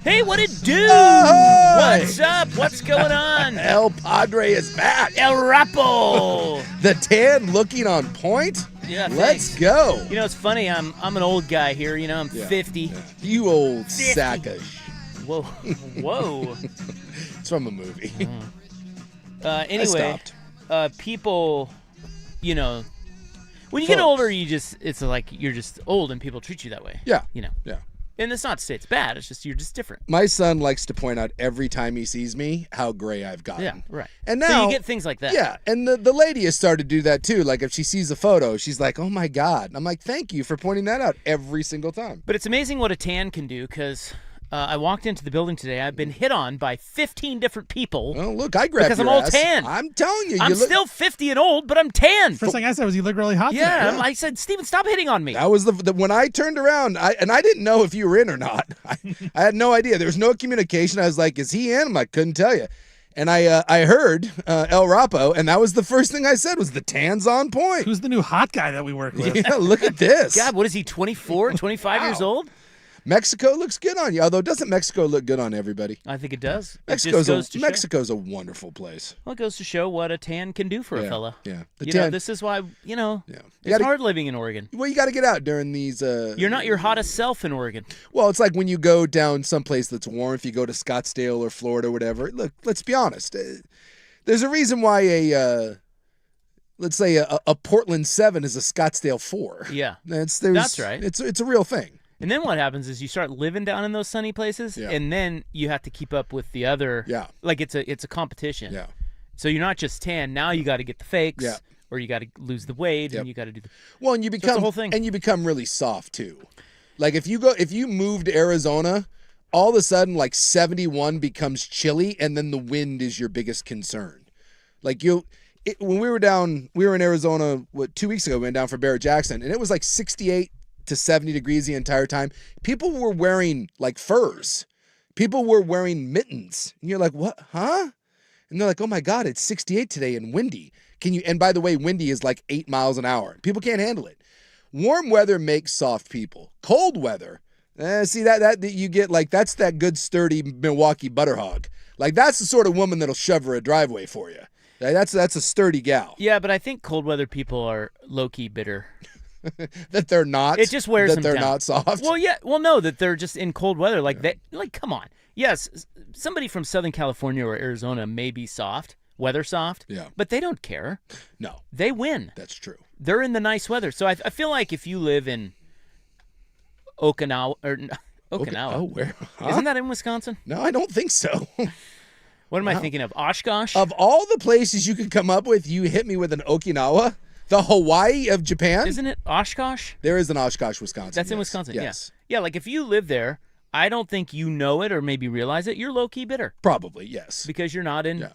Hey, what it do? Ahoy! What's up? What's going on? El Padre is back. El Rapo. The tan looking on point. Yeah, Let's thanks. go. You know, it's funny. I'm an old guy here. You know, I'm 50. Yeah. You old 50. sack of Whoa, whoa. It's from a movie. Anyway, stopped. people, you know, when you get older, it's like you're just old and people treat you that way. Yeah. You know. Yeah. And it's not to say it's bad. It's just you're just different. My son likes to point out every time he sees me how gray I've gotten. Yeah, right. And now so you get things like that. Yeah, and the lady has started to do that too. Like if she sees a photo, she's like, "Oh my God!" I'm like, "Thank you for pointing that out every single time." But it's amazing what a tan can do because I walked into the building today. I've been hit on by 15 different people. Oh, look, I grabbed because your I'm all ass. tan. I'm telling you, I'm you look. still 50 and old, but I'm tan. First thing I said was, "You look really hot." Yeah, today." I said, Steven, stop hitting on me. That was the when I turned around, I didn't know if you were in or not. I had no idea. There was no communication. I was like, "Is he in?" I'm like, couldn't tell you. And I heard El Rapo, and that was the first thing I said was the tan's on point. Who's the new hot guy that we work with? Yeah, look at this. God, what is he, 24, 25 years old? Mexico looks good on you, although doesn't Mexico look good on everybody? I think it does. Mexico's a wonderful place. Well, it goes to show what a tan can do for a Yeah, fella. yeah. You know, this is why, it's hard living in Oregon. Well, you got to get out during these. You're not your hottest self in Oregon. Well, it's like when you go down someplace that's warm. If you go to Scottsdale or Florida or whatever, look, let's be honest. There's a reason why let's say a Portland 7 is a Scottsdale 4. Yeah. That's right. It's a real thing. And then what happens is you start living down in those sunny places, and then you have to keep up with the other. Yeah. Like it's a competition. Yeah. So you're not just tan. Now you got to get the fakes. Yeah. Or you got to lose the weight, and you got to do the. Well, and you become the whole thing. And you become really soft too. Like if you move to Arizona, all of a sudden like 71 becomes chilly, and then the wind is your biggest concern. Like when we were in Arizona 2 weeks ago. We went down for Barrett Jackson, and it was like 68 to 70 degrees the entire time. People were wearing like furs. People were wearing mittens. And you're like, what? Huh? And they're like, oh my God, it's 68 today and windy. And by the way, windy is like 8 miles an hour. People can't handle it. Warm weather makes soft people. Cold weather, see that you get like, that's that good sturdy Milwaukee butter hog. Like that's the sort of woman that'll shove her a driveway for you. That's a sturdy gal. Yeah, but I think cold weather people are low-key bitter. That they're not. It just wears them down. down. They're not soft. Well, yeah. Well, no, that they're just in cold weather. Like come on. Yes, somebody from Southern California or Arizona may be soft, weather soft. Yeah. But they don't care. No. They win. That's true. They're in the nice weather. So I feel like if you live in Okinawa or Okinawa, Oh, where? Huh? Isn't that in Wisconsin? No, I don't think so. What am I thinking of? Oshkosh? Of all the places you could come up with, you hit me with an Okinawa, the Hawaii of Japan. Isn't it Oshkosh? There is an Oshkosh, Wisconsin. That's in yes. Wisconsin. Yes. Yeah. Like if you live there, I don't think you know it or maybe realize it. You're low key bitter Probably, yes. because you're not in. Yeah.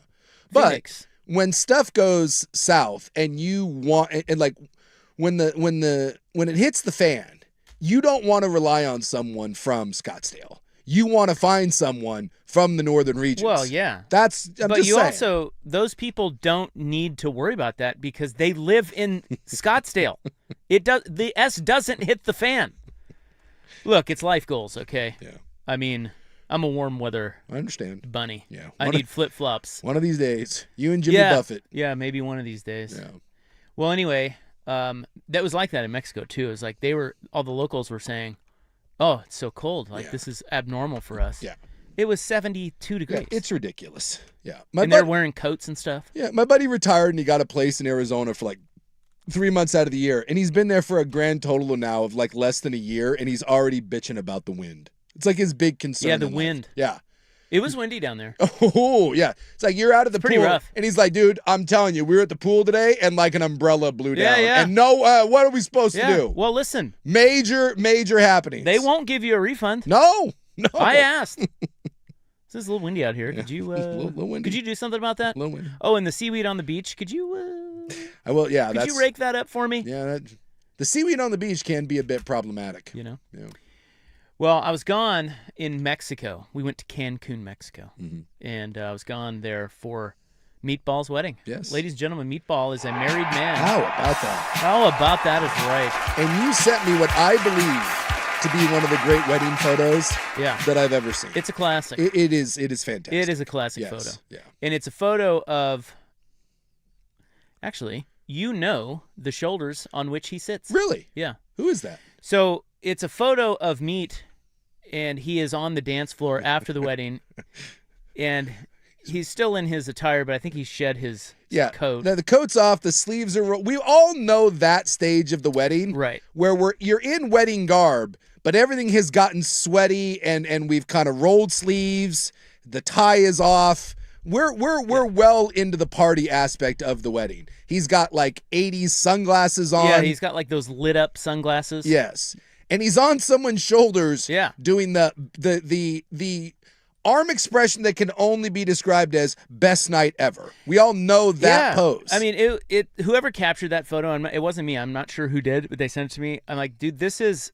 But Phoenix. when stuff goes south and you want and like when it hits the fan, you don't want to rely on someone from Scottsdale. You want to find someone from the northern regions. Well, yeah. I'm but just you saying. also, those people don't need to worry about that because they live in Scottsdale. The S doesn't hit the fan. Look, it's life goals, okay? Yeah. I mean, I'm a warm weather I understand. bunny. Yeah. I need flip-flops. One of these days, you and Jimmy Buffett. Yeah, maybe one of these days. Yeah. Well, anyway, that was like that in Mexico, too. It was like all the locals were saying, oh, it's so cold. Like, this is abnormal for us. Yeah. It was 72 degrees. Yeah, it's ridiculous. Yeah. They're wearing coats and stuff. Yeah, my buddy retired and he got a place in Arizona for like 3 months out of the year. And he's been there for a grand total now of like less than a year. And he's already bitching about the wind. It's like his big concern. Yeah, the in life. wind. Yeah. It was windy down there. Oh, yeah. It's like you're out of the pretty pool. rough. And he's like, dude, I'm telling you, we were at the pool today and like an umbrella blew down. Yeah. And what are we supposed to do? Well, listen. Major happenings. They won't give you a refund. No. I asked. This is a little windy out here. Could you little windy. Could you do something about that? Little windy. Oh, and the seaweed on the beach. Could you I will, yeah. Could you rake that up for me? Yeah, the seaweed on the beach can be a bit problematic. You know? Yeah. Well, I was gone in Mexico. We went to Cancun, Mexico. Mm-hmm. And I was gone there for Meatball's wedding. Yes. Ladies and gentlemen, Meatball is a married man. How about that? How about that is right. And you sent me what I believe to be one of the great wedding photos Yeah. that I've ever seen. It's a classic. It is fantastic. It is a classic Yes, photo. yeah. And it's a photo of, actually, the shoulders on which he sits. Really? Yeah. Who is that? So it's a photo of Meat, and he is on the dance floor after the wedding, and he's still in his attire, but I think he shed his coat. Now, the coat's off, the sleeves are. We all know that stage of the wedding, Right. Where you're in wedding garb, but everything has gotten sweaty, and we've kind of rolled sleeves. The tie is off. We're well into the party aspect of the wedding. He's got like 80s sunglasses on. Yeah, he's got like those lit up sunglasses. Yes. And he's on someone's shoulders doing the arm expression that can only be described as best night ever. We all know that pose. I mean, it whoever captured that photo, and it wasn't me. I'm not sure who did, but they sent it to me. I'm like, dude, this is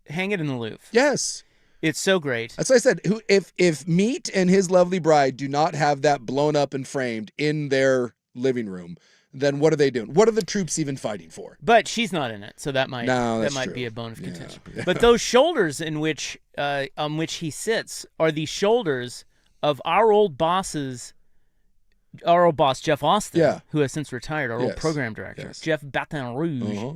hang it in the Louvre. Yes. It's so great. That's what I said. If Meat and his lovely bride do not have that blown up and framed in their living room, then what are they doing? What are the troops even fighting for? But she's not in it, so that might true. be a bone of contention. Yeah. But those shoulders in which on which he sits are the shoulders of our old boss Jeff Austin, who has since retired, our old program director, Jeff Baton Rouge. Uh-huh.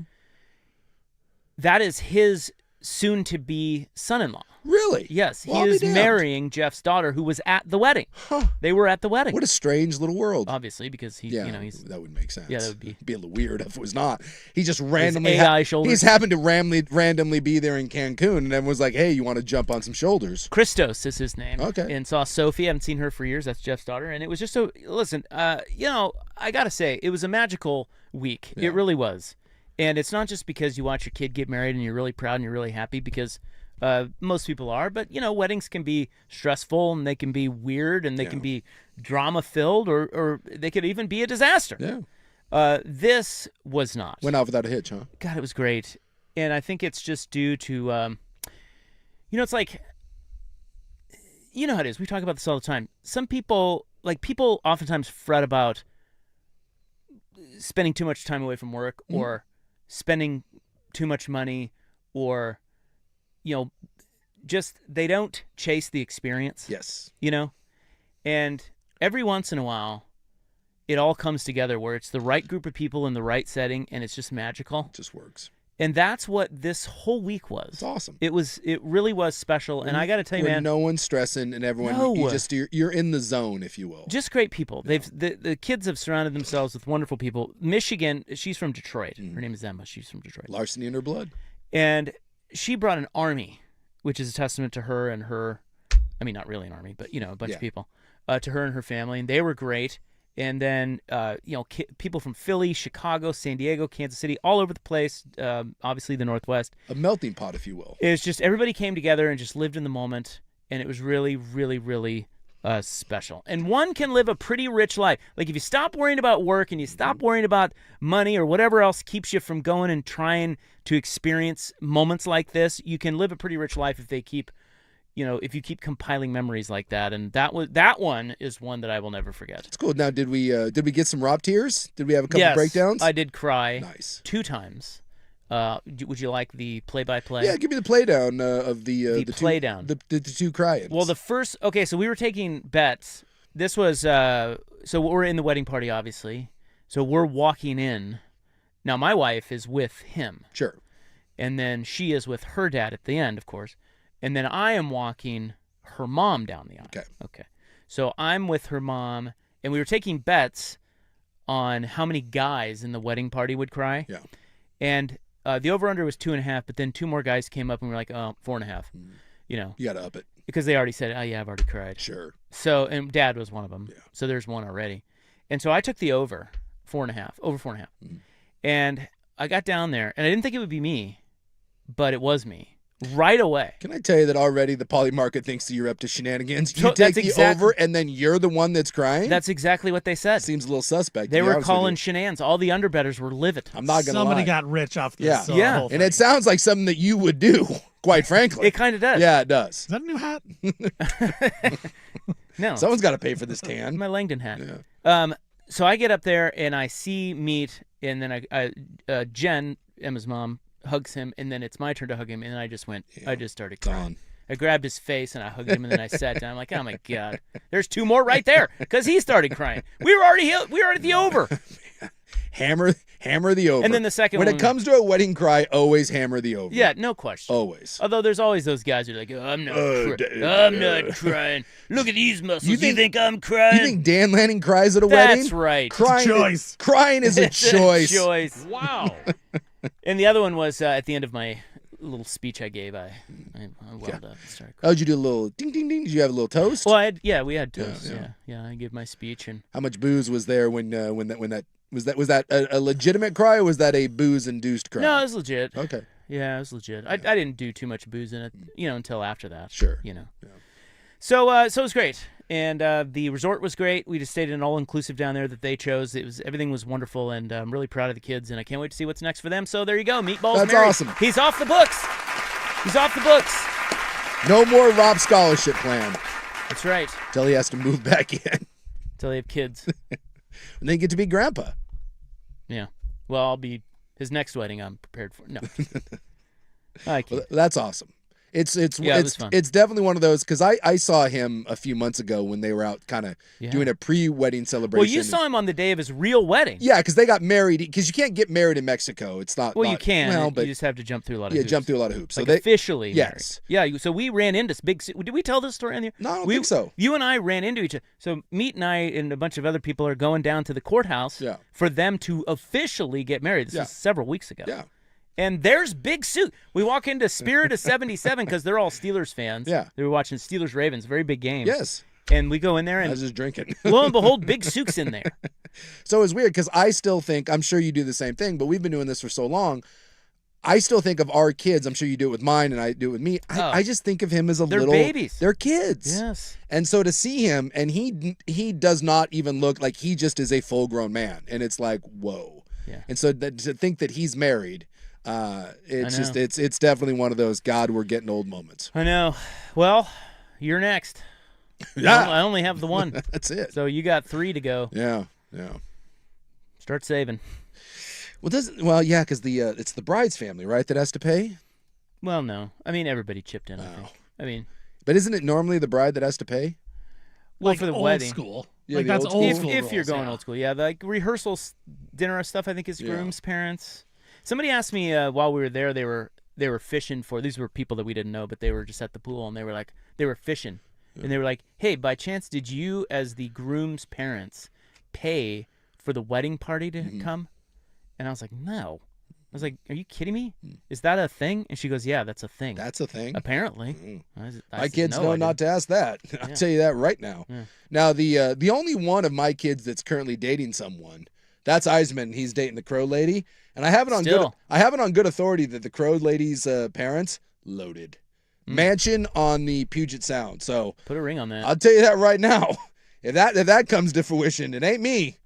That is his soon-to-be son-in-law. Really? Yes, he is marrying Jeff's daughter, who was at the wedding. Huh. They were at the wedding. What a strange little world. Obviously, because he's that would make sense. Yeah, that would be a little weird if it was not. He just randomly he's happened to randomly be there in Cancun, and everyone's like, "Hey, you want to jump on some shoulders?" Christos is his name. Okay. And saw Sophie. I haven't seen her for years. That's Jeff's daughter, and it was just so. Listen, I gotta say, it was a magical week. Yeah. It really was. And it's not just because you watch your kid get married and you're really proud and you're really happy, because most people are. But, weddings can be stressful, and they can be weird, and they can be drama-filled, or they could even be a disaster. Yeah. This was not. Went out without a hitch, huh? God, it was great. And I think it's just due to, it's like, you know how it is. We talk about this all the time. Some people oftentimes fret about spending too much time away from work, or spending too much money, or just they don't chase the experience. Yes. And every once in a while it all comes together where it's the right group of people in the right setting, and it's just magical. It just works. And that's what this whole week was. It's awesome. It really was special. And I got to tell you, man, no one's stressing, and everyone, you're in the zone, if you will. Just great people. The kids have surrounded themselves with wonderful people. Michigan, she's from Detroit. Her name is Emma. She's from Detroit. Larceny in her blood. And she brought an army, which is a testament to her and her, I mean, not really an army, but, a bunch of people, to her and her family. And they were great. And then, people from Philly, Chicago, San Diego, Kansas City, all over the place, obviously the Northwest. A melting pot, if you will. It was just everybody came together and just lived in the moment, and it was really, really, really special. And one can live a pretty rich life. Like, if you stop worrying about work and you stop worrying about money or whatever else keeps you from going and trying to experience moments like this, you can live a pretty rich life if you keep compiling memories like that. And that one is one that I will never forget. It's cool. Now, did we get some raw tears? Did we have a couple breakdowns? I did cry. Nice. 2 times. Would you like the play-by-play? Yeah, give me the playdown of the playdown. The 2 cry-ins. Well, so we were taking bets. This was so we're in the wedding party, obviously. So we're walking in. Now, my wife is with him. Sure. And then she is with her dad at the end, of course. And then I am walking her mom down the aisle. Okay. So I'm with her mom, and we were taking bets on how many guys in the wedding party would cry. Yeah. And the over-under was 2.5, but then 2 more guys came up, and we were like, 4.5. You got to up it. Because they already said, oh, yeah, I've already cried. Sure. So, and Dad was one of them. Yeah. So there's one already. And so I took the over 4.5. And I got down there, and I didn't think it would be me, but it was me. Right away. Can I tell you that already the poly market thinks that you're up to shenanigans? You take the over, and then you're the one that's crying? That's exactly what they said. Seems a little suspect. They were calling shenanigans. All the underbetters were livid. I'm not going to lie. Somebody got rich off this. Yeah. And it sounds like something that you would do, quite frankly. It kind of does. Yeah, it does. Is that a new hat? No. Someone's got to pay for this tan. My Langdon hat. Yeah. So I get up there, and I see Meat, and then Jen, Emma's mom, hugs him, and then it's my turn to hug him, and I just started crying. Gone. I grabbed his face and I hugged him, and then I sat down. I'm like, oh my God, there's 2 more right there, because he started crying. We were at the over. Hammer the over. And then the second when one, it comes to a wedding cry, always hammer the over. yeah, no question. Always. Although there's always those guys who are like, oh, I'm not crying. Look at these muscles. You think I'm crying? You think Dan Lanning cries at a wedding? That's right. Choice. Crying is a It's a choice. choice. Wow. And the other one was at the end of my little speech I gave. I welled up and started crying. Oh, did you do a little ding, ding, ding? Did you have a little toast? Well, we had toast. Yeah. Yeah. I gave my speech, and How much booze was there when that was that a legitimate cry, or was that a booze-induced cry? no, it was legit. Okay. Yeah, it was legit. I didn't do too much booze in it, until after that. Sure. Yeah. Yeah. So it was great, and the resort was great. We just stayed in an all-inclusive down there that they chose. Everything was wonderful, and I'm really proud of the kids, and I can't wait to see what's next for them. So there you go, Meatballs. That's Mary. awesome. He's off the books. He's off the books. No more Rob scholarship plan That's right. until he has to move back in. Until they have kids. And then get to be grandpa. Yeah. Well, I'll be his next wedding. I'm prepared for. No. I can't. Well, that's awesome. It's Yeah, it was fun. it's definitely one of those, because I saw him a few months ago when they were out kind of Yeah. doing a pre-wedding celebration. Well, you saw him on the day of his real wedding. Yeah, because they got married. Because you can't get married in Mexico. It's not. Well, you not- can. Well, but you just have to jump through a lot of yeah, hoops. jump through a lot of hoops. So Like they. officially Yes. married. Yeah, so we ran into big. Did we tell this story on the? No, I don't think so. You and I ran into each other. So Meat and I and a bunch of other people are going down to the courthouse Yeah. for them to officially get married. This Yeah. was several weeks ago. Yeah. And there's Big Suit. We walk into Spirit of 77 because they're all Steelers fans. Yeah. They were watching Steelers Ravens, very big game. Yes. And we go in there I and was just drinking. lo and behold, Big Sook's in there. So it's weird because I still think, I'm sure you do the same thing, but we've been doing this for so long. I still think of our kids. I'm sure you do it with mine and I do it with me. I just think of him as a They're little. babies. They're kids. Yes. And so to see him, and he does not even look like he just is a full grown man. And it's like, whoa. Yeah. And so to think that he's married, it's know. just it's definitely one of those God, we're getting old moments. I know. Well, you're next. Yeah. I only have the one. That's it. So you got 3 to go. Yeah. Yeah. Start saving. Well, yeah, because it's the bride's family, right, that has to pay. Well, no. I mean, everybody chipped in, I Oh. think. I mean, But isn't it normally the bride that has to pay? well, Like for the old wedding. school. Yeah, Like the that's old old school. school. If you're rules, going yeah. old school, yeah. Like rehearsals, dinner stuff, I think is Yeah. groom's parents. Somebody asked me while we were there, they were fishing for, these were people that we didn't know, but they were just at the pool, and they were fishing. And they were like, hey, by chance, did you, as the groom's parents, pay for the wedding party to come? And I was like, no. I was like, are you kidding me? Is that a thing? And she goes, yeah, that's a thing. That's a thing. Apparently. I My said, kids "No, know I not to ask that. I'll tell you that right now. Yeah. Now, the only one of my kids that's currently dating someone, that's Eisman. He's dating the Crow lady, and I have it on Still. good authority that the Crow lady's parents loaded mansion on the Puget Sound. So Put a ring on that. I'll tell you that right now. If that comes to fruition, it ain't me.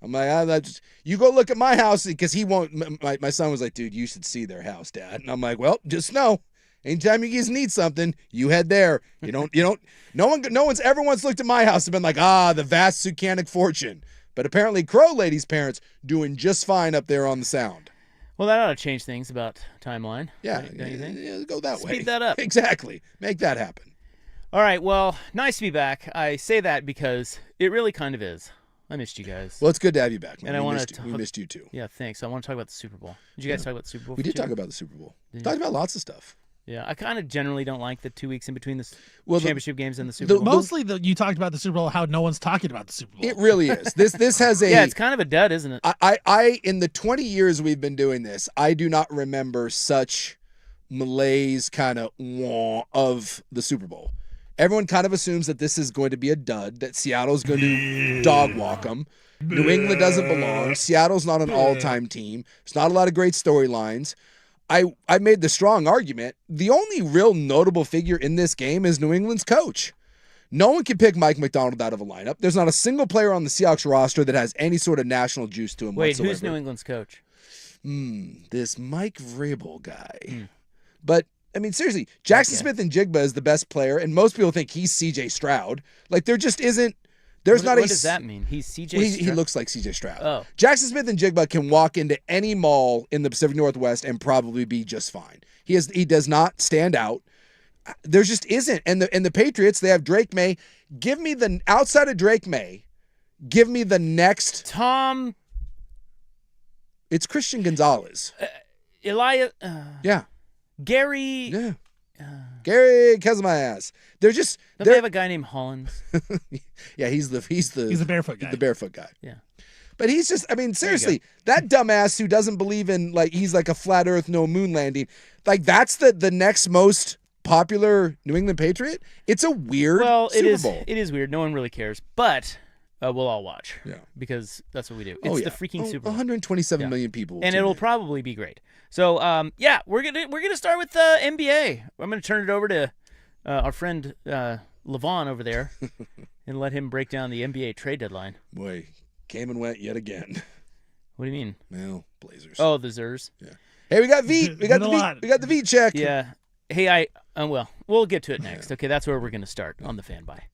I'm like, you go look at my house, because he won't. My son was like, dude, you should see their house, Dad. And I'm like, well, just know, anytime you guys need something, you head there. You don't. No one's ever once looked at my house and been like, the vast Sucanic fortune. But apparently, Crow lady's parents doing just fine up there on the Sound. Well, that ought to change things about timeline. Yeah, Right? Don't you think? yeah, go that way. Speed that up. Exactly. Make that happen. All right, well, nice to be back. I say that because it really kind of is. I missed you guys. Well, it's good to have you back, man. And I we wanna missed you. We talk- missed you too. Yeah, thanks. I want to talk about the Super Bowl. Did you guys talk about the Super Bowl? We for did two? talk about the Super Bowl. Did Talked you? about lots of stuff. Yeah, I kind of generally don't like the 2 weeks in between the Well, the- championship games and the Super the- Bowl. Mostly, you talked about the Super Bowl, how no one's talking about the Super Bowl. It really is. This has a. Yeah, it's kind of a dud, isn't it? I in the 20 years we've been doing this, I do not remember such malaise kind of of the Super Bowl. Everyone kind of assumes that this is going to be a dud, that Seattle's going to dog walk them. New England doesn't belong. Seattle's not an all-time team. There's not a lot of great storylines. I made the strong argument. The only real notable figure in this game is New England's coach. No one can pick Mike McDonald out of a lineup. There's not a single player on the Seahawks roster that has any sort of national juice to him Wait, whatsoever. who's New England's coach? This Mike Vrabel guy. But, I mean, seriously, Jackson Okay. Smith and Jigba is the best player, and most people think he's C.J. Stroud. Like, there just isn't There's what, not what a does that mean? He's CJ. He Stroud? looks like CJ Stroud. Oh. Jackson Smith and Jigba can walk into any mall in the Pacific Northwest and probably be just fine. He does not stand out. There just isn't. And the Patriots, they have Drake May. Give me the outside of Drake May. Give me the next. Tom. It's Christian Gonzalez. Elias. Yeah. Gary. Yeah. Gary Kesmayass. They're just. Don't they have a guy named Hollins? Yeah, he's the barefoot guy. The barefoot guy. Yeah. But he's just, I mean, seriously, that dumbass who doesn't believe in, like, he's like a flat earth, no moon landing. Like, that's the next most popular New England Patriot. It's a weird Super Bowl. It is weird. No one really cares. But we'll all watch. Yeah. Because that's what we do. It's the freaking Super Bowl. 127 million people. And it'll probably be great. So, we're gonna start with the NBA. I'm gonna turn it over to our friend Levon over there and let him break down the NBA trade deadline. Boy, came and went yet again. What do you mean? Well, Blazers. Oh, the Zers. Yeah. Hey, we got Veet. We got the Veet. We got the Veet check. Yeah. Hey, we'll get to it next. Okay, that's where we're gonna start on the fan buy.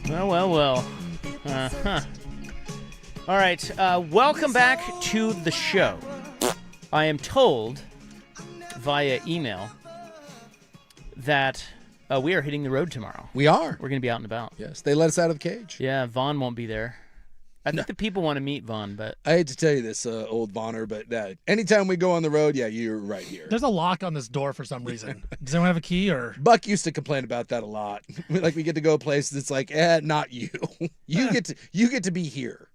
Well. Uh-huh. All right, welcome back to the show. I am told via email that we are hitting the road tomorrow. We are. We're going to be out and about. Yes, they let us out of the cage. Yeah, Vaughn won't be there. I think the people want to meet Vaughn, but... I hate to tell you this, old Vonner, but anytime we go on the road, yeah, you're right here. There's a lock on this door for some reason. Does anyone have a key or? Buck used to complain about that a lot. Like we get to go places, it's like, not you. You get to be here.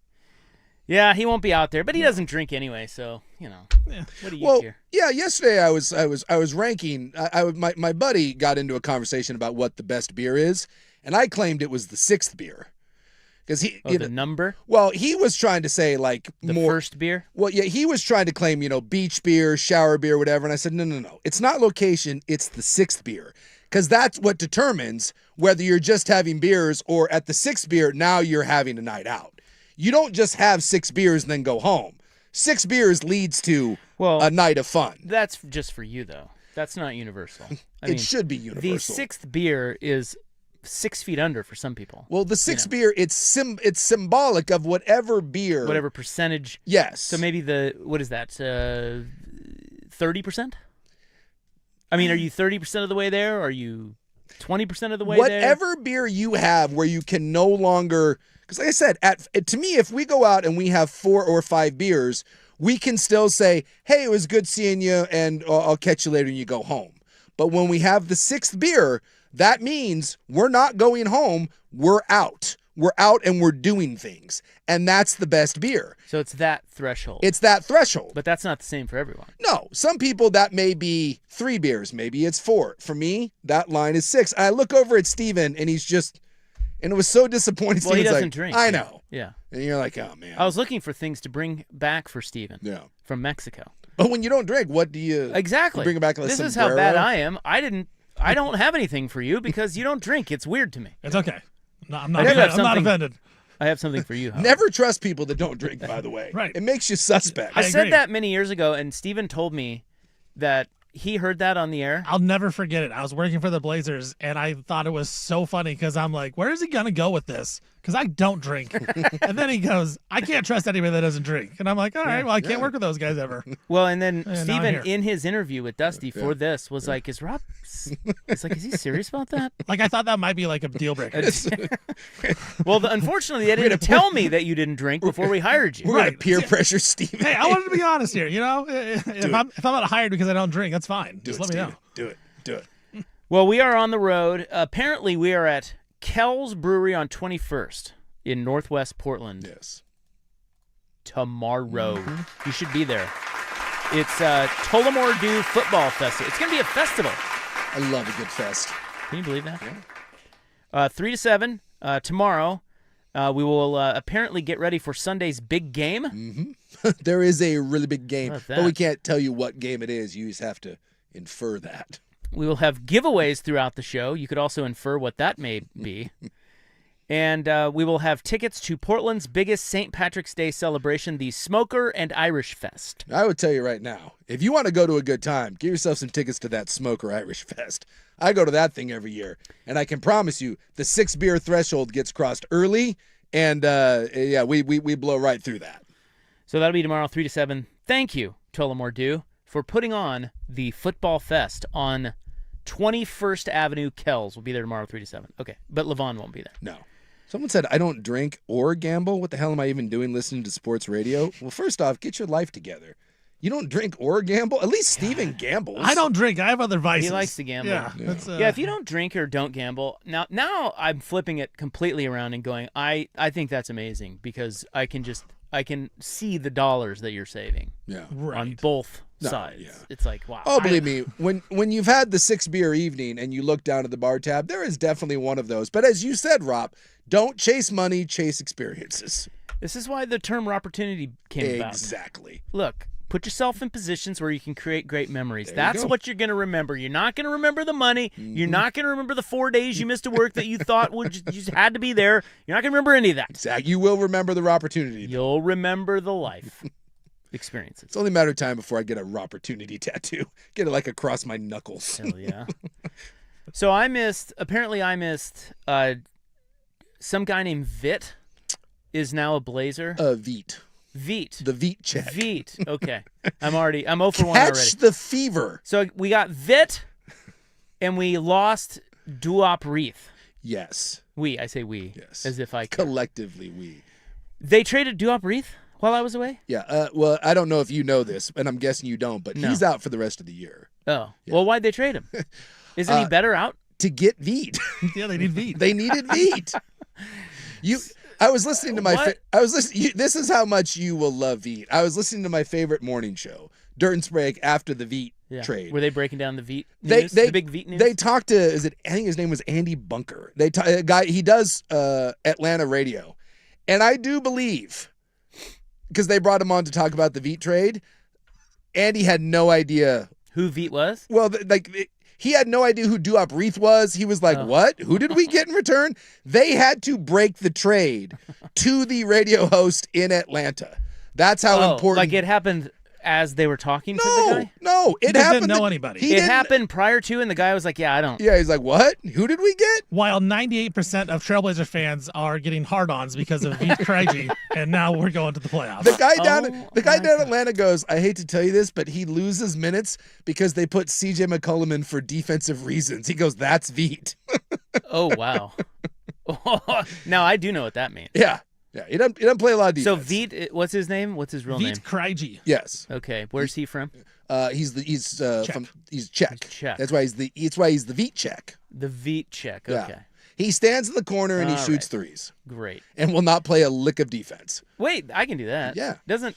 Yeah, he won't be out there, but he doesn't drink anyway, so, what do you care? Yeah, yesterday I was ranking. My buddy got into a conversation about what the best beer is, and I claimed it was the sixth beer. Because the number? Well, he was trying to say like the more first beer. Well, yeah, he was trying to claim beach beer, shower beer, whatever, and I said no. It's not location. It's the sixth beer, because that's what determines whether you're just having beers or at the sixth beer now you're having a night out. You don't just have 6 beers and then go home. 6 beers leads to a night of fun. That's just for you though. That's not universal. It should be universal. The sixth beer is 6 feet under for some people. Well, the sixth beer, it's symbolic of whatever beer. Whatever percentage. Yes. So maybe what is that, 30%? I mean, are you 30% of the way there? Or are you 20% of the way there? Whatever beer you have where you can no longer, because like I said, to me, if we go out and we have 4 or 5 beers, we can still say, hey, it was good seeing you, and I'll catch you later when you go home. But when we have the 6th beer, that means we're not going home, we're out. We're out and we're doing things. And that's the best beer. So it's that threshold. It's that threshold. But that's not the same for everyone. No. Some people that may be 3 beers. Maybe it's 4. For me, that line is 6. I look over at Steven and he's just, and it was so disappointing. Well, he doesn't like, drink. I know. Yeah. And you're like, oh, man. I was looking for things to bring back for Steven. Yeah. From Mexico. But when you don't drink, what do you... Exactly. You bring it back like This sombrero? is how bad I am. I don't have anything for you because you don't drink. It's weird to me. It's okay. No, I'm I do have not something- offended. I have something for you. Howard. Never trust people that don't drink, by the way. Right. It makes you suspect. I agree. said that many years ago, and Steven told me that he heard that on the air. I'll never forget it. I was working for the Blazers, and I thought it was so funny because I'm like, where is he going to go with this? Because I don't drink. And then he goes, I can't trust anybody that doesn't drink. And I'm like, all right, well, I can't work with those guys ever. Well, and then now I'm Steven, here. in his interview with Dusty for this, was like, is Rob, it's like, is he serious about that? Like, I thought that might be like a deal breaker. Well, unfortunately, they didn't tell me that you didn't drink before we hired you. We're going Right. to peer pressure Steven. Hey, I wanted to be honest here. If I'm not hired because I don't drink, that's fine. Just let me know. Do it. Well, we are on the road. Apparently, we are at Kel's Brewery on 21st in Northwest Portland. Yes. Tomorrow. You should be there. It's Tullamore Dew Football Festival. It's going to be a festival. I love a good fest. Can you believe that? Yeah. 3 to 7 tomorrow. We will apparently get ready for Sunday's big game. There is a really big game, How about but we that? can't tell you what game it is. You just have to infer that. We will have giveaways throughout the show. You could also infer what that may be. And we will have tickets to Portland's biggest St. Patrick's Day celebration, the Smoker and Irish Fest. I would tell you right now, if you want to go to a good time, give yourself some tickets to that Smoker Irish Fest. I go to that thing every year, and I can promise you the 6 beer threshold gets crossed early, and we blow right through that. So that'll be tomorrow, 3 to 7. Thank you, Tullamore Dew, for putting on the Football Fest on 21st Avenue, Kells. We'll be there tomorrow, 3 to 7. Okay, but Levon won't be there. No. Someone said, I don't drink or gamble. What the hell am I even doing listening to sports radio? Well, first off, get your life together. You don't drink or gamble? At least Steven gambles. I don't drink. I have other vices. He likes to gamble. Yeah. That's, Yeah, if you don't drink or don't gamble, now I'm flipping it completely around and going, I think that's amazing because I can see the dollars that you're saving Yeah. on right. both No, sides. yeah. It's like, wow. Oh, believe me, when you've had the 6 beer evening and you look down at the bar tab, there is definitely one of those. But as you said, Rob, don't chase money, chase experiences. This is why the term opportunity came about. Exactly. Look, put yourself in positions where you can create great memories. There you That's go. what you're going to remember. You're not going to remember the money. You're not going to remember the 4 days you missed to work that you thought you just had to be there. You're not going to remember any of that. Exactly. You will remember the opportunity. You'll remember the life experiences. It's only a matter of time before I get a opportunity tattoo. Get it like across my knuckles. Hell yeah. So I missed some guy named Vit is now a Blazer. Veet. Veet. The Veet check. Veet. Okay. I'm 0 for 1 Catch already. the fever. So we got Vit, and we lost Duop Reith. Yes. I say we. Yes. As if I care. Collectively, we. They traded Duop Reith while I was away? Yeah. Well, I don't know if you know this, and I'm guessing you don't, but No. he's out for the rest of the year. Oh. Yeah. Well, why'd they trade him? Isn't he better out? To get Veet. Yeah, they need Veet. They needed Veet. I was listening to my. What? I was listening. This is how much you will love Veet. I was listening to my favorite morning show, Dirt and Sprague, after the Veet trade. Were they breaking down the Veet They- news? they- the big Veet news? They talked to. I think his name was Andy Bunker. A guy. He does Atlanta radio, and I do believe because they brought him on to talk about the Veet trade. Andy had no idea. Who Veet was? Well, he had no idea who Duop Reith was. He was like, Oh. what? Who did we get in return? They had to break the trade to the radio host in Atlanta. That's how important. Like it happened as they were talking to the guy? No, He it just happened. didn't know anybody. He It didn't- happened prior to, and the guy was like, yeah, I don't. Yeah, he's like, what? Who did we get? While 98% of Trailblazer fans are getting hard-ons because of Veet Krejci, and now we're going to the playoffs. The guy down, Oh, the guy my down God. Atlanta goes, I hate to tell you this, but he loses minutes because they put CJ McCollum in for defensive reasons. He goes, that's Veet. Oh, wow. Now I do know what that means. Yeah. Yeah. He doesn't play a lot of So defense. Veet, what's his name? What's his real name? Veet Krejci. Yes. Okay, where's he from? He's Czech. he's Czech. He's Czech. That's why he's the Veet Czech. The Veet check. Yeah. Okay, He stands in the corner and he All shoots right. threes great. and will not play a lick of defense. Wait, I can do that. Yeah. Doesn't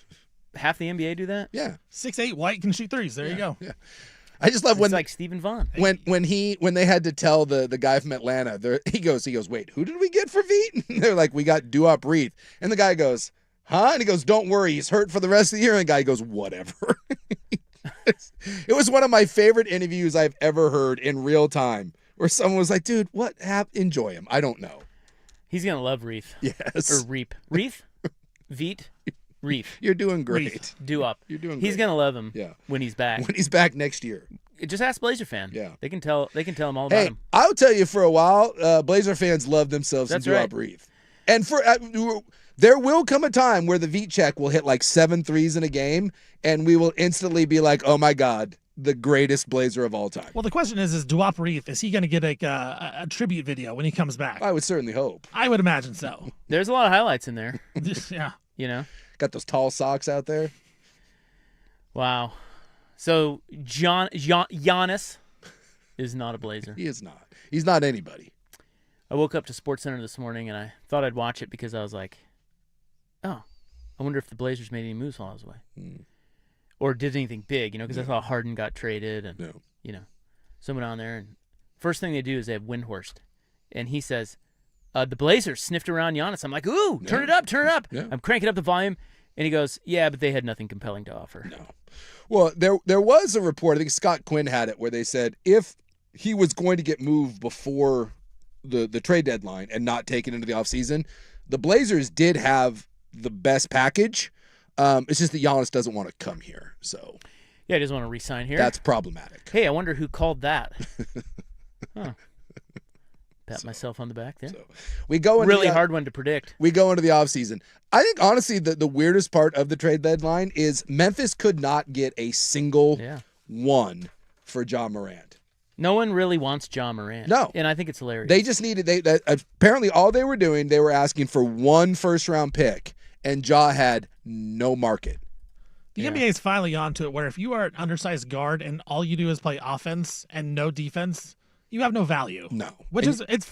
half the NBA do that? Yeah. 6'8", white, can shoot threes. There you go. Yeah. I just love It's when like Stephen Vaughn. when they had to tell the guy from Atlanta, he goes, wait, who did we get for Veet? And they're like, we got Duop Reith. And the guy goes, huh? And he goes, don't worry, he's hurt for the rest of the year. And the guy goes, whatever. It was one of my favorite interviews I've ever heard in real time, where someone was like, dude, what happened? Enjoy him. I don't know. He's gonna love Reith Yes. or Reap. Reith, Veet, Reith. You're doing great. Reith. Do up. You're doing He's great. gonna love him. Yeah. When he's back. When he's back next year. Just ask Blazer fan. Yeah. They can tell him all about Hey, him. I'll tell you, for a while, Blazer fans love themselves That's some Duop right. Reith. And there will come a time where the Veet check will hit like 7 threes in a game, and we will instantly be like, oh my God, the greatest Blazer of all time. Well, the question is Duop Reith, is he going to get like a tribute video when he comes back? I would certainly hope. I would imagine so. There's a lot of highlights in there. Yeah. You know. Got those tall socks out there. Wow. So Giannis is not a Blazer. He is not. He's not anybody. I woke up to SportsCenter this morning and I thought I'd watch it because I was like, oh, I wonder if the Blazers made any moves while I was away. Or did anything big, because I saw Harden got traded and, No. someone on there. And first thing they do is they have Windhorst. And he says, the Blazers sniffed around Giannis. I'm like, ooh, turn it up. Yeah. I'm cranking up the volume. And he goes, yeah, but they had nothing compelling to offer. No. Well, there was a report, I think Scott Quinn had it, where they said if he was going to get moved before the trade deadline and not taken into the offseason, the Blazers did have the best package. It's just that Giannis doesn't want to come here. So Yeah, he doesn't want to re-sign here. that's problematic. Hey, I wonder who called that. Huh. Pat myself on the back there. So we go into Really the, hard one to predict. We go into the offseason. I think, honestly, the weirdest part of the trade deadline is Memphis could not get a single Yeah. one for John Morant. No one really wants John Morant. No. And I think it's hilarious. They just needed apparently all they were doing, they were asking for one first-round pick, and Ja had no market. The NBA is finally on to it where if you are an undersized guard and all you do is play offense and no defense, you have no value. No. Which is, it's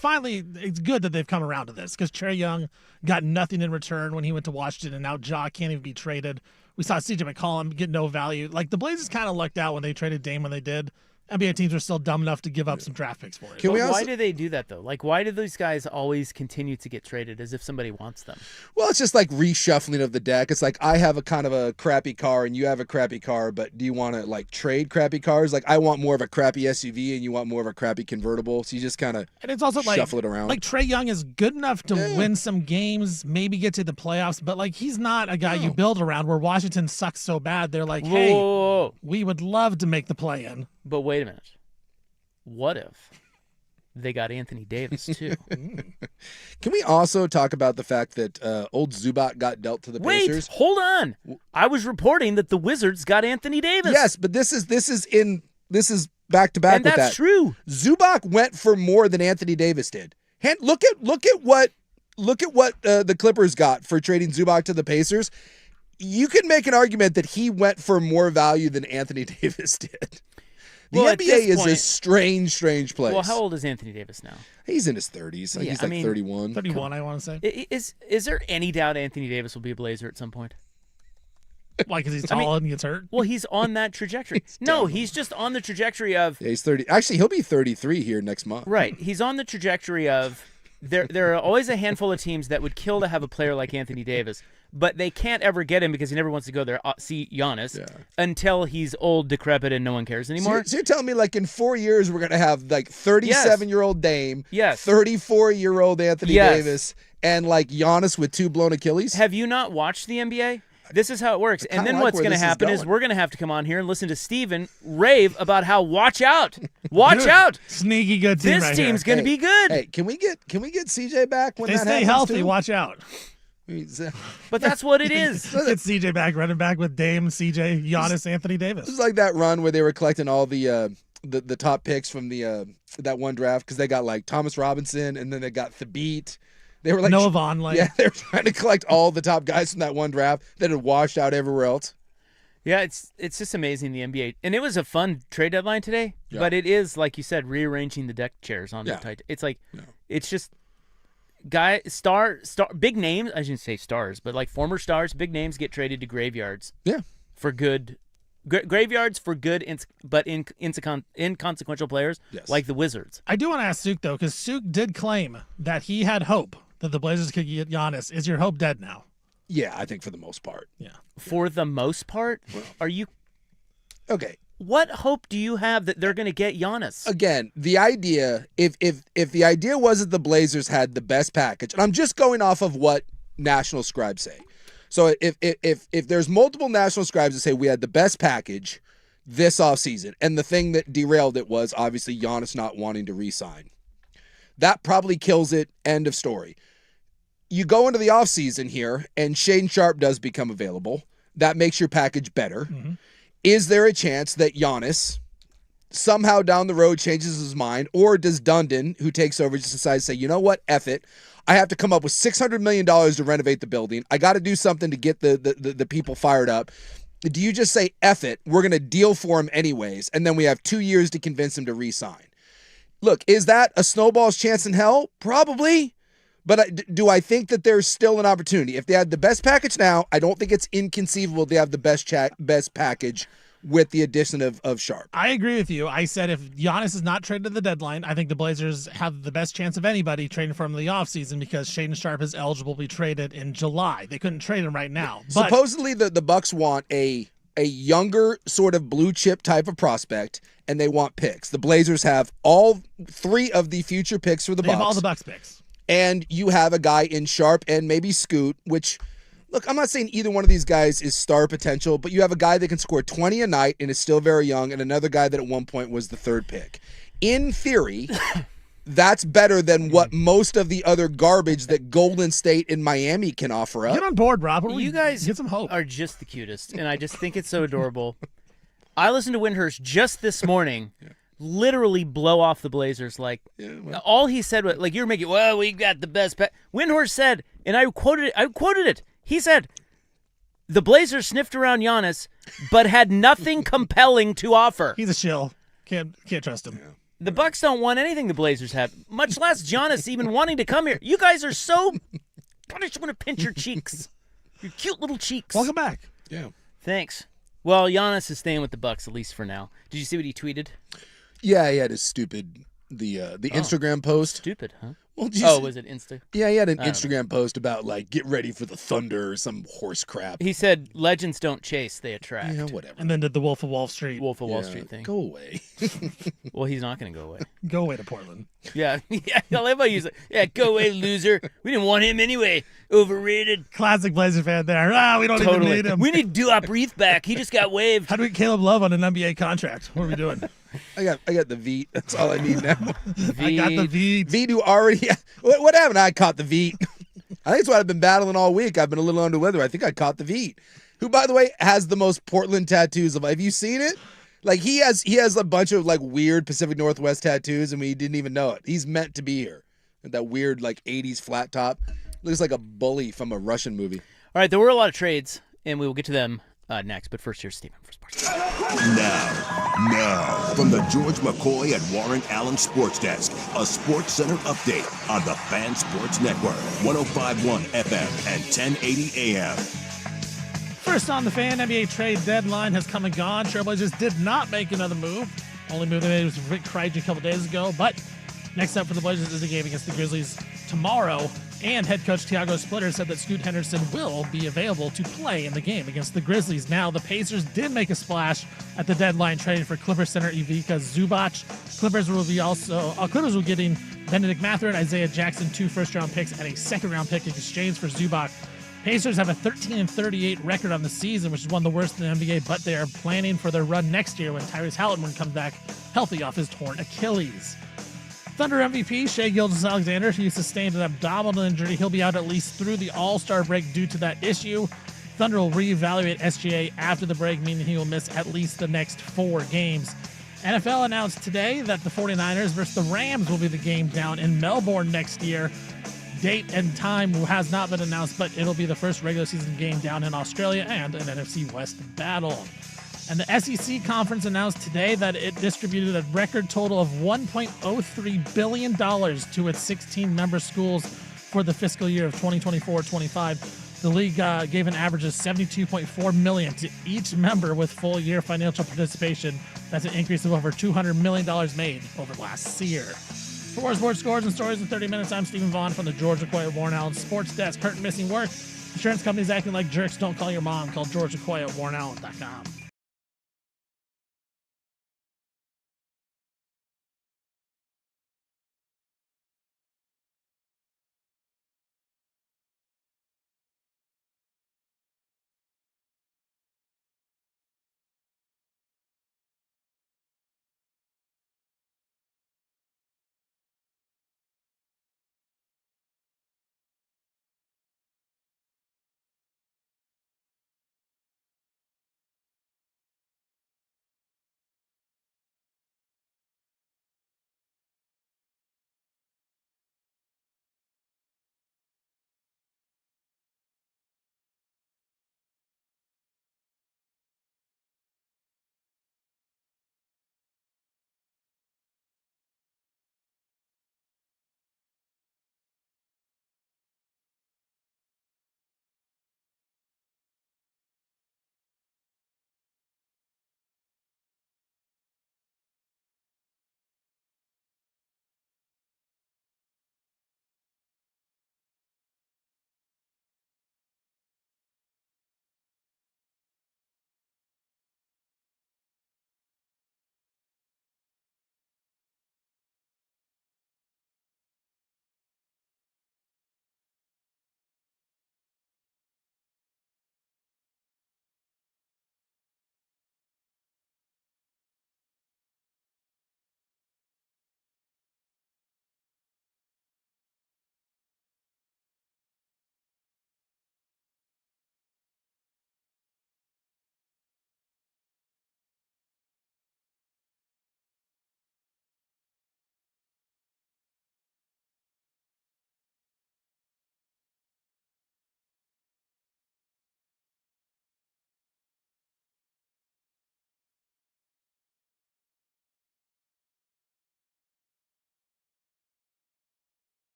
good that they've come around to this because Trae Young got nothing in return when he went to Washington, and now Ja can't even be traded. We saw CJ McCollum get no value. Like, the Blazers kind of lucked out when they traded Dame when they did. NBA teams were still dumb enough to give up some draft picks for it. Can we But also, why do they do that, though? Like, why do these guys always continue to get traded as if somebody wants them? well, it's just like reshuffling of the deck. It's like I have a kind of a crappy car and you have a crappy car, but do you want to like trade crappy cars? Like I want more of a crappy SUV and you want more of a crappy convertible. So you just kind of And it's also like, shuffle it around. like Trae Young is good enough to win some games, maybe get to the playoffs, but like he's not a guy you build around where Washington sucks so bad. They're like, hey, Whoa. we would love to make the play-in. But wait a minute. What if they got Anthony Davis too. Can we also talk about the fact that old Zubac got dealt to the Wait, Pacers? hold on. I was reporting that the Wizards got Anthony Davis. Yes, but this is back to back and with that. that's true. Zubac went for more than Anthony Davis did. Look at what the Clippers got for trading Zubac to the Pacers. You can make an argument that he went for more value than Anthony Davis did. The Well, at NBA this is point- a strange place. Well, how old is Anthony Davis now? He's in his 30s. Yeah, He's I like mean, 31. 31, I want to say. Is there any doubt Anthony Davis will be a Blazer at some point? Why? Because he's tall and gets hurt. Well, he's on that trajectory. No, he's just on the trajectory of Yeah, he's 30. Actually, he'll be 33 here next month. right. He's on the trajectory of there are always a handful of teams that would kill to have a player like Anthony Davis, but they can't ever get him because he never wants to go there. See Giannis until he's old, decrepit, and no one cares anymore. So you're telling me like in 4 years we're gonna have like 37-year-old Dame, Yes. 34-year-old Anthony Yes. Davis, and like Giannis with 2 blown Achilles? Have you not watched the NBA? This is how it works. And then like what's where going to this is happen is going. we're going to have to come on here and listen to Steven rave about how watch out. Watch out. Sneaky good team This right team's here. going to be good. Hey, can we get CJ back when They that stay happens healthy. too? Watch out. But that's what it is. It's CJ back, running back with Dame, CJ, Giannis, Anthony Davis. It's like that run where they were collecting all the top picks from the that one draft because they got like Thomas Robinson and then they got Thabit. They were like Noah Vonleh. Yeah, they were trying to collect all the top guys from that one draft that had washed out everywhere else. Yeah, it's just amazing, the NBA. And it was a fun trade deadline today, Yeah. but it is, like you said, rearranging the deck chairs on the tight. It's like, it's just star big names. I shouldn't say stars, but like former stars, big names get traded to graveyards. Yeah. For good. Graveyards for good, but inconsequential players like the Wizards. I do want to ask Suk, though, because Suk did claim that he had hope that the Blazers could get Giannis. Is your hope dead now? Yeah, I think for the most part. Yeah. For the most part, are you? Okay. What hope do you have that they're going to get Giannis? Again, the idea, if the idea was that the Blazers had the best package, and I'm just going off of what national scribes say. So if there's multiple national scribes that say we had the best package this offseason, and the thing that derailed it was obviously Giannis not wanting to re-sign, that probably kills it. End of story. You go into the offseason here, and Shaedon Sharpe does become available. That makes your package better. Mm-hmm. Is there a chance that Giannis somehow down the road changes his mind, or does Dundon, who takes over, just decide to say, you know what, F it. I have to come up with $600 million to renovate the building. I got to do something to get the people fired up. Do you just say, F it, we're going to deal for him anyways, and then we have 2 years to convince him to re-sign? Look, is that a snowball's chance in hell? Probably. But do I think that there's still an opportunity? If they had the best package now, I don't think it's inconceivable they have the best package with the addition of Sharpe. I agree with you. I said if Giannis is not traded at the deadline, I think the Blazers have the best chance of anybody trading for him in the offseason because Shaedon Sharpe is eligible to be traded in July. They couldn't trade him right now. But supposedly the Bucks want a younger sort of blue chip type of prospect, and they want picks. The Blazers have all 3 of the future picks for the they Bucks. have all the Bucks picks. And you have a guy in Sharpe and maybe Scoot, which, look, I'm not saying either one of these guys is star potential, but you have a guy that can score 20 a night and is still very young, and another guy that at one point was the 3rd pick. In theory, that's better than what most of the other garbage that Golden State and Miami can offer up. Get on board, Rob. You guys get some hope. are just the cutest, and I just think it's so adorable. I listened to Windhurst just this morning. Literally blow off the Blazers. Like, all he said was, like, you're making, well, we got the best. Windhorst said, and I quoted it. He said, the Blazers sniffed around Giannis, but had nothing compelling to offer. He's a shill. Can't trust him. The Bucks don't want anything the Blazers have, much less Giannis even wanting to come here. You guys are so, I just want to pinch your cheeks. Your cute little cheeks. Welcome back. Yeah. Thanks. Well, Giannis is staying with the Bucks, at least for now. Did you see what he tweeted? Yeah, he had his stupid Instagram post. Stupid, huh? Well, was it Insta? Yeah, he had an Instagram post about like get ready for the thunder or some horse crap. He said legends don't chase, they attract. Yeah, whatever. And then did the Wolf of Wall Street. Wolf of Wall Street thing. Go away. Well, he's not going to go away. Go away to Portland. Yeah, I love how you say, yeah, go away, loser. We didn't want him anyway. Overrated. Classic Blazer fan there. We don't even Totally. need him. We need Duop Reef back. He just got waived. How do we get Caleb Love on an NBA contract? What are we doing? I got the Veet. That's all I need now. I got the V. Veet who already what happened? I caught the Veet. I think it's what I've been battling all week. I've been a little under weather. I think I caught the Veet. Who, by the way, has the most Portland tattoos of. Have you seen it? Like he has a bunch of like weird Pacific Northwest tattoos, and we didn't even know it. He's meant to be here. That weird like '80s flat top. Looks like a bully from a Russian movie. All right, there were a lot of trades, and we will get to them next. But first, here's Stephen for sports. Now, from the George McCoy and Warren Allen Sports Desk, a Sports Center update on the Fan Sports Network, 105.1 FM and 1080 AM. First on the Fan, NBA trade deadline has come and gone. Trailblazers did not make another move. Only move they made was Rick Krejci a couple days ago. But next up for the Blazers is a game against the Grizzlies tomorrow. And head coach Thiago Splitter said that Scoot Henderson will be available to play in the game against the Grizzlies. Now, the Pacers did make a splash at the deadline trading for Clippers center Ivica Zubac. Clippers will getting Benedict Mathurin, Isaiah Jackson, 2 first-round picks, and a 2nd-round pick in exchange for Zubac. Pacers have a 13-38 record on the season, which is one of the worst in the NBA, but they are planning for their run next year when Tyrese Halliburton comes back healthy off his torn Achilles. Thunder MVP Shai Gilgeous-Alexander, he sustained an abdominal injury. He'll be out at least through the All-Star break due to that issue. Thunder will reevaluate SGA after the break, meaning he will miss at least the next 4 games. NFL announced today that the 49ers versus the Rams will be the game down in Melbourne next year. Date and time has not been announced, but it'll be the first regular season game down in Australia and an NFC West battle. And the SEC conference announced today that it distributed a record total of $1.03 billion to its 16 member schools for the fiscal year of 2024-25. The league gave an average of $72.4 million to each member with full year financial participation. That's an increase of over $200 million made over last year. For more sports scores and stories in 30 minutes, I'm Stephen Vaughn from the George McCoy at Warren Allen Sports Desk. Hurt and missing work. Insurance companies acting like jerks. Don't call your mom. Call George McCoy at WarrenAllen.com.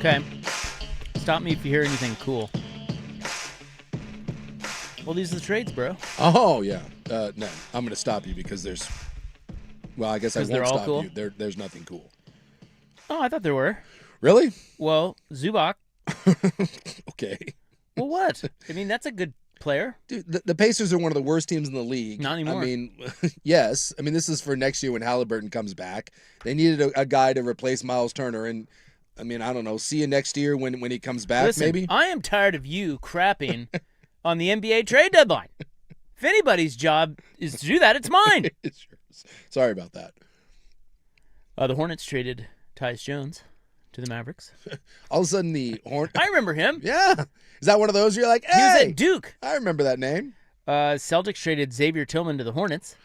Okay. Stop me if you hear anything cool. Well, these are the trades, bro. Oh yeah. No, I'm going to stop you because there's. Well, I guess I 'Cause they're won't all stop cool? you. There's nothing cool. Oh, I thought there were. Really? Well, Zubac. Okay. Well, what? I mean, that's a good player. Dude, the Pacers are one of the worst teams in the league. Not anymore. I mean, yes. I mean, this is for next year when Halliburton comes back. They needed a guy to replace Miles Turner, and I mean, I don't know. See you next year when he comes back, Listen, maybe. I am tired of you crapping on the NBA trade deadline. If anybody's job is to do that, it's mine. Sorry about that. The Hornets traded Tyus Jones to the Mavericks. All of a sudden, the I remember him. Yeah. Is that one of those you're like, He was hey, at Duke. I remember that name. Celtics traded Xavier Tillman to the Hornets.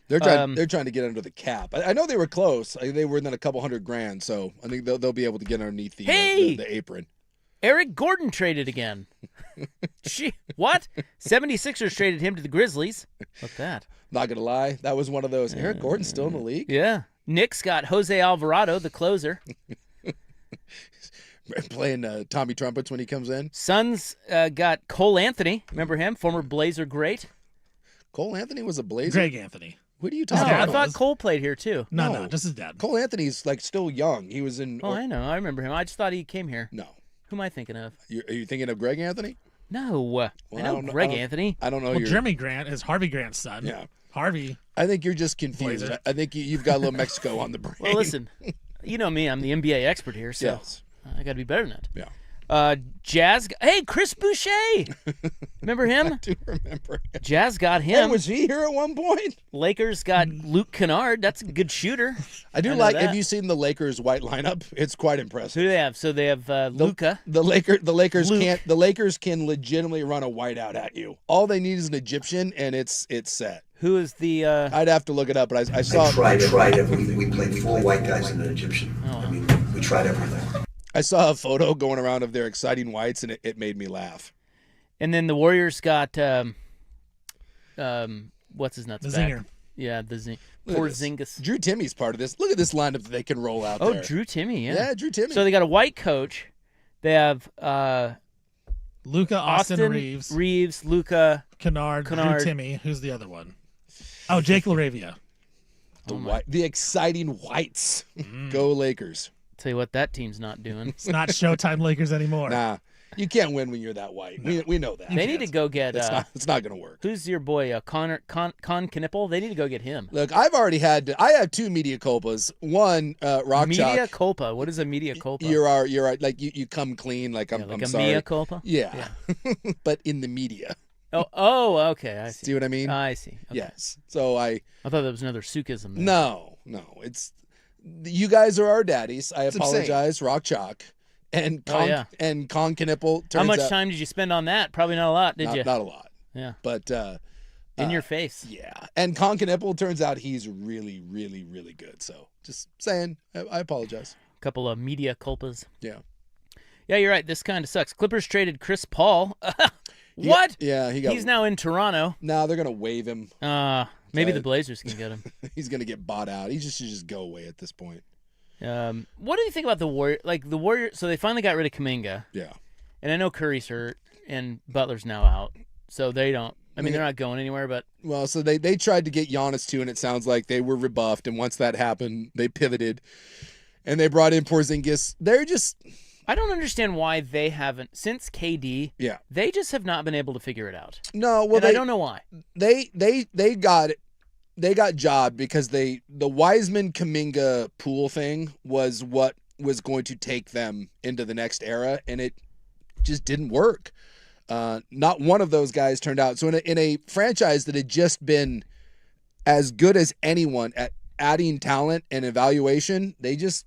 They're trying to get under the cap. I know they were close. They were within a couple $100,000, so I think they'll be able to get underneath the apron. Eric Gordon traded again. What? 76ers traded him to the Grizzlies. What's that? Not gonna lie, that was one of those. Eric Gordon's still in the league. Yeah. Knicks got Jose Alvarado, the closer. Playing Tommy Trumpets when he comes in. Suns got Cole Anthony. Remember him? Former Blazer great. Cole Anthony was a Blazer. Greg Anthony. What are you Oh, talking I about? thought Cole played here too. No, just his dad. Cole Anthony's like still young. He was in. Oh, I know. I remember him. I just thought he came here. No. Who am I thinking of? Are you thinking of Greg Anthony? No. I I know don't Greg I don't- Anthony. I don't know. Well, your, Jeremy Grant is Harvey Grant's son. Yeah. Harvey. I think you're just confused. Blazer. I think you've got a little Mexico on the brain. Well, listen. You know me. I'm the NBA expert here, so Yes. I got to be better than that. Yeah. Jazz. Hey, Chris Boucher. Remember him? I do remember him. Jazz got Hey, him. was he here at one point? Lakers got Luke Kennard. That's a good shooter. I do know like. that. Have you seen the Lakers' white lineup? It's quite Who impressive. do they have? So they have Luca. The Lakers Luke. can't. The Lakers can legitimately run a whiteout at you. All they need is an Egyptian, and it's set. Who is the? I'd have to look it up, but I saw. I tried everything. We played 4 white guys and an Egyptian. I mean, we tried everything. I saw a photo going around of their exciting whites, and it made me laugh. And then the Warriors got what's his nuts The back? Zinger. Yeah, the Zing. Look at Poor this. Zingas. Drew Timmy's part of this. Look at this lineup that they can roll out Oh, there. Drew Timmy. Yeah. Yeah, Drew Timmy. So they got a white coach. They have Luca, Austin Reeves, Luca. Kennard, Kennard. Drew Timmy. Who's the other one? Oh, Jake LaRavia. the exciting whites. Go Lakers. Tell you what, that team's not doing. It's not Showtime Lakers anymore. Nah, you can't win when you're that white. We know that. They need to go get It's not going to work. who's your boy Con Knipple? They need to go get him. Look, I have 2 media culpas. One, Rock Media Chalk. culpa. What is a media culpa? You're our like you come clean. Like I'm like a sorry. mea culpa. Yeah, but in the media. Oh, okay. I see. See what I mean? I see. Okay. Yes. So I I thought that was another Sukism. There. no. It's you guys are our daddies. I insane. apologize, Rock Chalk, and Con yeah. and Con Knipple. How turns much out- time did you spend on that? Probably not a lot, did you? Not a lot, Yeah. but In your face. yeah. And Con Knipple turns out he's really, really, really good. So just saying, I apologize. A couple of media culpas. Yeah. Yeah, you're right. This kind of sucks. Clippers traded Chris Paul. What? Yeah, he got. He's now in Toronto. Now they're gonna waive him. Maybe Yeah. the Blazers can get him. He's gonna get bought out. He should just go away at this point. What do you think about the Warrior? Like the Warrior. So they finally got rid of Kuminga, Yeah. and I know Curry's hurt, and Butler's now out. So they don't. I mean, they're not going anywhere. But Well, so they tried to get Giannis too, and it sounds like they were rebuffed. And once that happened, they pivoted, and they brought in Porzingis. They're just I don't understand why they haven't since KD. yeah. They just have not been able to figure it out. No, well And I don't know why. they got job because the Wiseman Kuminga pool thing was what was going to take them into the next era, and it just didn't work. Not one of those guys turned out. So in a franchise that had just been as good as anyone at adding talent and evaluation, they just,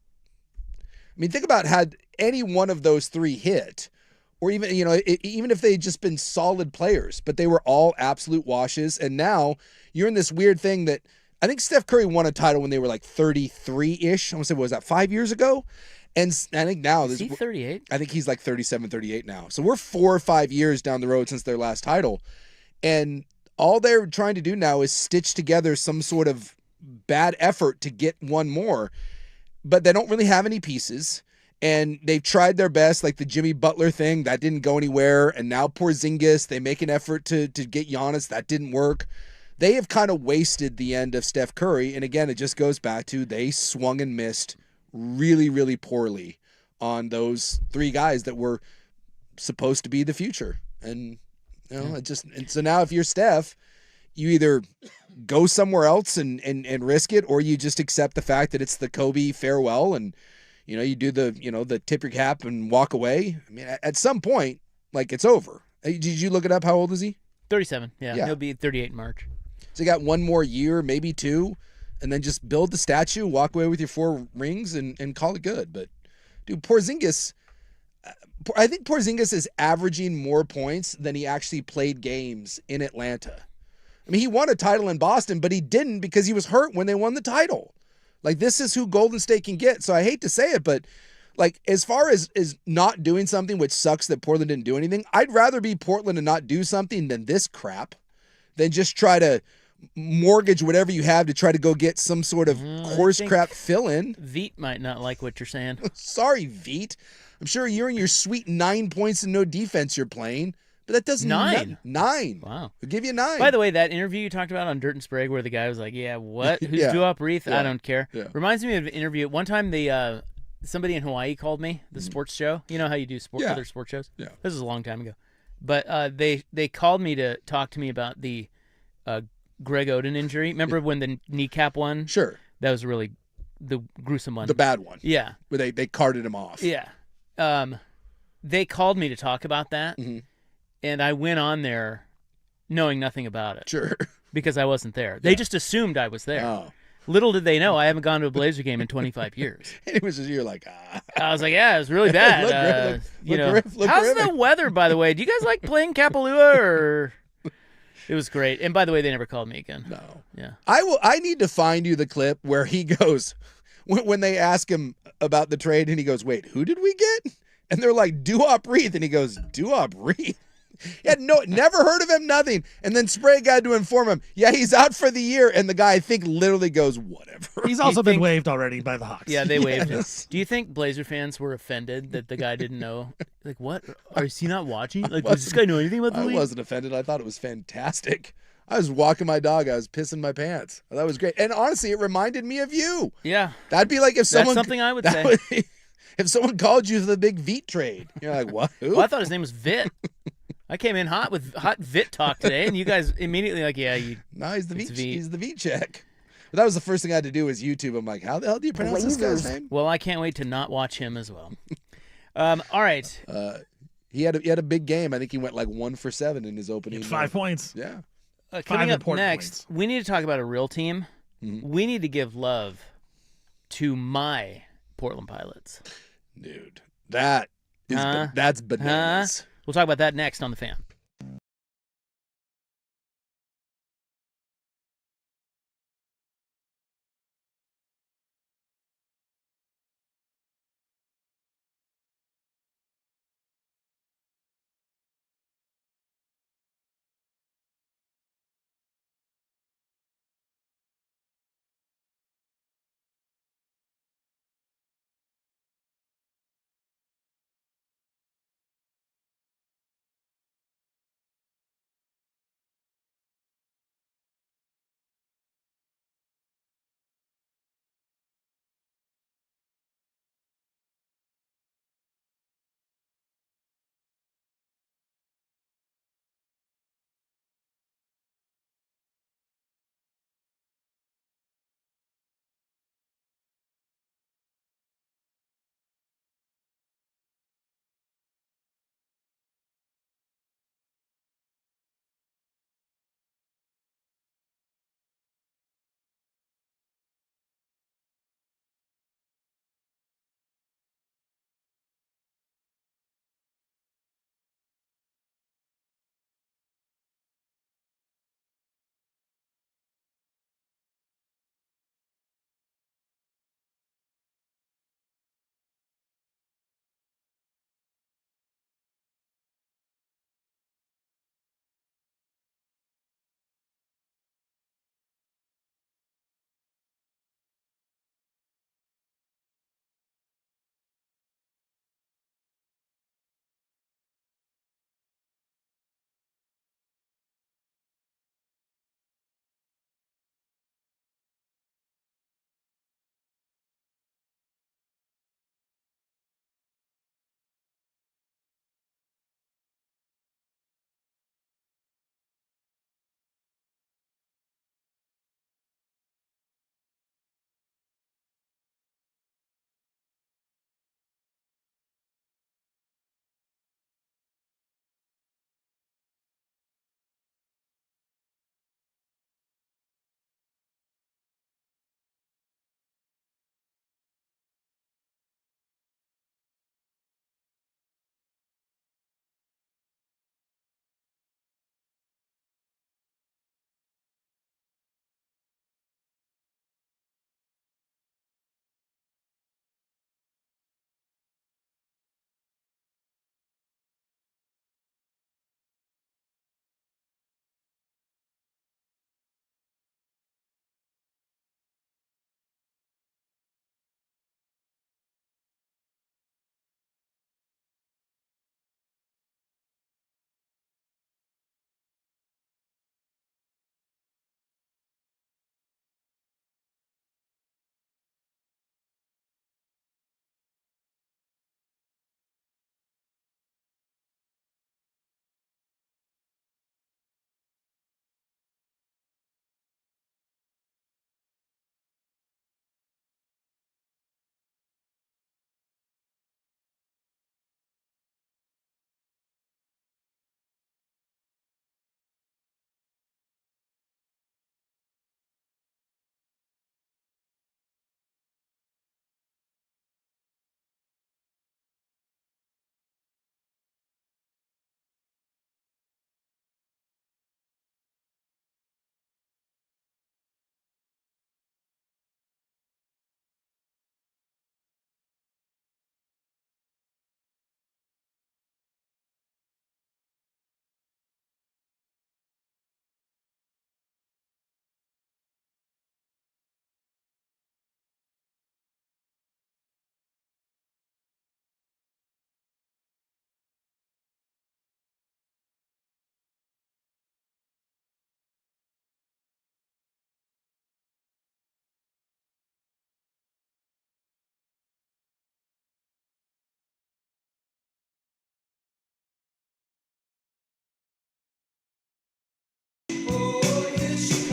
I mean, think about had any one of those 3 hit, or even, even if they had just been solid players, but they were all absolute washes. And now you're in this weird thing that I think Steph Curry won a title when they were like 33-ish. I want to say, what was that, 5 years ago? And I think now Is he 38? I think he's like 37, 38 now. So we're 4 or 5 years down the road since their last title. And all they're trying to do now is stitch together some sort of bad effort to get one more. But they don't really have any pieces. And they've tried their best, like the Jimmy Butler thing, that didn't go anywhere. And now Porzingis, they make an effort to get Giannis, that didn't work. They have kind of wasted the end of Steph Curry. And again, it just goes back to they swung and missed really, really poorly on those three guys that were supposed to be the future. And and so now if you're Steph, you either go somewhere else and risk it, or you just accept the fact that it's the Kobe farewell and you do the tip your cap and walk away. I mean, at some point, like, it's over. Did you look it up? How old is he? 37. Yeah. He'll be 38 in March. So you got one more year, maybe two, and then just build the statue, walk away with your 4 rings, and call it good. But, dude, Porzingis, I think Porzingis is averaging more points than he actually played games in Atlanta. I mean, he won a title in Boston, but he didn't because he was hurt when they won the title. Like, this is who Golden State can get. So I hate to say it, but like, as far as not doing something, which sucks that Portland didn't do anything, I'd rather be Portland and not do something than this crap, than just try to mortgage whatever you have to try to go get some sort of horse crap fill-in. Veet might not like what you're saying. Sorry, Veet. I'm sure you're in your sweet 9 points and no defense you're playing. But that doesn't 9. 9. Wow. I'll give you 9. By the way, that interview you talked about on Dirt and Sprague where the guy was like, yeah, what? Who's Yeah. Duop Reith? Yeah. I don't care. Yeah. Reminds me of an interview. One time somebody in Hawaii called me, the sports show. You know how you do Yeah. other sports shows? Yeah. This is a long time ago. But they called me to talk to me about the Greg Oden injury. Remember when the kneecap one? Sure. That was really the gruesome one. The bad one. Yeah. Where they carted him off. Yeah. They called me to talk about that. Mm-hmm. And I went on there knowing nothing about it. Sure. Because I wasn't there. They just assumed I was there. Oh. Little did they know I haven't gone to a Blazer game in 25 years. And it was just, you're like, I was like, yeah, it was really bad. Look how's terrific. the weather, by the way? Do you guys like playing Kapalua? Or it was great. And by the way, they never called me again. No. Yeah. I need to find you the clip where he goes, when they ask him about the trade, and he goes, wait, who did we get? And they're like, Duop Reith. And he goes, Duop Reith? He had never heard of him, nothing. And then Sprague had to inform him, yeah, he's out for the year. And the guy, I think, literally goes, whatever. He's also been waived already by the Hawks. Yeah, they waived him. Yes. Do you think Blazer fans were offended that the guy didn't know? Like, what? Is he not watching? Like, does this guy know anything about the I league? wasn't offended. I thought it was fantastic. I was walking my dog. I was pissing my pants. That was great. And honestly, it reminded me of you. Yeah. That'd be like if someone. That's something I would that say. would- if someone called you for the big Veet trade, you're like, what? Who? Well, I thought his name was Vit. I came in hot with hot Vit talk today, and you guys immediately like, yeah, No, he's the It's Veet. Veet. He's the Veet check. But that was the first thing I had to do was YouTube. I'm like, how the hell do you pronounce this guy's name? Well, I can't wait to not watch him as well. All right. He had a big game. I think he went like 1 for 7 in his opening. 5 points. Yeah. Coming up important next, points. we need to talk about a real team. We need to give love to my Portland Pilots. Dude, that's bananas. We'll talk about that next on The Fan.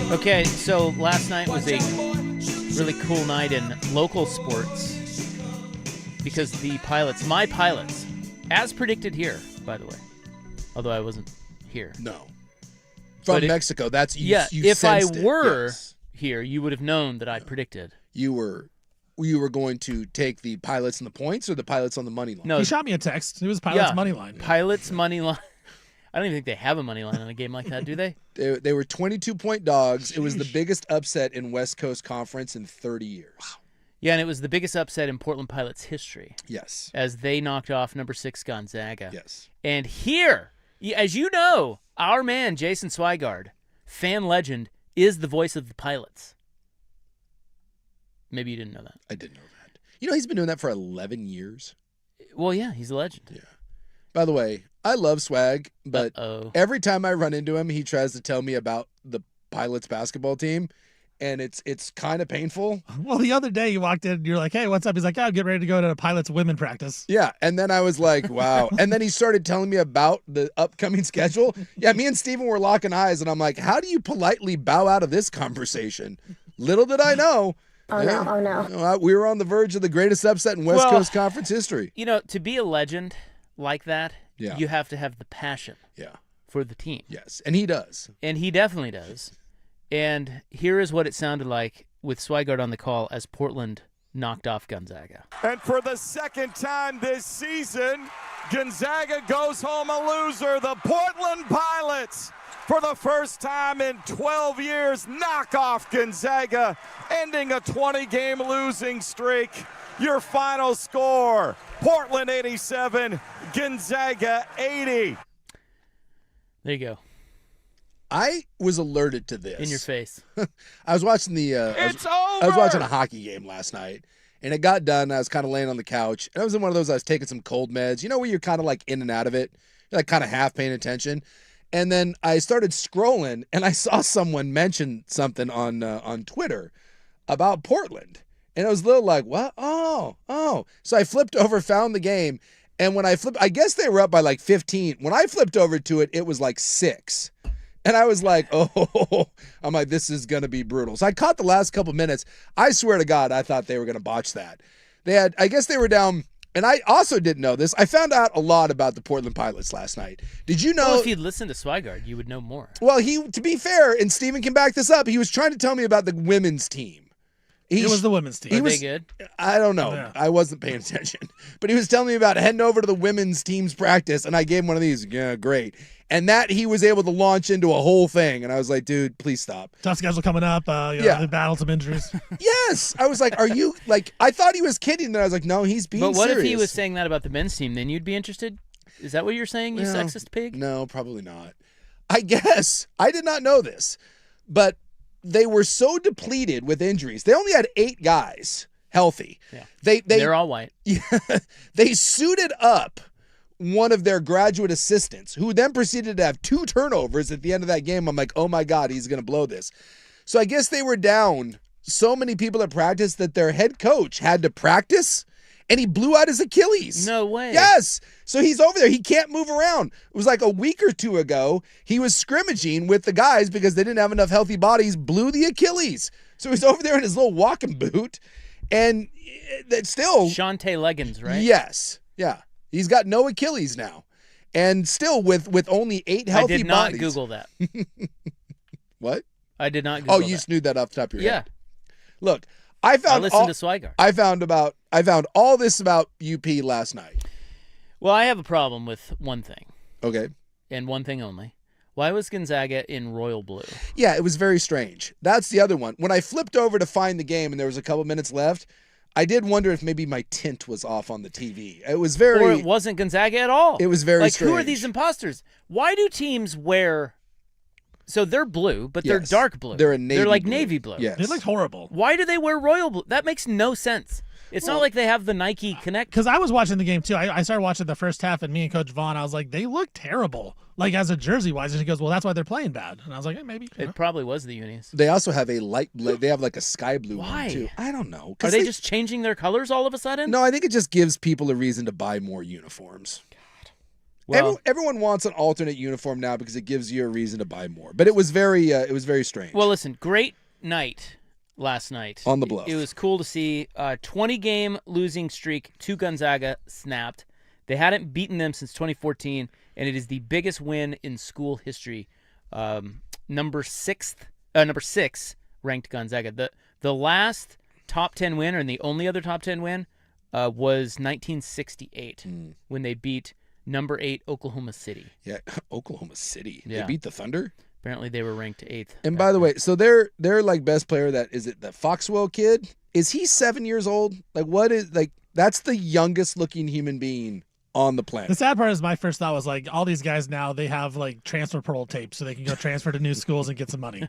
Okay, so last night was a really cool night in local sports because my pilots, as predicted here, by the way, although I wasn't here. No. From But Mexico. That's you. Yeah, You if I sensed it. were Yes. here, you would have known that I predicted. You were going to take the pilots and the points or the pilots on the money line? No, He shot me a text. It was Pilot's yeah, money line. Pilots money line. I don't even think they have a money line in a game like that, do they? They were 22-point dogs. It was the biggest upset in West Coast Conference in 30 years. Yeah, and it was the biggest upset in Portland Pilots history Yes. as they knocked off number 6 Gonzaga. Yes. And here, as you know, our man Jason Swigard, fan legend, is the voice of the Pilots. Maybe you didn't know that. I didn't know that. You know, he's been doing that for 11 years. Well, yeah, he's a legend. Yeah. By the way, I love Swag, but Uh-oh. every time I run into him, he tries to tell me about the Pilots basketball team, and it's kind of painful. Well, the other day you walked in and you're like, hey, what's up? He's like, I'm getting ready to go to Pilot's women practice. Yeah, and then I was like, wow. And then he started telling me about the upcoming schedule. Yeah, me and Steven were locking eyes, and I'm like, how do you politely bow out of this conversation? Little did I know. Oh, no. Oh, no. We were on the verge of the greatest upset in West Well, Coast Conference history. You know, to be a legend like that, Yeah. you have to have the passion Yeah. for the team. Yes, and he does. And he definitely does. And here is what it sounded like with Swigard on the call as Portland knocked off Gonzaga. And for the second time this season, Gonzaga goes home a loser. The Portland Pilots, for the first time in 12 years, knock off Gonzaga, ending a 20-game losing streak. Your final score, Portland 87, Gonzaga 80. There you go. I was alerted to this. In your face. I was watching It's over. I was watching a hockey game last night, and it got done. I was kind of laying on the couch, and I was in one of those. I was taking some cold meds. You know where you're kind of like in and out of it, you're like kind of half paying attention. And then I started scrolling, and I saw someone mention something on Twitter about Portland, and I was a little like, what? Oh. So I flipped over, found the game, and when I flipped, I guess they were up by like 15. When I flipped over to it, it was like 6. And I was like, oh, I'm like, this is going to be brutal. So I caught the last couple minutes. I swear to God, I thought they were going to botch that. I guess they were down, and I also didn't know this. I found out a lot about the Portland Pilots last night. Did you know? Well, if you'd listened to Swigard, you would know more. Well, to be fair, and Steven can back this up, he was trying to tell me about the women's team. It was the women's team. Are they good? I don't know. Yeah. I wasn't paying attention. But he was telling me about heading over to the women's team's practice, and I gave him one of these. Yeah, great. And that he was able to launch into a whole thing. And I was like, dude, please stop. Tough schedule coming up. Yeah. They battled some injuries. Yes. I was like, are you, like, I thought he was kidding. Then I was like, no, he's being But what serious. if he was saying that about the men's team? Then you'd be interested? Is that what you're saying, you Well, sexist pig? No, probably not. I guess. I did not know this. But they were so depleted with injuries. They only had 8 guys healthy. Yeah. They're all white. They suited up one of their graduate assistants, who then proceeded to have 2 turnovers at the end of that game. I'm like, oh my God, he's going to blow this. So I guess they were down so many people at practice that their head coach had to practice, and he blew out his Achilles. No way. Yes. So he's over there. He can't move around. It was like a week or 2 ago. He was scrimmaging with the guys because they didn't have enough healthy bodies, blew the Achilles. So he's over there in his little walking boot, and that's still. Shantae Leggins, right? Yes. Yeah. He's got no Achilles now. And still with only 8 healthy I did not bodies. Google that. What? I did not Google You that. knew that off the top of your Yeah. head. Look, I found listened to Swigard. I found all this about UP last night. Well, I have a problem with one thing, Okay. and one thing only. Why was Gonzaga in royal blue? Yeah, it was very strange. That's the other one. When I flipped over to find the game and there was a couple minutes left, I did wonder if maybe my tint was off on the TV. It was very. Or it wasn't Gonzaga at all. It was very like, who are strange. these imposters? Why do teams wear... So they're blue, but they're Yes. dark blue. They're a navy They're like blue. navy blue. Yes. They looked horrible. Why do they wear royal blue? That makes no sense. It's not like they have the Nike Connect. Because I was watching the game too. I started watching the first half, and me and Coach Vaughn, I was like, they look terrible. Like as a jersey wise, and he goes, well, that's why they're playing bad. And I was like, maybe. It probably was the unis. They also have a light blue. They have like a sky blue Why? one too. I don't know. Are 'Cause they just changing their colors all of a sudden? No, I think it just gives people a reason to buy more uniforms. God. Well, everyone wants an alternate uniform now because it gives you a reason to buy more. But it was very strange. well, listen, great night last night. On the Bluff. It was cool to see a 20-game losing streak to Gonzaga snapped. They hadn't beaten them since 2014, and it is the biggest win in school history. Number six ranked Gonzaga. The last top 10 win, or the only other top 10 win, was 1968 when they beat number 8 Oklahoma City. Yeah, Oklahoma City. Yeah. They beat the Thunder? Apparently they were ranked 8th. And by the way, so their like best player, that is it the Foxwell kid? Is he 7 years old? Like what is like that's the youngest looking human being on the planet. The sad part is my first thought was like all these guys now they have like transfer portal tapes so they can go transfer to new schools and get some money.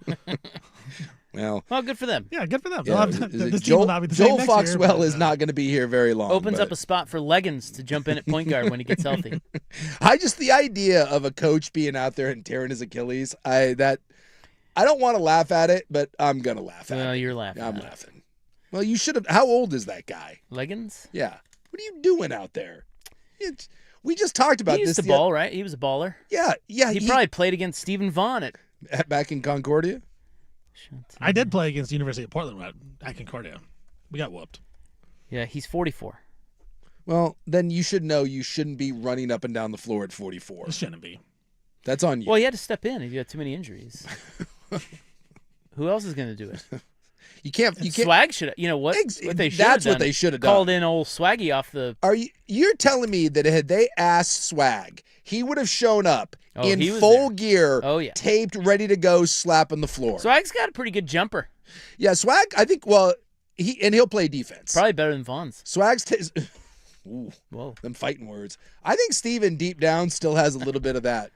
Well, good for them. Yeah, good for them. yeah, This team will not be the same Joel next year, Foxwell but, is not going to be here very long. Opens up a spot for Leggins to jump in at point guard when he gets healthy. The idea of a coach being out there and tearing his Achilles, I don't want to laugh at it, but I'm gonna laugh at it. Well, you're laughing. I'm at it. laughing. Well, you should have. How old is that guy? Leggins? Yeah. What are you doing out there? We just talked about He used this. to ball, right? He was a baller. Yeah. He probably played against Stephen Vaughn back in Concordia. I did play against the University of Portland at Concordia. We got whooped. Yeah, he's 44. Well, then you should know you shouldn't be running up and down the floor at 44. It shouldn't be. That's on you. Well, he had to step in if you had too many injuries. Who else is going to do it? You can't. Swag should. You know what? What they should. That's what they should have done. Called in old Swaggy off the. You're telling me that had they asked Swag, he would have shown up in he was full there. gear, Oh, yeah. taped, ready to go, slapping the floor. Swag's got a pretty good jumper. Yeah, Swag. I think. Well, he'll play defense. Probably better than Vaughn's. Swag's. Ooh, Whoa. them fighting words. I think Steven deep down still has a little bit of that.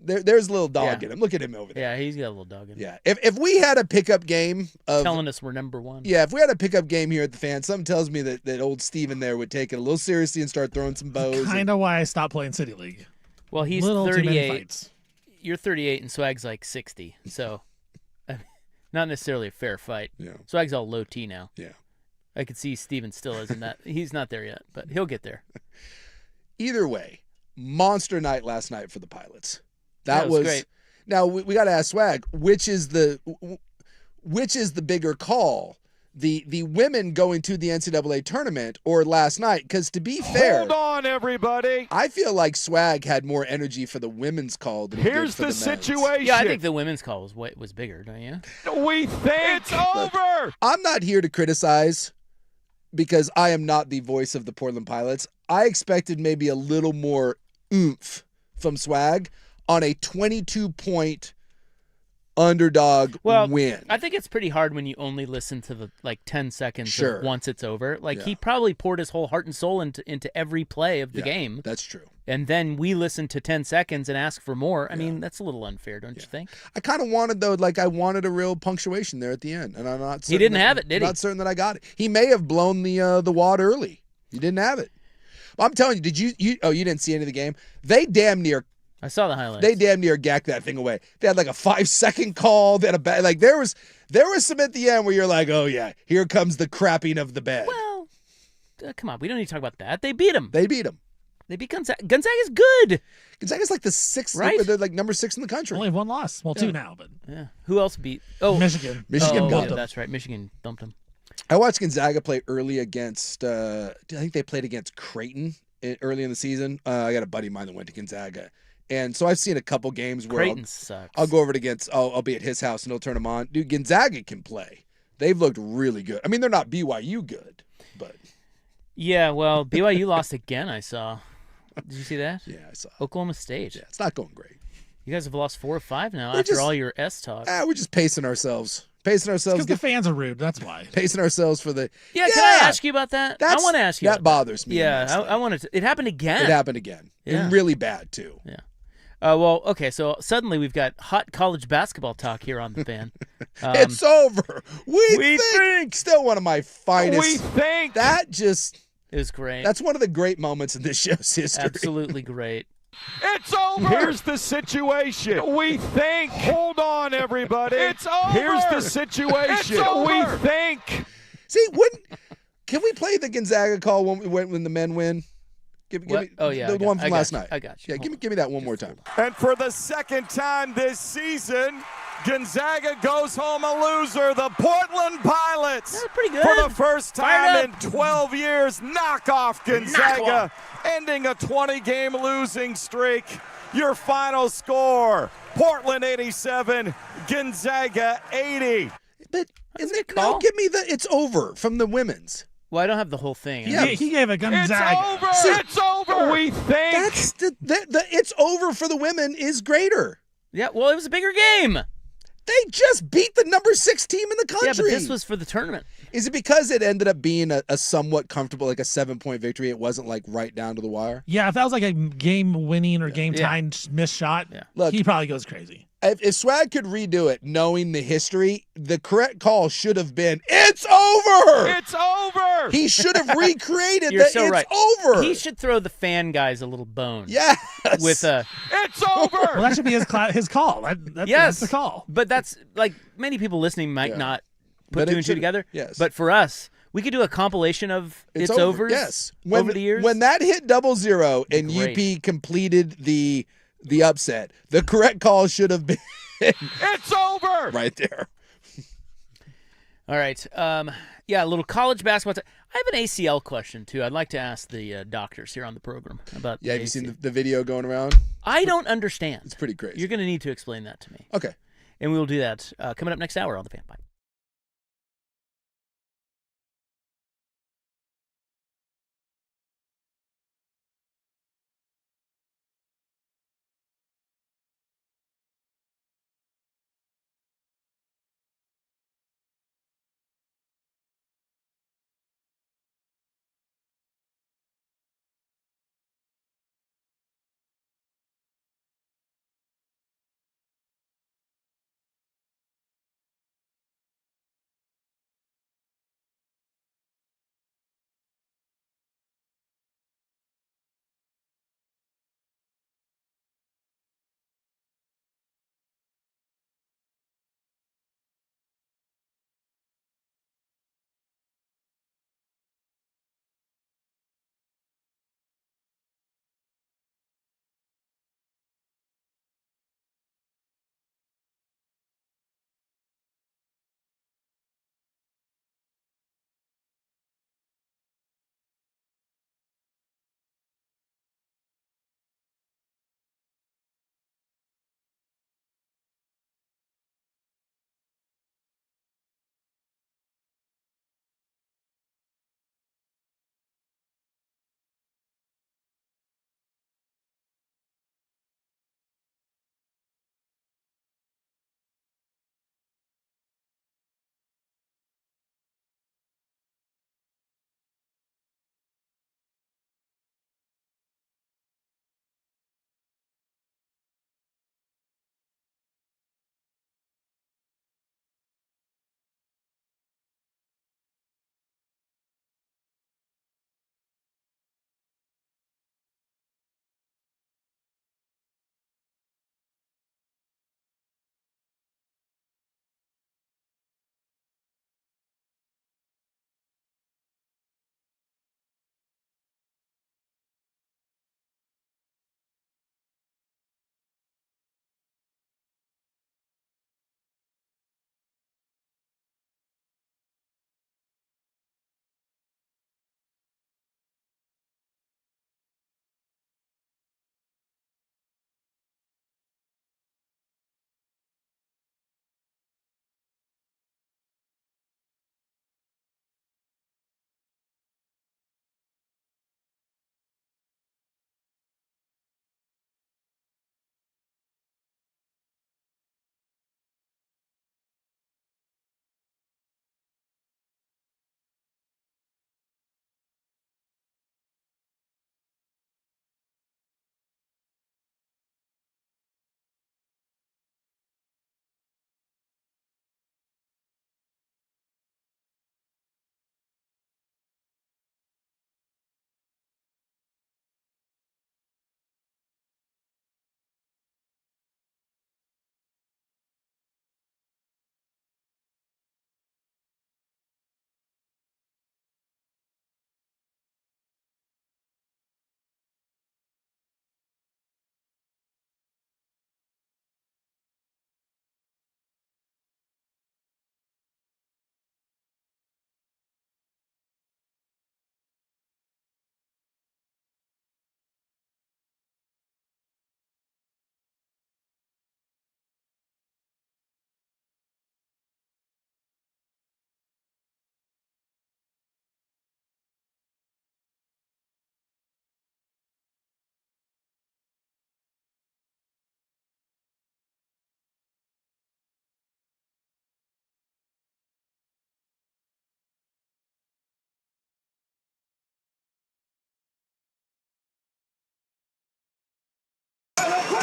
There's a little dog in him. Look at him over there. Yeah, he's got a little dog in him. Yeah. If we had a pickup game of Telling us we're number one. Yeah, if we had a pickup game here at the Fan, something tells me that old Steven there would take it a little seriously and start throwing some bows. Kind of why I stopped playing City League. Well, he's Little too many 38. fights. You're 38 and Swag's like 60. So, not necessarily a fair fight. Yeah. Swag's all low T now. Yeah. I could see Steven still isn't that. He's not there yet, but he'll get there. Either way, monster night last night for the Pilots. Yeah, That it was great. Now we got to ask Swag, which is the bigger call? The women going to the NCAA tournament or last night? Because to be fair, Hold on, everybody. I feel like Swag had more energy for the women's call than he did Here's for the men's. situation. Yeah, I think the women's call was bigger, don't you? We think it's over. I'm not here to criticize because I am not the voice of the Portland Pilots. I expected maybe a little more oomph from Swag on a 22-point underdog win. I think it's pretty hard when you only listen to the 10 seconds Sure. of once it's over. He probably poured his whole heart and soul into every play of the game. That's true. And then we listen to 10 seconds and ask for more. I mean, that's a little unfair, don't you think? I kind of wanted, though, I wanted a real punctuation there at the end. And I'm not certain He didn't have it, did he? Not certain that I got it. He may have blown the wad early. He didn't have it. I'm telling you, did you didn't see any of the game? They damn near I saw the highlights. They damn near gacked that thing away. They had a 5-second call. They had there was some at the end where you're like, oh yeah, here comes the crapping of the bed. Well, come on, we don't need to talk about that. They beat him. They beat him. They beat Gonzaga. Gonzaga's good. Gonzaga's the sixth, right? They're number 6 in the country. Only have one loss. Well, two now, but Yeah. Who else beat? Oh, Michigan. Michigan bumped them. That's right. Michigan bumped them. I watched Gonzaga play early against. I think they played against Creighton early in the season. I got a buddy of mine that went to Gonzaga. And so I've seen a couple games where Creighton sucks. I'll go over it against. I'll be at his house and he'll turn them on. Dude, Gonzaga can play. They've looked really good. I mean, they're not BYU good, but yeah. Well, BYU lost again. I saw. Did you see that? Yeah, I saw. Oklahoma State. Yeah, it's not going great. You guys have lost 4 or 5 now We're after just- all your S talk. We're just pacing ourselves. because the fans are rude. That's why. Pacing ourselves for the. Yeah, can I ask you about that? I want to ask you. That bothers me. Yeah, immensely. I wanted to. It happened again. It happened again. Yeah. And really bad too. Yeah. Well, okay, so suddenly we've got hot college basketball talk here on the Fan. It's over. We think. Still one of my finest. We think. That just. It was great. That's one of the great moments in this show's history. Absolutely great. It's over. Here's the situation. We think. Hold on, everybody. It's over. Here's the situation. It's over. We think. See, can we play the Gonzaga call when the men win? Give What? me Oh, yeah, the one from last night. I got you. Yeah, Hold give me that one more time. And for the second time this season, Gonzaga goes home a loser. The Portland Pilots, That's pretty good. for the first Fired time up. in 12 years, knock off Gonzaga, ending a 20-game losing streak. Your final score, Portland 87, Gonzaga 80. But That's a good now call. give me the it's over from the women's. Well, I don't have the whole thing. Yeah. He gave a It's Gonzaga. over. It's over. We think. That's the it's over for the women is greater. Yeah, well, it was a bigger game. They just beat the number 6 team in the country. Yeah, but this was for the tournament. Is it because it ended up being a somewhat comfortable, like a 7-point victory? It wasn't like right down to the wire. Yeah, if that was like a game-winning or game-tying missed shot, Look, he probably goes crazy. If Swag could redo it, knowing the history, the correct call should have been, "It's over." It's over. He should have recreated You're that. so It's right. over. He should throw the fan guys a little bone. Yes. With a It's over. Well, that should be his call. That's yes, the call. But that's like many people listening might not put But two it and two should- together. yes. But for us, we could do a compilation of it's overs. Yes. Over the years. When that hit 0-0 and Great. UP completed the upset, the correct call should have been It's over. right there. All right. Yeah, a little college basketball. I have an ACL question too. I'd like to ask the doctors here on the program about. Yeah, have you seen the video going around? I don't understand. It's pretty crazy. You're going to need to explain that to me. Okay. And we will do that coming up next hour on the Fan. Bye.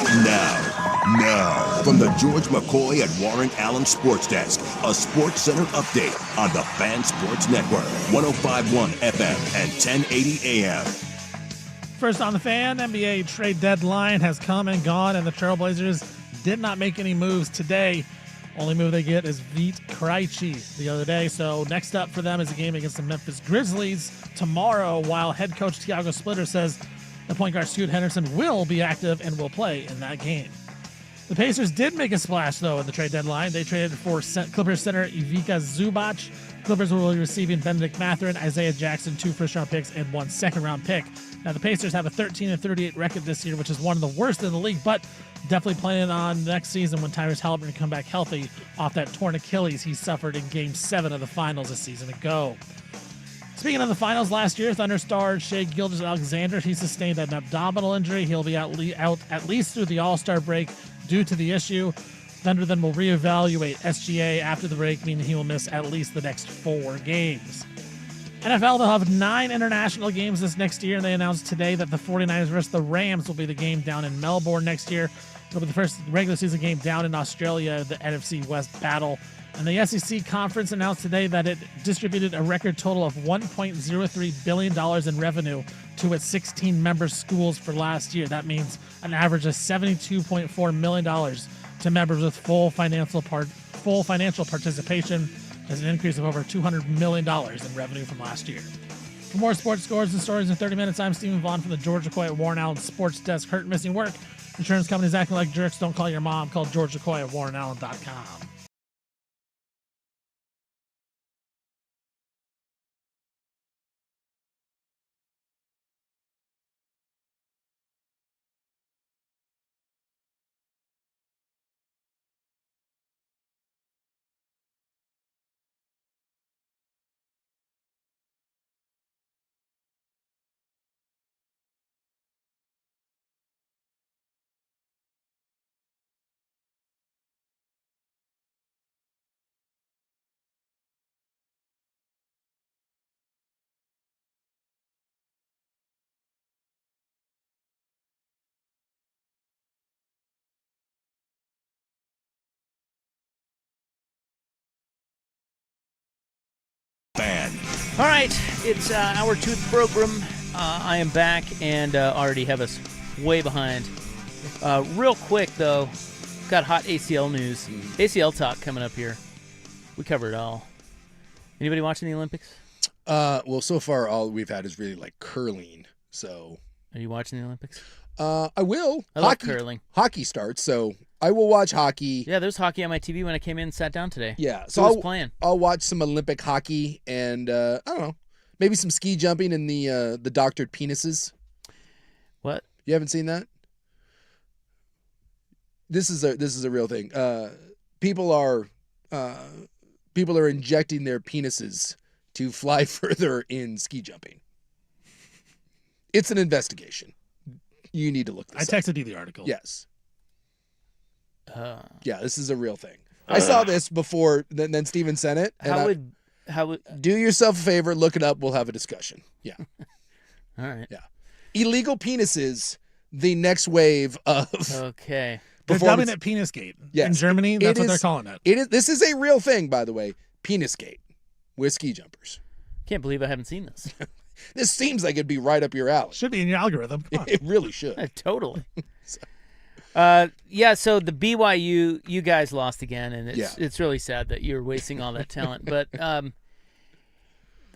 Now, from the George McCoy and Warren Allen Sports Desk, a Sports Center update on the Fan Sports Network, 105.1 FM and 1080 AM. First on the Fan, NBA trade deadline has come and gone, and the Trailblazers did not make any moves today. Only move they get is Vit Krejci the other day. So next up for them is a game against the Memphis Grizzlies tomorrow, while head coach Tiago Splitter says the point guard Scoot Henderson will be active and will play in that game. The Pacers did make a splash, though, in the trade deadline. They traded for Clippers center Ivica Zubac. Clippers will be receiving Benedict Mathurin, Isaiah Jackson, 2 first-round picks, and 1 second-round pick. Now, the Pacers have a 13-38 record this year, which is one of the worst in the league, but definitely planning on next season when Tyrese Halliburton come back healthy off that torn Achilles he suffered in Game 7 of the Finals a season ago. Speaking of the Finals last year, Thunder star Shai Gilgeous-Alexander, he sustained an abdominal injury. He'll be out at least through the All-Star break due to the issue. Thunder then will reevaluate SGA after the break, meaning he will miss at least the next 4 games. NFL, they'll have 9 international games this next year, and they announced today that the 49ers versus the Rams will be the game down in Melbourne next year. It'll be the first regular season game down in Australia, the NFC West battle. And the SEC Conference announced today that it distributed a record total of $1.03 billion in revenue to its 16 member schools for last year. That means an average of $72.4 million to members with full financial participation. As an increase of over $200 million in revenue from last year. For more sports scores and stories in 30 minutes, I'm Stephen Vaughn from the George McCoy at Warren Allen Sports Desk. Hurt, missing work. Insurance companies acting like jerks. Don't call your mom. Call George McCoy at warrenallen.com. Fan. All right, it's hour 2 of the program. I am back and already have us way behind. Real quick, though, got hot ACL news. ACL talk coming up here. We cover it all. Anybody watching the Olympics? Well, so far all we've had is really like curling. So, Are you watching the Olympics? I will. I love curling. Hockey starts, so I will watch hockey. Yeah, there's hockey on my TV when I came in and sat down today. Yeah, so who's playing? I'll watch some Olympic hockey and I don't know, maybe some ski jumping in the doctored penises. What? You haven't seen that? This is a real thing. People are injecting their penises to fly further in ski jumping. It's an investigation. You need to look this up. I texted you the article. Yes. Yeah, this is a real thing. I saw this before. Then Steven sent it. And How would? do yourself a favor, look it up. We'll have a discussion. Yeah. All right. Yeah. Illegal penises. The next wave of. Okay. They're dubbing it Penisgate. Yes. In Germany, that's what they're calling it. It is. This is a real thing, by the way. Penisgate with ski jumpers. Can't believe I haven't seen this. This seems like it'd be right up your alley. Should be in your algorithm. Come on. It really should. Totally. Yeah, so the BYU, you guys lost again, and it's really sad that you're wasting all that talent. But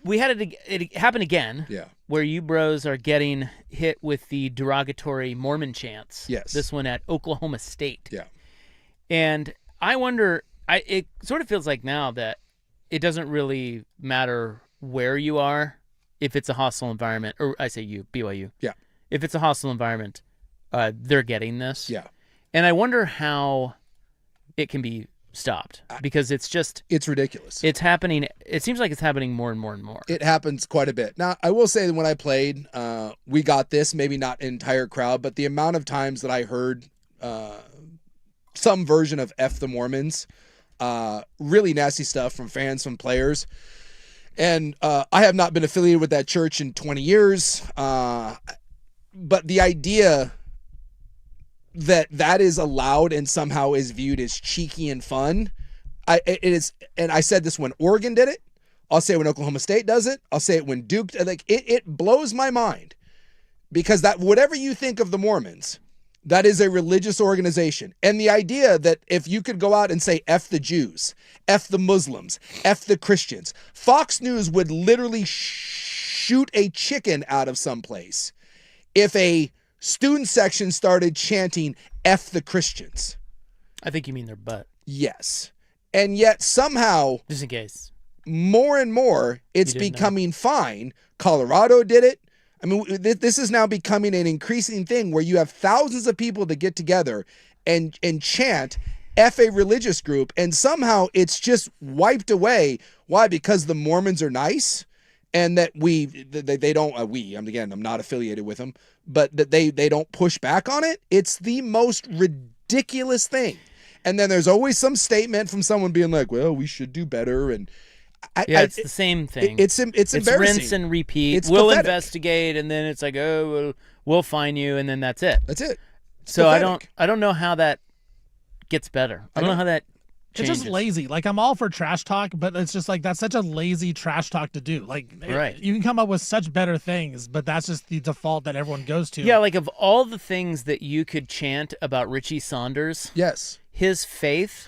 we had it happen again, where you bros are getting hit with the derogatory Mormon chants. Yes. This one at Oklahoma State. Yeah. And I wonder, it sort of feels like now that it doesn't really matter where you are, if it's a hostile environment, or I say you, BYU. Yeah. If it's a hostile environment, they're getting this. Yeah. And I wonder how it can be stopped, because it's ridiculous. It's happening. It seems like it's happening more and more and more. It happens quite a bit. Now, I will say that when I played, we got this, maybe not an entire crowd, but the amount of times that I heard some version of F the Mormons, really nasty stuff from fans, from players. And I have not been affiliated with that church in 20 years. But the idea that is allowed and somehow is viewed as cheeky and fun. It is, and I said this when Oregon did it. I'll say it when Oklahoma State does it. I'll say it when Duke, like it blows my mind, because that whatever you think of the Mormons, that is a religious organization. And the idea that if you could go out and say F the Jews, F the Muslims, F the Christians, Fox News would literally shoot a chicken out of someplace if a student section started chanting F the Christians. I think you mean their butt. Yes. And yet somehow, just in case, more and more, it's becoming fine. Colorado did it. I mean, this is now becoming an increasing thing where you have thousands of people to get together and chant F a religious group, and somehow it's just wiped away. Why? Because the Mormons are nice, and that they don't, I'm not affiliated with them, but that they don't push back on it. It's the most ridiculous thing. And then there's always some statement from someone being like, well, we should do better. And it's the same thing. It's embarrassing. Rinse and repeat. We'll investigate, and then it's like, oh, we'll fine you, and then that's it. That's it. So pathetic. I don't know how that gets better. I don't know how that changes. It's just lazy. Like, I'm all for trash talk, but it's just like, that's such a lazy trash talk to do. Like, right. You can come up with such better things, but that's just the default that everyone goes to. Yeah, like of all the things that you could chant about Richie Saunders, yes, his faith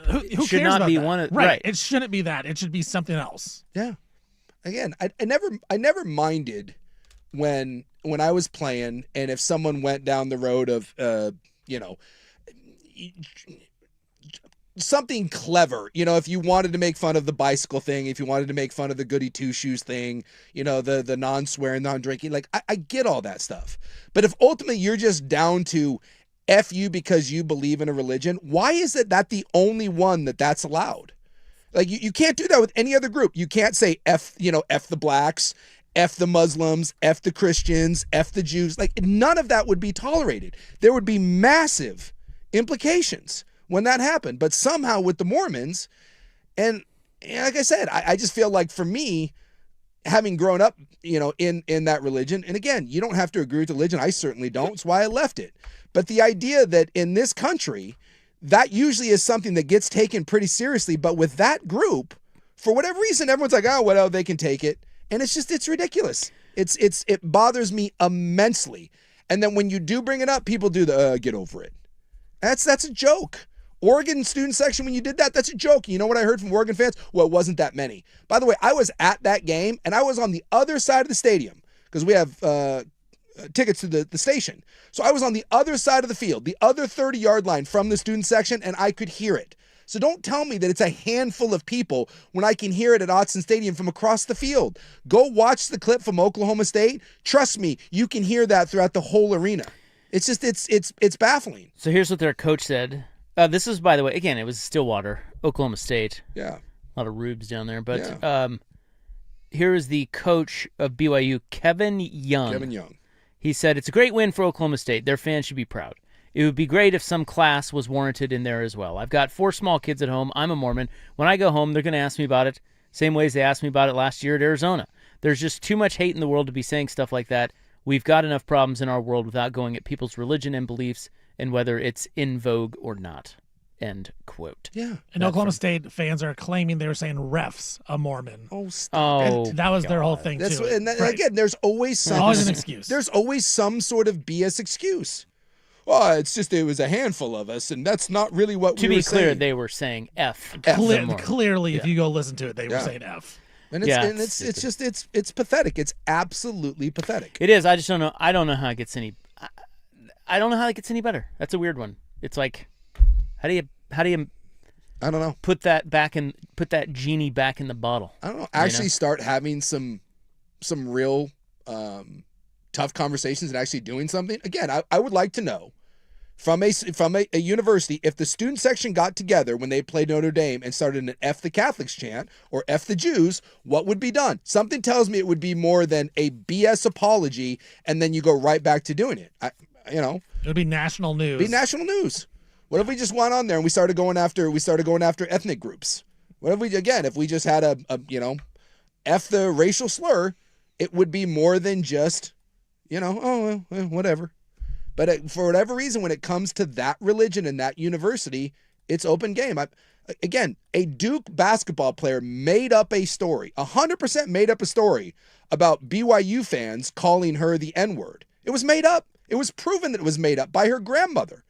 who should not be one of right. It shouldn't be that. It should be something else. Yeah. Again, I never minded when I was playing, and if someone went down the road of something clever, if you wanted to make fun of the bicycle thing, if you wanted to make fun of the goody two shoes thing, the non-swearing, non-drinking, like I get all that stuff. But if ultimately you're just down to F you because you believe in a religion, why is it that the only one that's allowed? Like you can't do that with any other group. You can't say F the blacks, F the Muslims, F the Christians, F the Jews. Like none of that would be tolerated. There would be massive implications when that happened. But somehow with the Mormons, and like I said, I just feel like for me, having grown up, in that religion, and again, you don't have to agree with religion. I certainly don't. It's why I left it. But the idea that in this country, that usually is something that gets taken pretty seriously. But with that group, for whatever reason, everyone's like, oh, well, they can take it. And it's ridiculous. It bothers me immensely. And then when you do bring it up, people do the get over it. That's a joke. Oregon student section, when you did that, that's a joke. You know what I heard from Oregon fans? Well, it wasn't that many. By the way, I was at that game, and I was on the other side of the stadium because we have tickets to the station. So I was on the other side of the field, the other 30-yard line from the student section, and I could hear it. So don't tell me that it's a handful of people when I can hear it at Autzen Stadium from across the field. Go watch the clip from Oklahoma State. Trust me, you can hear that throughout the whole arena. It's just, it's baffling. So here's what their coach said. This is, by the way, again, it was Stillwater, Oklahoma State. Yeah. A lot of rubes down there. But here is the coach of BYU, Kevin Young. Kevin Young. He said, it's a great win for Oklahoma State. Their fans should be proud. It would be great if some class was warranted in there as well. I've got 4 small kids at home. I'm a Mormon. When I go home, they're going to ask me about it. Same ways they asked me about it last year at Arizona. There's just too much hate in the world to be saying stuff like that. We've got enough problems in our world without going at people's religion and beliefs and whether it's in vogue or not. End quote. Yeah. And Oklahoma State fans are claiming they were saying refs a Mormon. Oh, stop. And that was their whole thing, too. Again, there's always some. Always an excuse. There's always some sort of BS excuse. Well, it's just it was a handful of us, and that's not really what we were saying. To be clear, they were saying F. Clearly, if you go listen to it, they were saying F. And it's just pathetic. It's absolutely pathetic. It is. I just don't know. I don't know how it gets any. I don't know how it gets any better. That's a weird one. It's like, how do you? I don't know. Put that genie back in the bottle. I don't know. Actually, start having some real tough conversations and actually doing something. Again, I would like to know from a university, if the student section got together when they played Notre Dame and started an F the Catholics chant or F the Jews, what would be done? Something tells me it would be more than a BS apology, and then you go right back to doing it. It would be national news. What if we just went on there and we started going after ethnic groups? What if we just had a F the racial slur? It would be more than just, whatever. But for whatever reason, when it comes to that religion and that university, it's open game. Again, a Duke basketball player made up a story, 100% made up a story about BYU fans calling her the N-word. It was made up. It was proven that it was made up by her grandmother.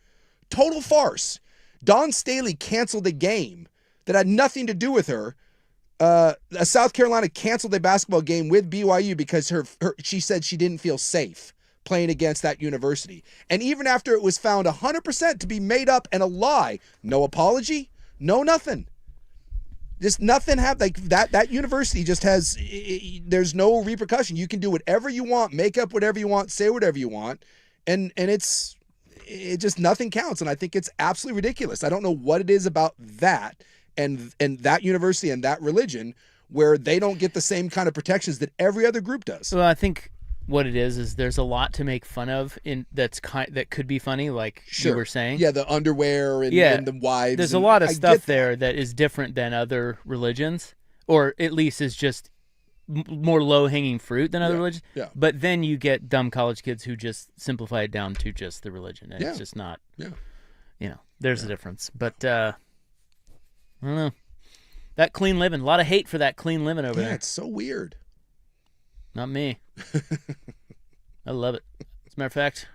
Total farce. Dawn Staley canceled a game that had nothing to do with her. South Carolina canceled a basketball game with BYU because she said she didn't feel safe playing against that university. And even after it was found 100% to be made up and a lie, no apology, no nothing. Just nothing happened. Like that university just has, there's no repercussion. You can do whatever you want, make up whatever you want, say whatever you want, and it just nothing counts. And I think it's absolutely ridiculous. I don't know what it is about that and that university and that religion where they don't get the same kind of protections that every other group does. Well, I think what it is there's a lot to make fun of that could be funny, like you were saying. Yeah, the underwear and the wives. There's a lot of stuff there that is different than other religions, or at least is just more low-hanging fruit than other religions. Yeah. But then you get dumb college kids who just simplify it down to just the religion, and it's just not. Yeah. There's a difference, but I don't know. That clean living, a lot of hate for that clean living over there. Yeah, it's so weird. Not me. I love it. As a matter of fact,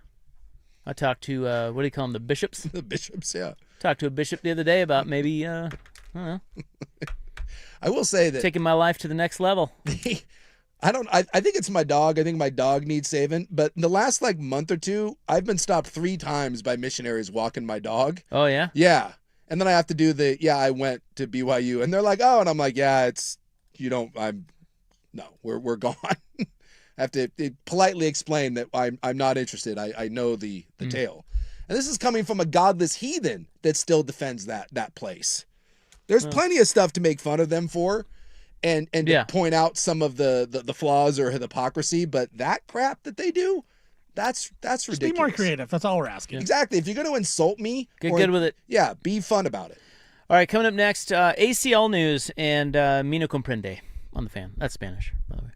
I talked to, what do you call them, the bishops? The bishops, yeah. Talked to a bishop the other day about maybe, I don't know. I will say that taking my life to the next level. I think it's my dog. I think my dog needs saving. But in the last month or two, I've been stopped 3 times by missionaries walking my dog. Oh, yeah? Yeah. And then I have to do I went to BYU. And they're like, oh, and I'm like, yeah, we're gone. I have to politely explain that I'm not interested. I know the tale. And this is coming from a godless heathen that still defends that place. There's plenty of stuff to make fun of them for and to point out some of the flaws or hypocrisy, but that crap that they do, that's ridiculous. Just be more creative. That's all we're asking. Exactly. If you're going to insult me, get good with it. Yeah, be fun about it. All right, coming up next, ACL news and Mino Comprende on the Fan. That's Spanish, by the way.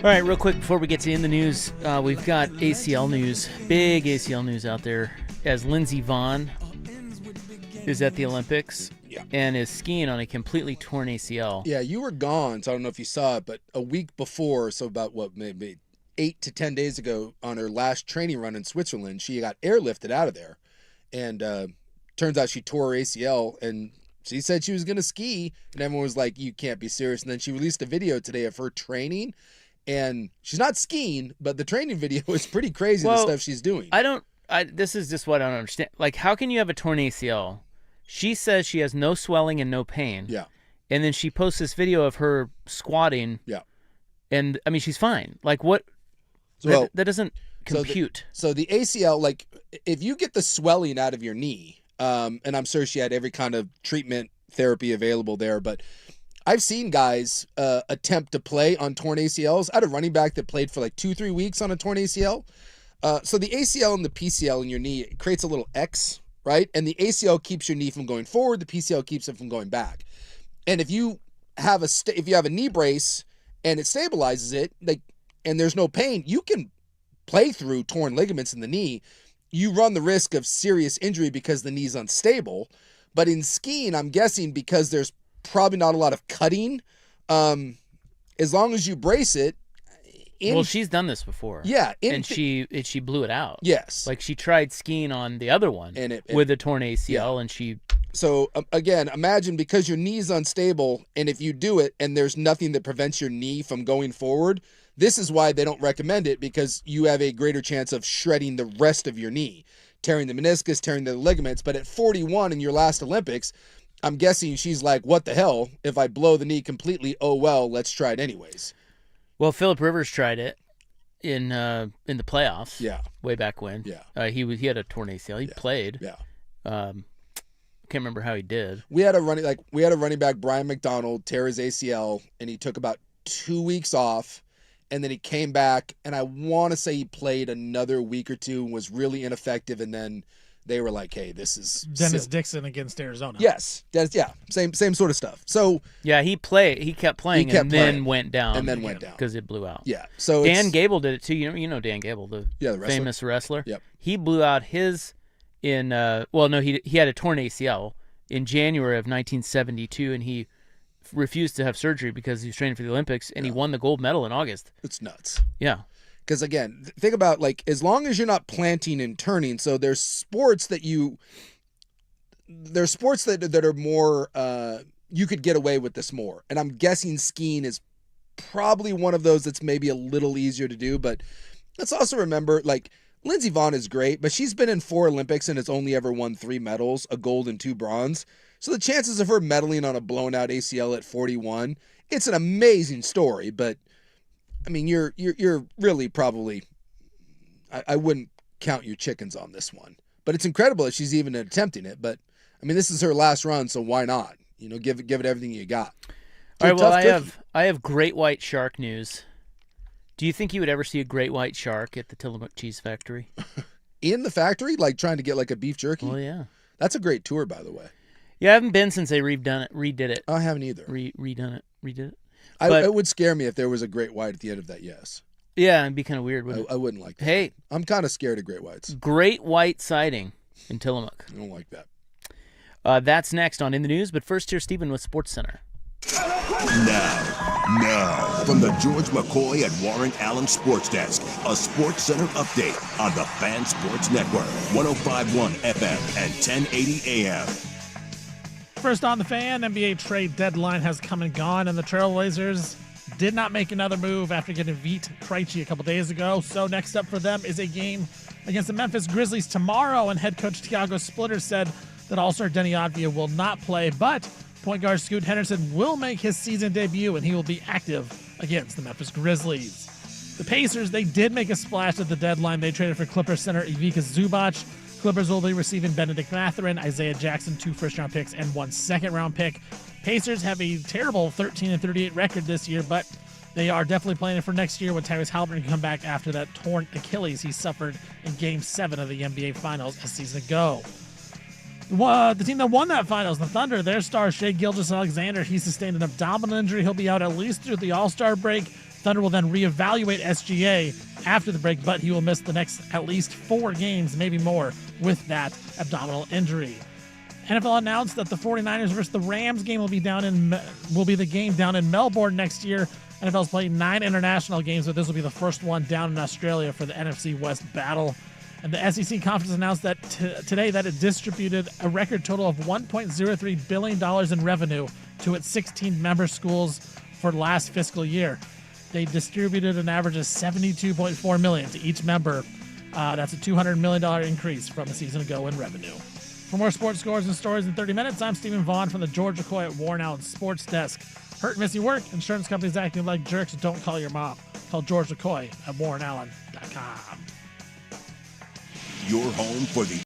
All right, real quick before we get to in the news, we've got ACL news, big ACL news out there, as Lindsey Vonn is at the Olympics and is skiing on a completely torn ACL. Yeah, you were gone, so I don't know if you saw it, but a week before, so about maybe 8 to 10 days ago, on her last training run in Switzerland, she got airlifted out of there, and turns out she tore her ACL, and she said she was going to ski, and everyone was like, you can't be serious. And then she released a video today of her training. And she's not skiing, but the training video is pretty crazy, the stuff she's doing. This is just what I don't understand. Like, how can you have a torn ACL? She says she has no swelling and no pain. Yeah. And then she posts this video of her squatting. Yeah. And, I mean, she's fine. Like, what? Well, that doesn't compute. So the ACL, like, if you get the swelling out of your knee, and I'm sure she had every kind of treatment therapy available there, but I've seen guys attempt to play on torn ACLs. I had a running back that played for like 2-3 weeks on a torn ACL. So the ACL and the PCL in your knee, it creates a little X, right? And the ACL keeps your knee from going forward. The PCL keeps it from going back. And if you have a knee brace and it stabilizes it, like, and there's no pain, you can play through torn ligaments in the knee. You run the risk of serious injury because the knee's unstable. But in skiing, I'm guessing because there's probably not a lot of cutting. As long as you brace it. Well, she's done this before. Yeah. And she blew it out. Yes. Like, she tried skiing on the other one with a torn ACL, and she... So, again, imagine because your knee's unstable, and if you do it and there's nothing that prevents your knee from going forward, this is why they don't recommend it, because you have a greater chance of shredding the rest of your knee, tearing the meniscus, tearing the ligaments. But at 41 in your last Olympics, I'm guessing she's like, what the hell? If I blow the knee completely, oh well, let's try it anyways. Well, Phillip Rivers tried it in the playoffs. Yeah. Way back when. Yeah. He had a torn ACL. He played. Yeah. Can't remember how he did. We had a running back, Brian McDonald, tear his ACL, and he took about 2 weeks off, and then he came back, and I want to say he played another week or two and was really ineffective, and then they were like, hey, this is Dennis Dixon against Arizona. Yes. Same sort of stuff. So yeah, he kept playing and then went down. Because it blew out. Yeah. So Dan Gable did it too. You know Dan Gable, the wrestler. famous wrestler. Yep. He blew out his he had a torn ACL in January of 1972, and he refused to have surgery because he was training for the Olympics, and he won the gold medal in August. It's nuts. Yeah. Because, again, think about, like, as long as you're not planting and turning, so there's sports that are more, you could get away with this more. And I'm guessing skiing is probably one of those that's maybe a little easier to do. But let's also remember, like, Lindsey Vonn is great, but she's been in 4 Olympics and has only ever won 3 medals, a gold and 2 bronze. So the chances of her medaling on a blown out ACL at 41, it's an amazing story, but I mean, you're really probably, I wouldn't count your chickens on this one. But it's incredible that she's even attempting it. But, I mean, this is her last run, so why not? You know, give it everything you got. All right, well, I have great white shark news. Do you think you would ever see a great white shark at the Tillamook Cheese Factory? In the factory? Like trying to get like a beef jerky? Oh, yeah. That's a great tour, by the way. Yeah, I haven't been since they redid it. I haven't either. Redid it. It would scare me if there was a great white at the end of that, yes. Yeah, it'd be kind of weird, wouldn't it? I wouldn't like that. Hey. I'm kind of scared of great whites. Great white sighting in Tillamook. I don't like that. That's next on In the News, but first here's Stephen with SportsCenter. Now, from the George McCoy and Warren Allen Sports Desk, a SportsCenter update on the Fan Sports Network, 105.1 FM and 1080 AM. First on the Fan, NBA trade deadline has come and gone, and the Trailblazers did not make another move after getting Vít Krejci a couple days ago. So next up for them is a game against the Memphis Grizzlies tomorrow, and head coach Thiago Splitter said that All-Star Denny Avdija will not play, but point guard Scoot Henderson will make his season debut, and he will be active against the Memphis Grizzlies. The Pacers, they did make a splash at the deadline. They traded for Clippers center Ivica Zubac. Clippers will be receiving Benedict Mathurin, Isaiah Jackson, 2 first-round picks, and 1 second-round pick. Pacers have a terrible 13-38 record this year, but they are definitely planning for next year when Tyrese Halliburton can come back after that torn Achilles he suffered in Game 7 of the NBA Finals a season ago. The team that won that Finals, the Thunder, their star Shai Gilgeous-Alexander, he sustained an abdominal injury. He'll be out at least through the All-Star break. Thunder will then reevaluate SGA after the break, but he will miss the next at least 4 games, maybe more, with that abdominal injury. NFL announced that the 49ers versus the Rams game will be the game down in Melbourne next year. NFL's playing 9 international games, but this will be the first one down in Australia for the NFC West battle. And the SEC conference announced that today that it distributed a record total of $1.03 billion in revenue to its 16 member schools for last fiscal year. They distributed an average of $72.4 million to each member. That's a $200 million increase from a season ago in revenue. For more sports scores and stories in 30 minutes, I'm Stephen Vaughn from the George McCoy at Warren Allen Sports Desk. Hurt, missing work, insurance companies acting like jerks, don't call your mom. Call George McCoy at warrenallen.com. Your home for the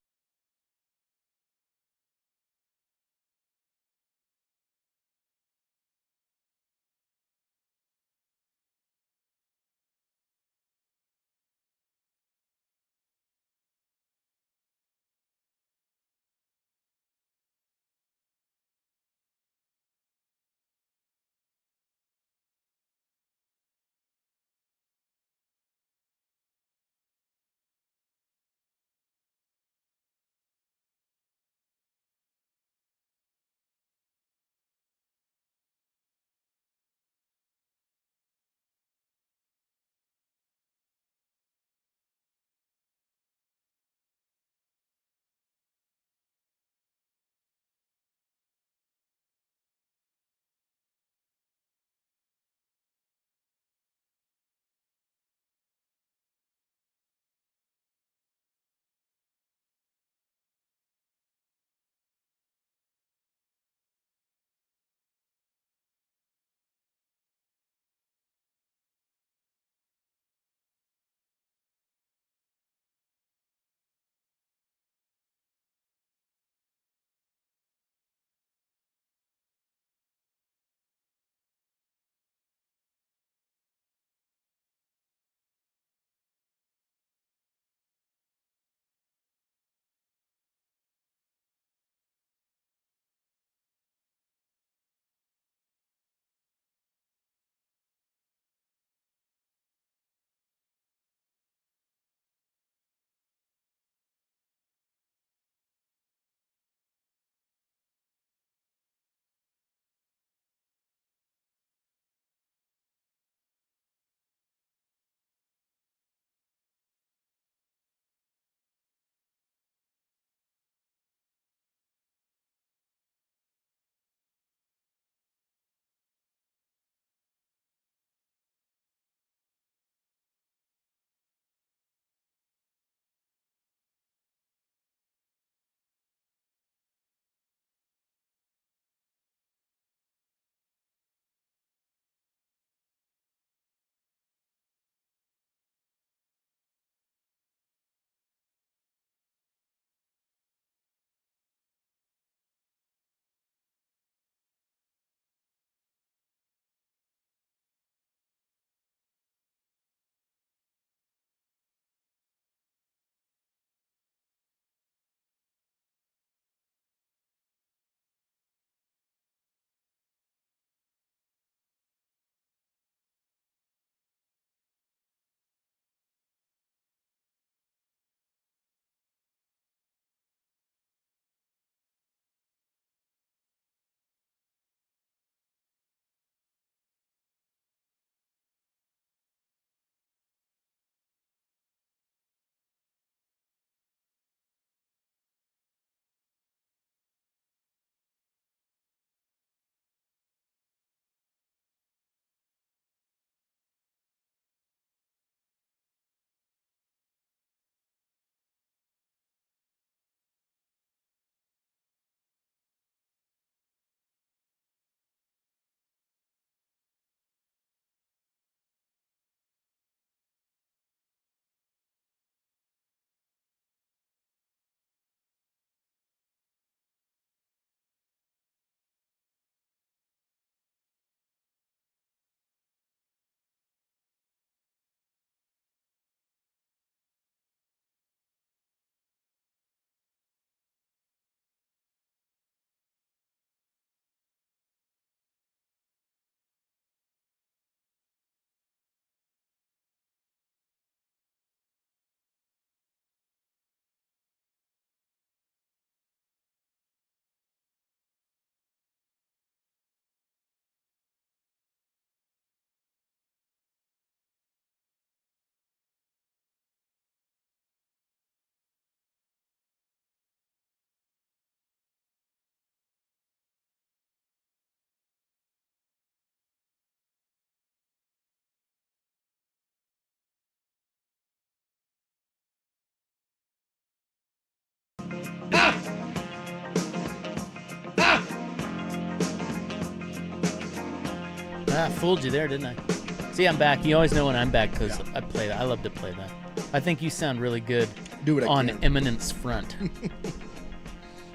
Fooled you there, didn't I? See, I'm back. You always know when I'm back because I play that. I love to play that. I think you sound really good Do what I on can. Eminence Front.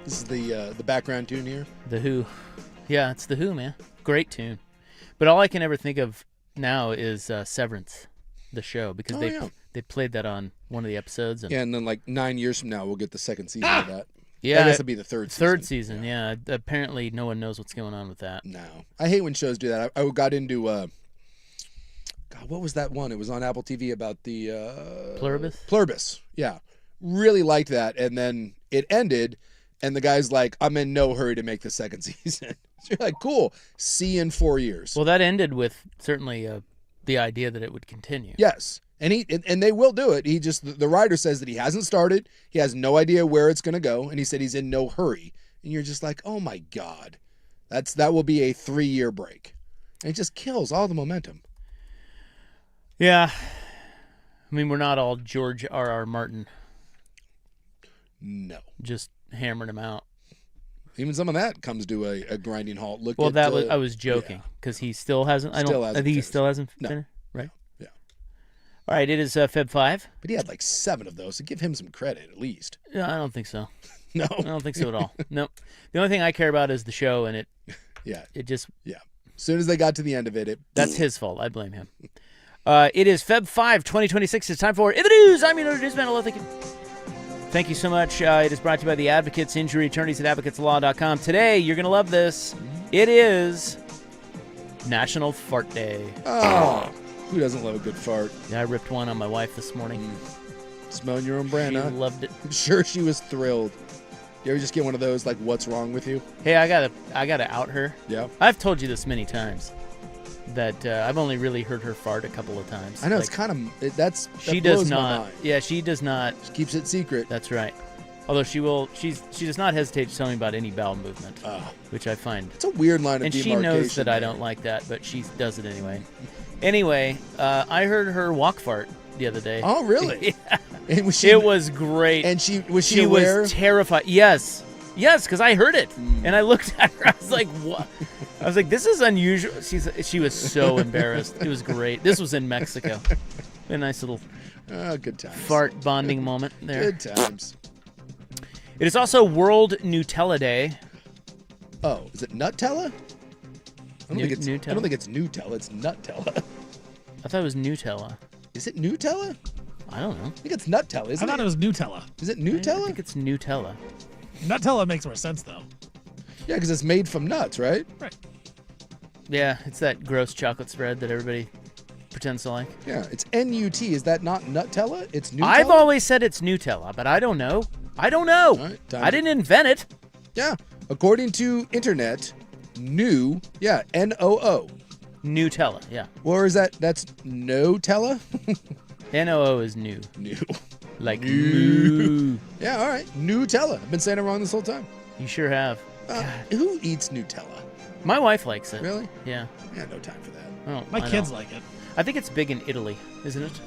This is the background tune here. The Who. Yeah, it's The Who, man. Great tune. But all I can ever think of now is Severance, the show, because they played that on one of the episodes. And, Yeah, and then like 9 years from now, we'll get the second season of that. yeah, I guess it'll be the third season. Third season, yeah. Apparently, no one knows what's going on with that. No. I hate when shows do that. I got into, God, what was that one? It was on Apple TV about the... Pluribus? Pluribus, yeah. Really liked that, and then it ended, and the guy's like, I'm in no hurry to make the second season. So you're like, cool. See you in 4 years. Well, that ended with certainly the idea that it would continue. Yes. And they will do it. He just, the writer says that he hasn't started. He has no idea where it's going to go. And he said he's in no hurry. And you're just like, oh my God, that will be a 3-year break. And it just kills all the momentum. Yeah. I mean, we're not all George R.R. Martin. No. Just hammering him out. Even some of that comes to a grinding halt. Look Well, at, that was I was joking because he still hasn't. I think he still hasn't finished. Right. Yeah. All right. It is Feb 5. But he had like 7 of those, so give him some credit at least. No, I don't think so. No. I don't think so at all. No. The only thing I care about is the show, and it just. Yeah. As soon as they got to the end of it, That's his fault. I blame him. It is Feb 5, 2026. It's time for In the News. I'm your newsman. Hello, thank you. Thank you so much. It is brought to you by the Advocates, injury attorneys at advocateslaw.com. Today, you're going to love this. It is National Fart Day. Oh, who doesn't love a good fart? Yeah, I ripped one on my wife this morning. Smelling your own brand, She huh? loved it. I'm sure she was thrilled. You ever just get one of those, like, what's wrong with you? Hey, I gotta out her. Yeah. I've told you this many times that I've only really heard her fart a couple of times. I know, Like, it's kind of, that she does blows my not. mind. Yeah, she does not. She keeps it secret. That's right. Although she does not hesitate to tell me about any bowel movement, which I find. It's a weird line of And demarcation. she knows that I there. don't like that, but she does it anyway. Anyway, I heard her walk fart the other day. Oh, really? Yeah. And was she, It was great. And was she aware? was terrified. Yes, because I heard it, and I looked at her. I was like, "What?" I was like, "This is unusual." She was so embarrassed. It was great. This was in Mexico. A nice little Good times. fart bonding moment there. Good times. It is also World Nutella Day. Oh, is it Nutella? I don't think it's Nutella? It's Nutella. I thought it was Nutella. Is it Nutella? I don't know. I think it's Nutella, isn't I thought it was Nutella. Is it I Nutella? think it's Nutella. Nutella makes more sense though. Yeah, because it's made from nuts, right? Right. Yeah, it's that gross chocolate spread that everybody pretends to like. Yeah, it's N-U-T. Is that not Nutella? It's Nutella? I've always said it's Nutella, but I don't know. I don't know. All right, time I to- didn't invent it. Yeah. According to internet, new, yeah, N-O-O. Nutella, yeah. Or is that's no-tella? N-O-O is new. New. Like New. moo. Yeah, all right. Nutella. I've been saying it wrong this whole time. You sure have. Who eats Nutella? My wife likes it. Really? Yeah. Yeah, no time for that. Oh, My I kids know. like it. I think it's big in Italy, isn't it?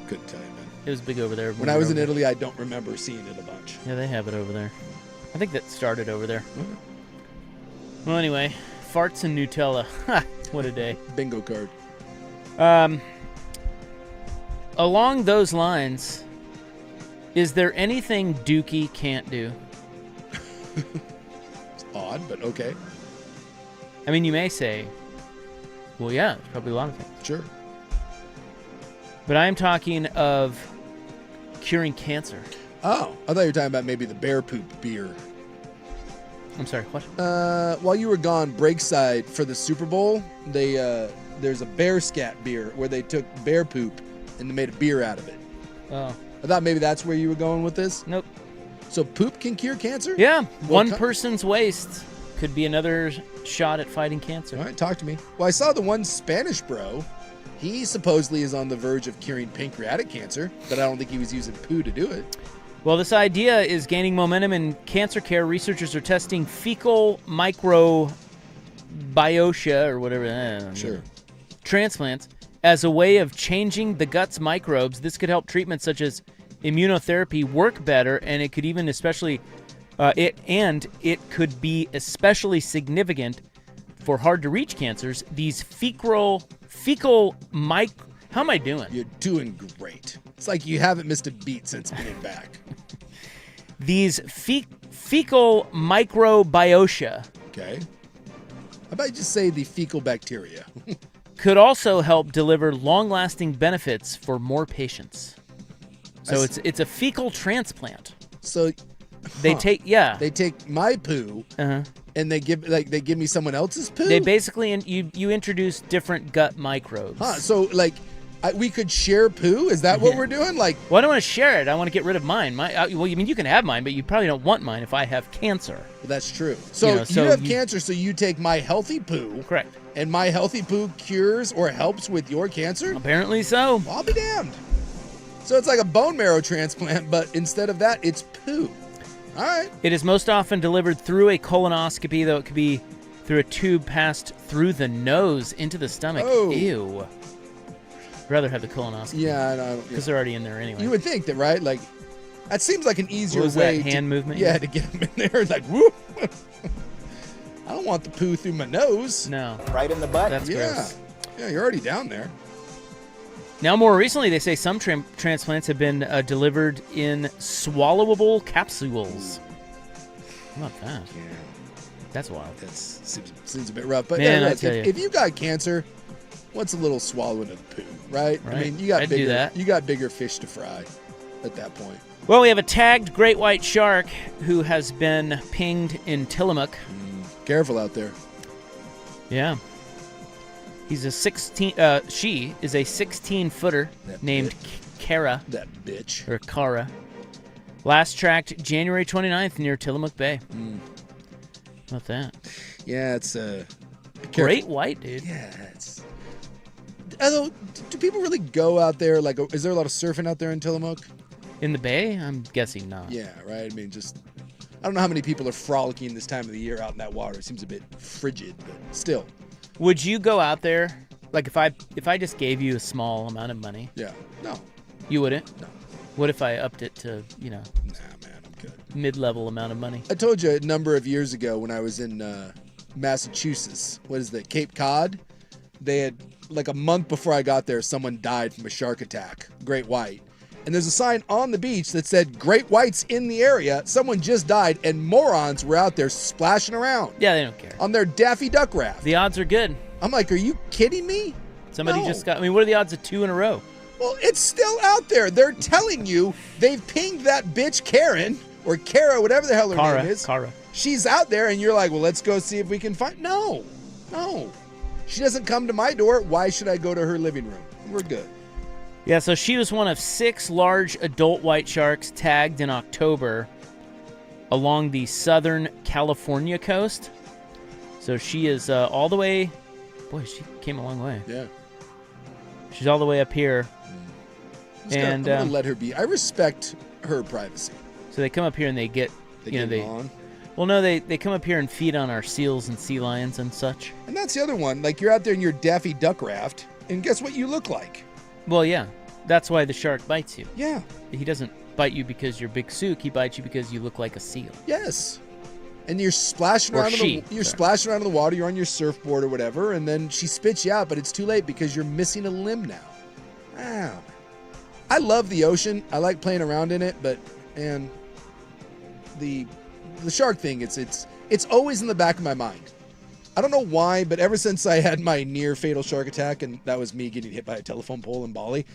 Couldn't tell you, man. It was big over there. When I was in Italy, I don't remember seeing it a bunch. Yeah, they have it over there. I think that started over there. Well, anyway, farts and Nutella. Ha! What a day. Bingo card. Along those lines, is there anything Dookie can't do? It's odd, but okay. I mean, you may say, well, yeah, there's probably a lot of things. Sure. But I'm talking of curing cancer. Oh, I thought you were talking about maybe the bear poop beer. I'm sorry, what? While you were gone, Breakside for the Super Bowl, there's a bear scat beer where they took bear poop and they made a beer out of it. Oh, I thought maybe that's where you were going with this. nope. So poop can cure cancer? Yeah, one ki- person's waste could be another shot at fighting cancer. All right, talk to me. Well, I saw the one Spanish bro. He supposedly is on the verge of curing pancreatic cancer, but I don't think he was using poo to do it. Well, this idea is gaining momentum in cancer care. Researchers are testing fecal microbiota or whatever. Sure. Transplants as a way of changing the gut's microbes. This could help treatments such as immunotherapy work better, and it could even especially It could be especially significant for hard-to-reach cancers. These fecal how am I doing? You're doing great. It's like you haven't missed a beat since being back. These fecal microbiota. Okay. How about you just say the fecal bacteria? Could also help deliver long-lasting benefits for more patients. So it's a fecal transplant. So they take they take my poo and they give me someone else's poo. They basically you introduce different gut microbes. So we could share poo? Is that what we're doing? Well, I don't want to share it. I want to get rid of mine. You can have mine, but you probably don't want mine if I have cancer. Well, that's true. So you have cancer, so you take my healthy poo. Correct. And my healthy poo cures or helps with your cancer? Apparently so. Well, I'll be damned. So it's like a bone marrow transplant, but instead of that, it's poo. All right. It is most often delivered through a colonoscopy, though it could be through a tube passed through the nose into the stomach. Oh. Ew. I'd rather have the colonoscopy. Yeah, I know. Because they're already in there anyway. You would think that, right? Like, that seems like an easier was way. That hand movement? Yeah, to get them in there. Like, whoop. I don't want the poo through my nose. No. Right in the butt? That's gross. Yeah, you're already down there. Now, more recently, they say some transplants have been delivered in swallowable capsules. How about that? Yeah. That's wild. That seems a bit rough. But Man, yeah, I look, tell you. if you got cancer, what's a little swallowing of poo, right? I Right. mean, you got I'd do bigger. that. You got bigger fish to fry at that point. Well, we have a tagged great white shark who has been pinged in Tillamook. Careful out there. Yeah. He's a 16. She is a 16-footer named Kara. That bitch. Or Kara. Last tracked January 29th near Tillamook Bay. How about that? Yeah, it's great white, dude. Yeah, it's. Although, do people really go out there? Like, is there a lot of surfing out there in Tillamook? In the bay? I'm guessing not. Yeah, right. I mean, I don't know how many people are frolicking this time of the year out in that water. It seems a bit frigid, but still. Would you go out there? Like, if I just gave you a small amount of money? Yeah. No. You wouldn't? No. What if I upped it to, Nah, man, I'm good. mid-level amount of money? I told you a number of years ago when I was in Massachusetts. What is that? Cape Cod? They had, like a month before I got there, someone died from a shark attack. Great white. And there's a sign on the beach that said, great whites in the area. Someone just died, and morons were out there splashing around. Yeah, they don't care. On their Daffy Duck raft. The odds are good. I'm like, are you kidding me? Somebody No. just got... I mean, what are the odds of 2 in a row? Well, it's still out there. They're telling you they've pinged that bitch Karen, or Kara, whatever the hell her name is. Kara. She's out there, and you're like, well, let's go see if we can find... No. She doesn't come to my door. Why should I go to her living room? We're good. Yeah, so she was one of 6 large adult white sharks tagged in October along the southern California coast. So she is all the way... Boy, she came a long way. Yeah. She's all the way up here. I'm gonna let her be. I respect her privacy. So they come up here and they get... on. Well, no, they come up here and feed on our seals and sea lions and such. And that's the other one. Like, you're out there in your Daffy Duck raft, and guess what you look like? Well, yeah. That's why the shark bites you. Yeah. He doesn't bite you because you're Big Sook. He bites you because you look like a seal. Yes. And you're splashing Or around she. splashing around in the water, you're on your surfboard or whatever, and then she spits you out, but it's too late because you're missing a limb now. Wow. I love the ocean. I like playing around in it, but the shark thing, it's always in the back of my mind. I don't know why, but ever since I had my near fatal shark attack, and that was me getting hit by a telephone pole in Bali,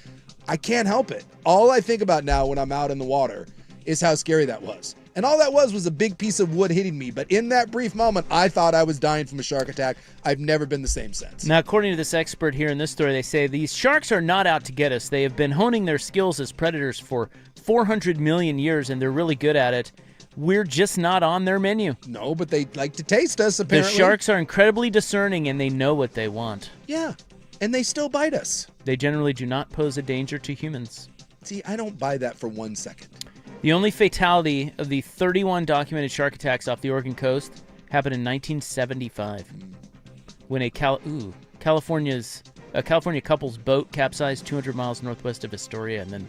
I can't help it. All I think about now when I'm out in the water is how scary that was. And all that was a big piece of wood hitting me. But in that brief moment, I thought I was dying from a shark attack. I've never been the same since. Now, according to this expert here in this story, they say these sharks are not out to get us. They have been honing their skills as predators for 400 million years, and they're really good at it. We're just not on their menu. No, but they like to taste us, apparently. The sharks are incredibly discerning, and they know what they want. Yeah, and they still bite us. They generally do not pose a danger to humans. See, I don't buy that for 1 second. The only fatality of the 31 documented shark attacks off the Oregon coast happened in 1975 when a California couple's boat capsized 200 miles northwest of Astoria and then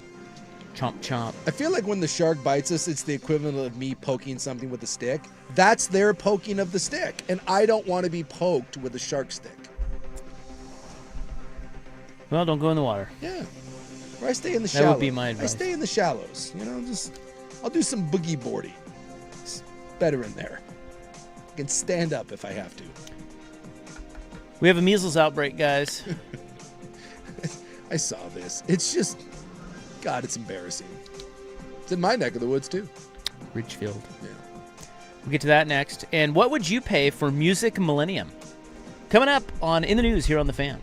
Chomp, chomp. I feel like when the shark bites us, it's the equivalent of me poking something with a stick. That's their poking of the stick, and I don't want to be poked with a shark stick. Well, don't go in the water. Yeah. Or I stay in the That shallows. would be my advice. I stay in the shallows. I'll do some boogie boarding. It's better in there. I can stand up if I have to. We have a measles outbreak, guys. I saw this. It's just, God, it's embarrassing. It's in my neck of the woods, too. Ridgefield. Yeah. We'll get to that next. And what would you pay for Music Millennium? Coming up on In the News here on The Fan.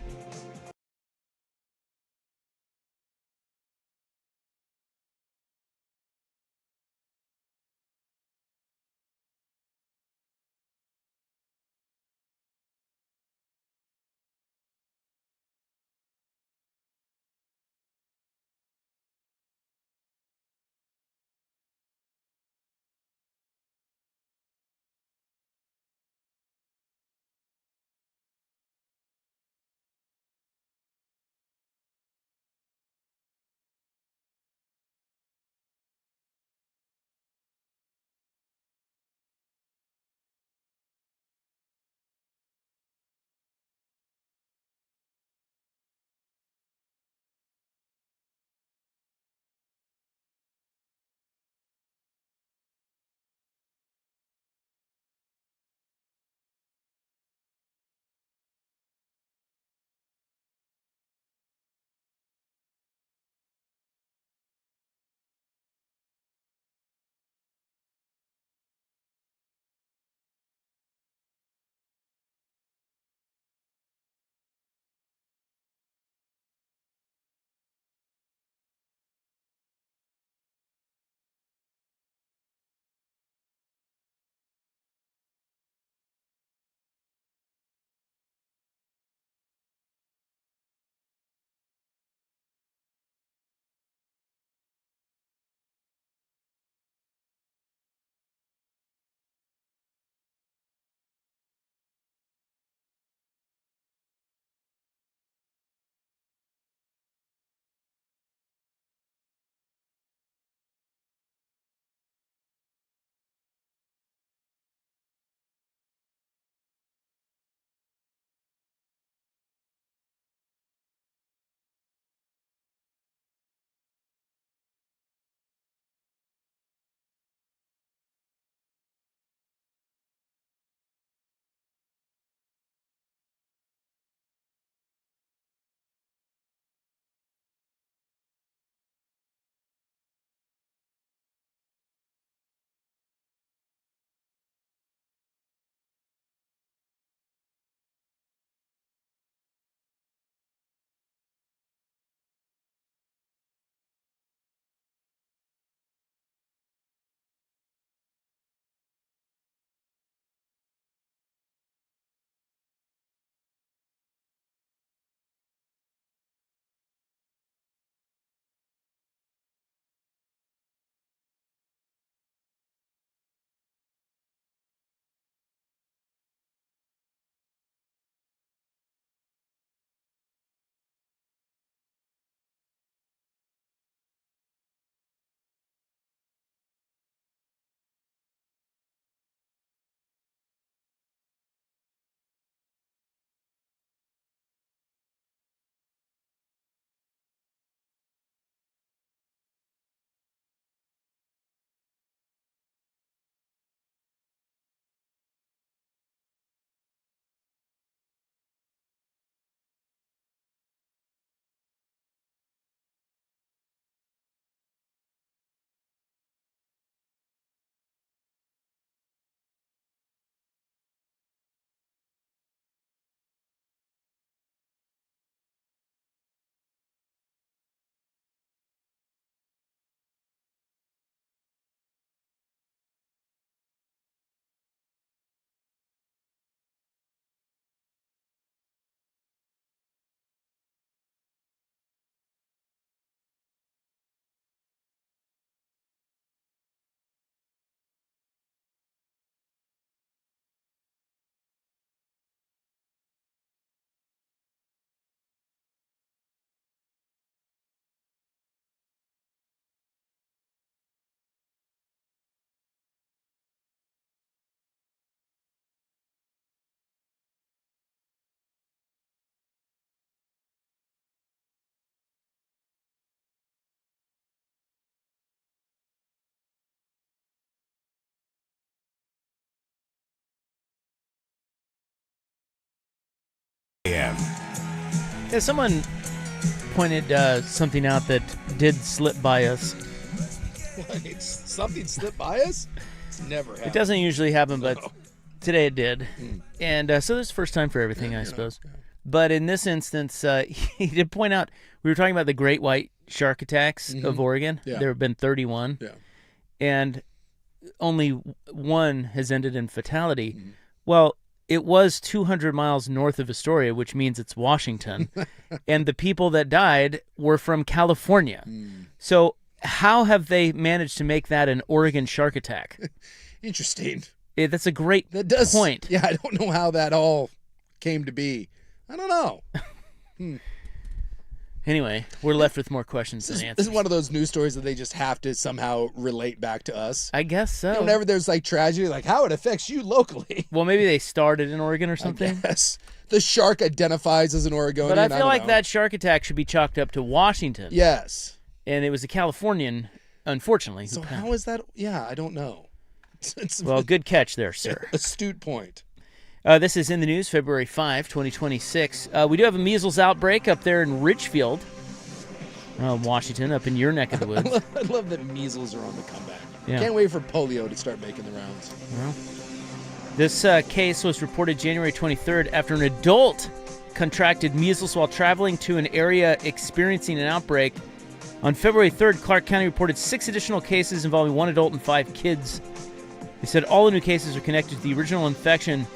Yeah, someone pointed something out that did slip by us. Something slipped by us? It's never happened. It doesn't usually happen, but today it did. And so this is the first time for everything, I suppose. But in this instance, he did point out, we were talking about the great white shark attacks of Oregon. Yeah. There have been 31. Yeah. And only one has ended in fatality. Well, it was 200 miles north of Astoria, which means it's Washington. And the people that died were from California. So how have they managed to make that an Oregon shark attack? Interesting. That's a great point. Yeah, I don't know how that all came to be. I don't know. Anyway, we're left with more questions than answers. This is one of those news stories that they just have to somehow relate back to us. I guess so. You know, whenever there's like tragedy, like how it affects you locally. Well, maybe they started in Oregon or something. Yes. The shark identifies as an Oregonian. But I feel like know. that shark attack should be chalked up to Washington. Yes. And it was a Californian, unfortunately. So how is that? Yeah, I don't know. Well, good catch there, sir. Astute point. This is in the news, February 5, 2026. We do have a measles outbreak up there in Ridgefield, Washington, up in your neck of the woods. I love that measles are on the comeback. Yeah. Can't wait for polio to start making the rounds. Well, this case was reported January 23rd after an adult contracted measles while traveling to an area experiencing an outbreak. On February 3rd, Clark County reported 6 additional cases involving 1 adult and 5 kids. They said all the new cases are connected to the original infection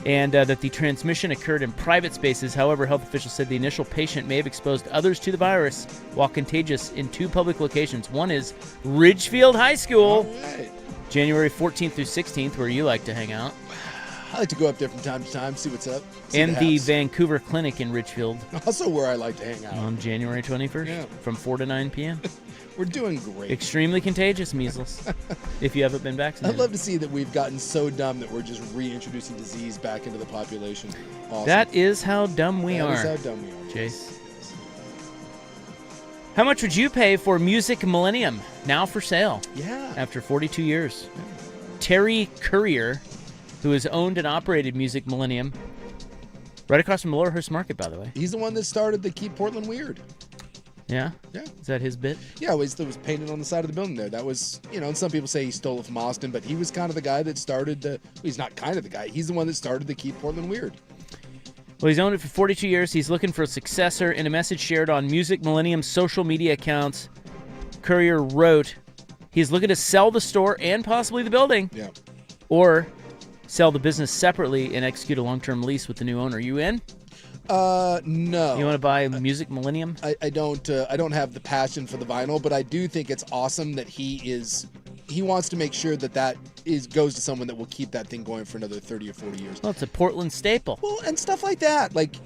and that the transmission occurred in private spaces. However, health officials said the initial patient may have exposed others to the virus while contagious in 2 public locations. One is Ridgefield High School, Right. January 14th through 16th, where you like to hang out, I like to go up there from time to time, see what's up. See and the haps. Vancouver Clinic in Ridgefield Also where I like to hang out. on January 21st Yeah. from 4 to 9 p.m. We're doing great. Extremely contagious measles, if you haven't been I'd vaccinated. love to see that we've gotten so dumb that we're just reintroducing disease back into the population. Awesome. That is how dumb we That are. is how dumb we are. Chase. How much would you pay for Music Millennium, now for sale Yeah. after 42 years? Terry Courier, who has owned and operated Music Millennium, right across from Laurelhurst Market, by the way. He's the one that started the Keep Portland Weird. Yeah? Yeah. Is that his bit? Yeah, it was painted on the side of the building there. That was, and some people say he stole it from Austin, but he was kind of the guy that started he's not kind of the guy. He's the one that started the Keep Portland Weird. Well, he's owned it for 42 years. He's looking for a successor. In a message shared on Music Millennium's social media accounts, Courier wrote, he's looking to sell the store and possibly the building. Yeah. Or sell the business separately and execute a long-term lease with the new owner. You in? No. You want to buy Music Millennium? I don't have the passion for the vinyl, but I do think it's awesome that he wants to make sure that goes to someone that will keep that thing going for another 30 or 40 years. Well, it's a Portland staple. Well, and stuff like that. Like,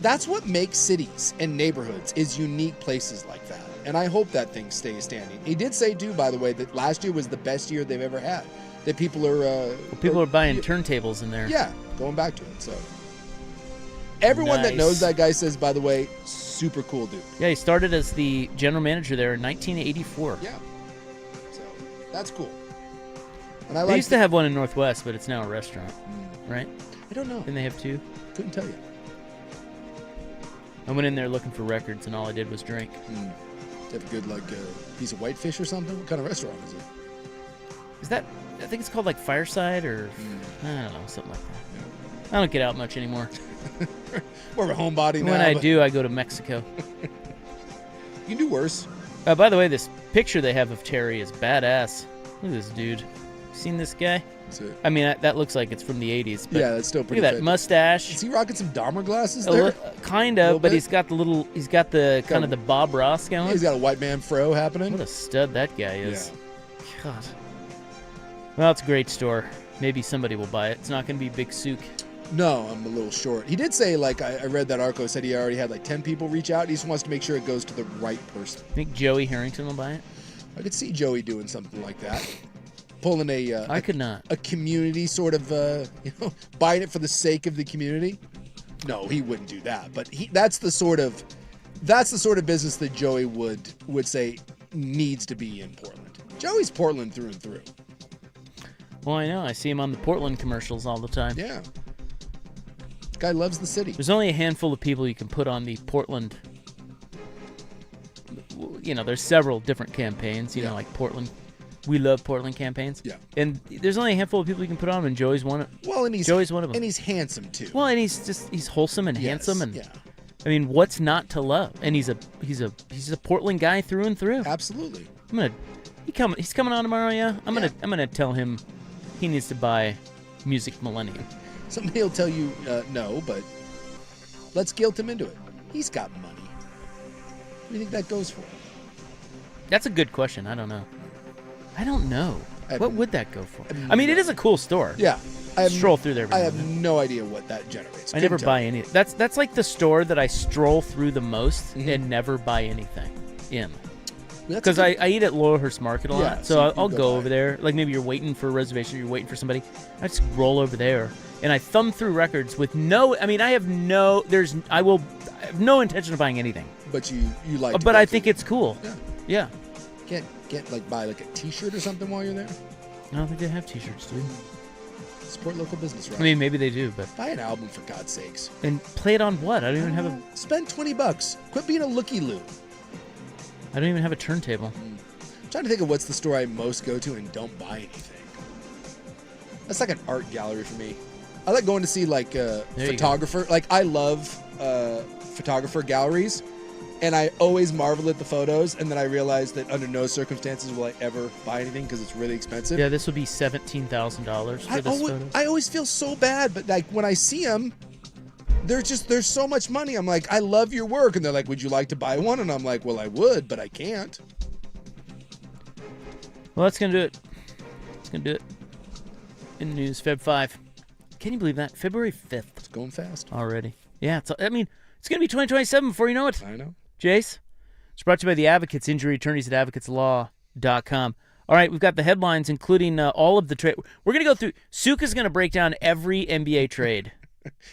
that's what makes cities and neighborhoods is unique places like that. And I hope that thing stays standing. He did say, too, by the way, that last year was the best year they've ever had. That people are... Are buying turntables in there. Yeah, going back to it, so... Everyone that Nice. knows that guy says, by the way, super cool dude. Yeah, he started as the general manager there in 1984. Yeah. So, that's cool. And I They like used to have one in Northwest, but it's now a restaurant, right? I don't know. Didn't they have 2? Couldn't tell you. I went in there looking for records, and all I did was drink. Do you have a good, piece of whitefish or something? What kind of restaurant is it? Is that... I think it's called, Fireside or... I don't know, something like that. I don't get out much anymore. More of a homebody now. When I but do, I go to Mexico. You can do worse. By the way, this picture they have of Terry is badass. Look at this dude. Seen this guy? That's it. I mean, that looks like it's from the 80s. But Yeah, that's still look pretty at that fit. mustache. Is he rocking some Dahmer glasses A there? kind Little of, but bit? he's got the kind of the Bob Ross going. He's got a white man fro happening. What a stud that guy is. God. Well, it's a great store. Maybe somebody will buy it. It's not going to be Big Souk. No, I'm a little short. He did say, I read that article, said he already had 10 people reach out. He just wants to make sure it goes to the right person. I think Joey Harrington will buy it. I could see Joey doing something like that. Pulling I could not. a community sort of, buying it for the sake of the community. No, he wouldn't do that. But that's the sort of business that Joey would say needs to be in Portland. Joey's Portland through and through. Well, I know. I see him on the Portland commercials all the time. Yeah. Guy loves the city. There's only a handful of people you can put on the Portland. There's several different campaigns. You know, like Portland. We love Portland campaigns. Yeah. And there's only a handful of people you can put on them, and Joey's one. Well, and Joey's one of them. And he's handsome too. Well, and he's wholesome and handsome, and yeah. I mean, what's not to love? And he's a Portland guy through and through. Absolutely. He's coming on tomorrow. Yeah. I'm gonna tell him he needs to buy Music Millennium. Somebody will tell you no, but let's guilt him into it. He's got money. What do you think that goes for? That's a good question. I don't know. What would that go for? I mean, it is a cool store. Yeah. Stroll through there. I have no idea what that generates. I never buy any. That's like the store that I stroll through the most and never buy anything in. Because I eat at Lowhurst Market a lot, Yeah, so you I'll go go by. over there. Like maybe you're waiting for a reservation, or you're waiting for somebody. I just roll over there and I thumb through records with no. I mean, I have no no intention of buying anything. But you like. But I think it's cool. Yeah. Yeah. Can't buy like a T-shirt or something while you're there. I don't think they have T-shirts, dude. Support local business, right? I mean, maybe they do, but buy an album for God's sakes. And play it on what? I don't even have a. Spend $20. Quit being a looky-loo. I don't even have a turntable. I'm trying to think of what's the store I most go to and don't buy anything. That's like an art gallery for me. I like going to see like photographer. Like I love photographer galleries, and I always marvel at the photos, and then I realize that under no circumstances will I ever buy anything because it's really expensive. Yeah, this would be $17,000 for this photo. I always feel so bad, but like when I see them, there's so much money. I'm like, I love your work, and they're like, would you like to buy one? And I'm like, well, I would, but I can't. Well, that's gonna do it. It's gonna do it. In the news, Feb 5. Can you believe that? February 5th. It's going fast already. Yeah, it's going to be 2027 before you know it. I know. Jace? It's brought to you by the Advocates, injury attorneys at advocateslaw.com. All right, we've got the headlines, including all of the trade. We're going to go through. Suka's going to break down every NBA trade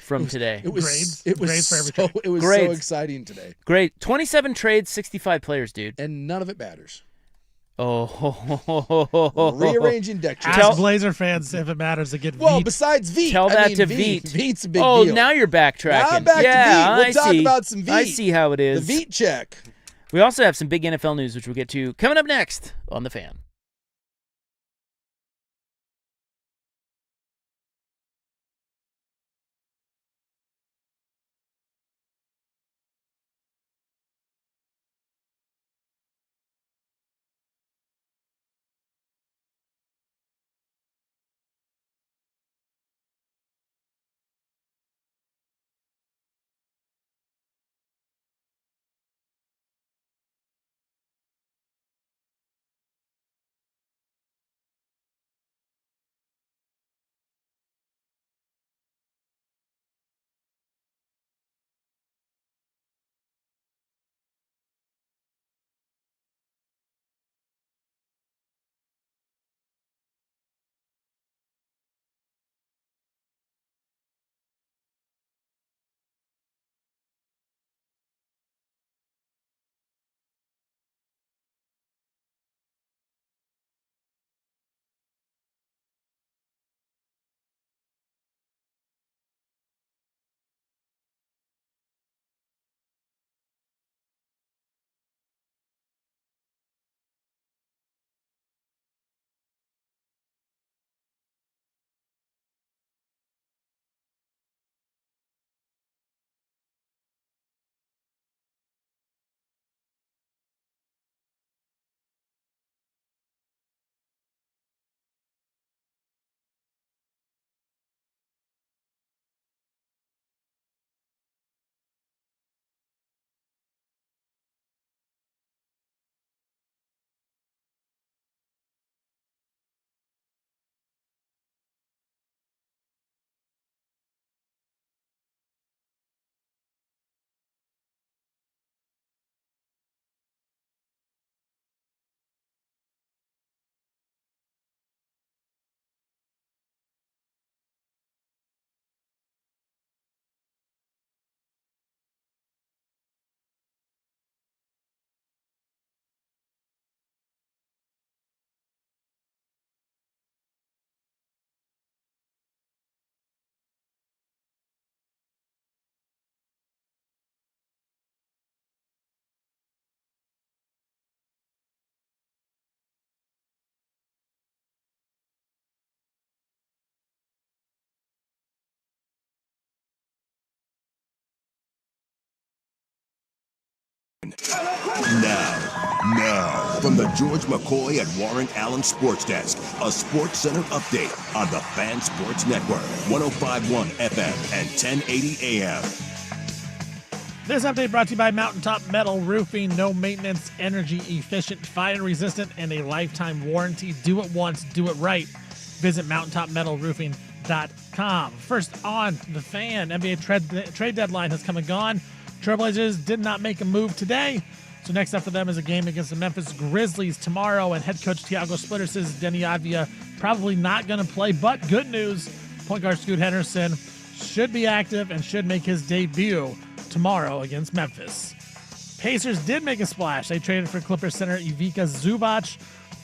from today. It was grades for every trade. It was so exciting today. Great. 27 trades, 65 players, dude. And none of it matters. Oh. Rearranging deck chairs. Ask Blazer fans if it matters to get Veet. Well, besides Veet. Tell that to Veet. Veet's a big deal. deal. Now you're backtracking. Now I'm back to Veet. We'll talk about some Veet. I see how it is. The Veet check. We also have some big NFL news, which we'll get to coming up next on The Fan. Now, from the George McCoy and Warren Allen Sports Desk, a Sports Center update on the Fan Sports Network, 105.1 FM and 1080 AM. This update brought to you by Mountaintop Metal Roofing. No maintenance, energy efficient, fire resistant, and a lifetime warranty. Do it once, do it right. Visit mountaintopmetalroofing.com. First on the Fan, NBA trade deadline has come and gone. Trailblazers did not make a move today. So next up for them is a game against the Memphis Grizzlies tomorrow. And head coach Thiago Splitter says Denny Avdia probably not going to play. But good news, point guard Scoot Henderson should be active and should make his debut tomorrow against Memphis. Pacers did make a splash. They traded for Clippers center Ivica Zubac.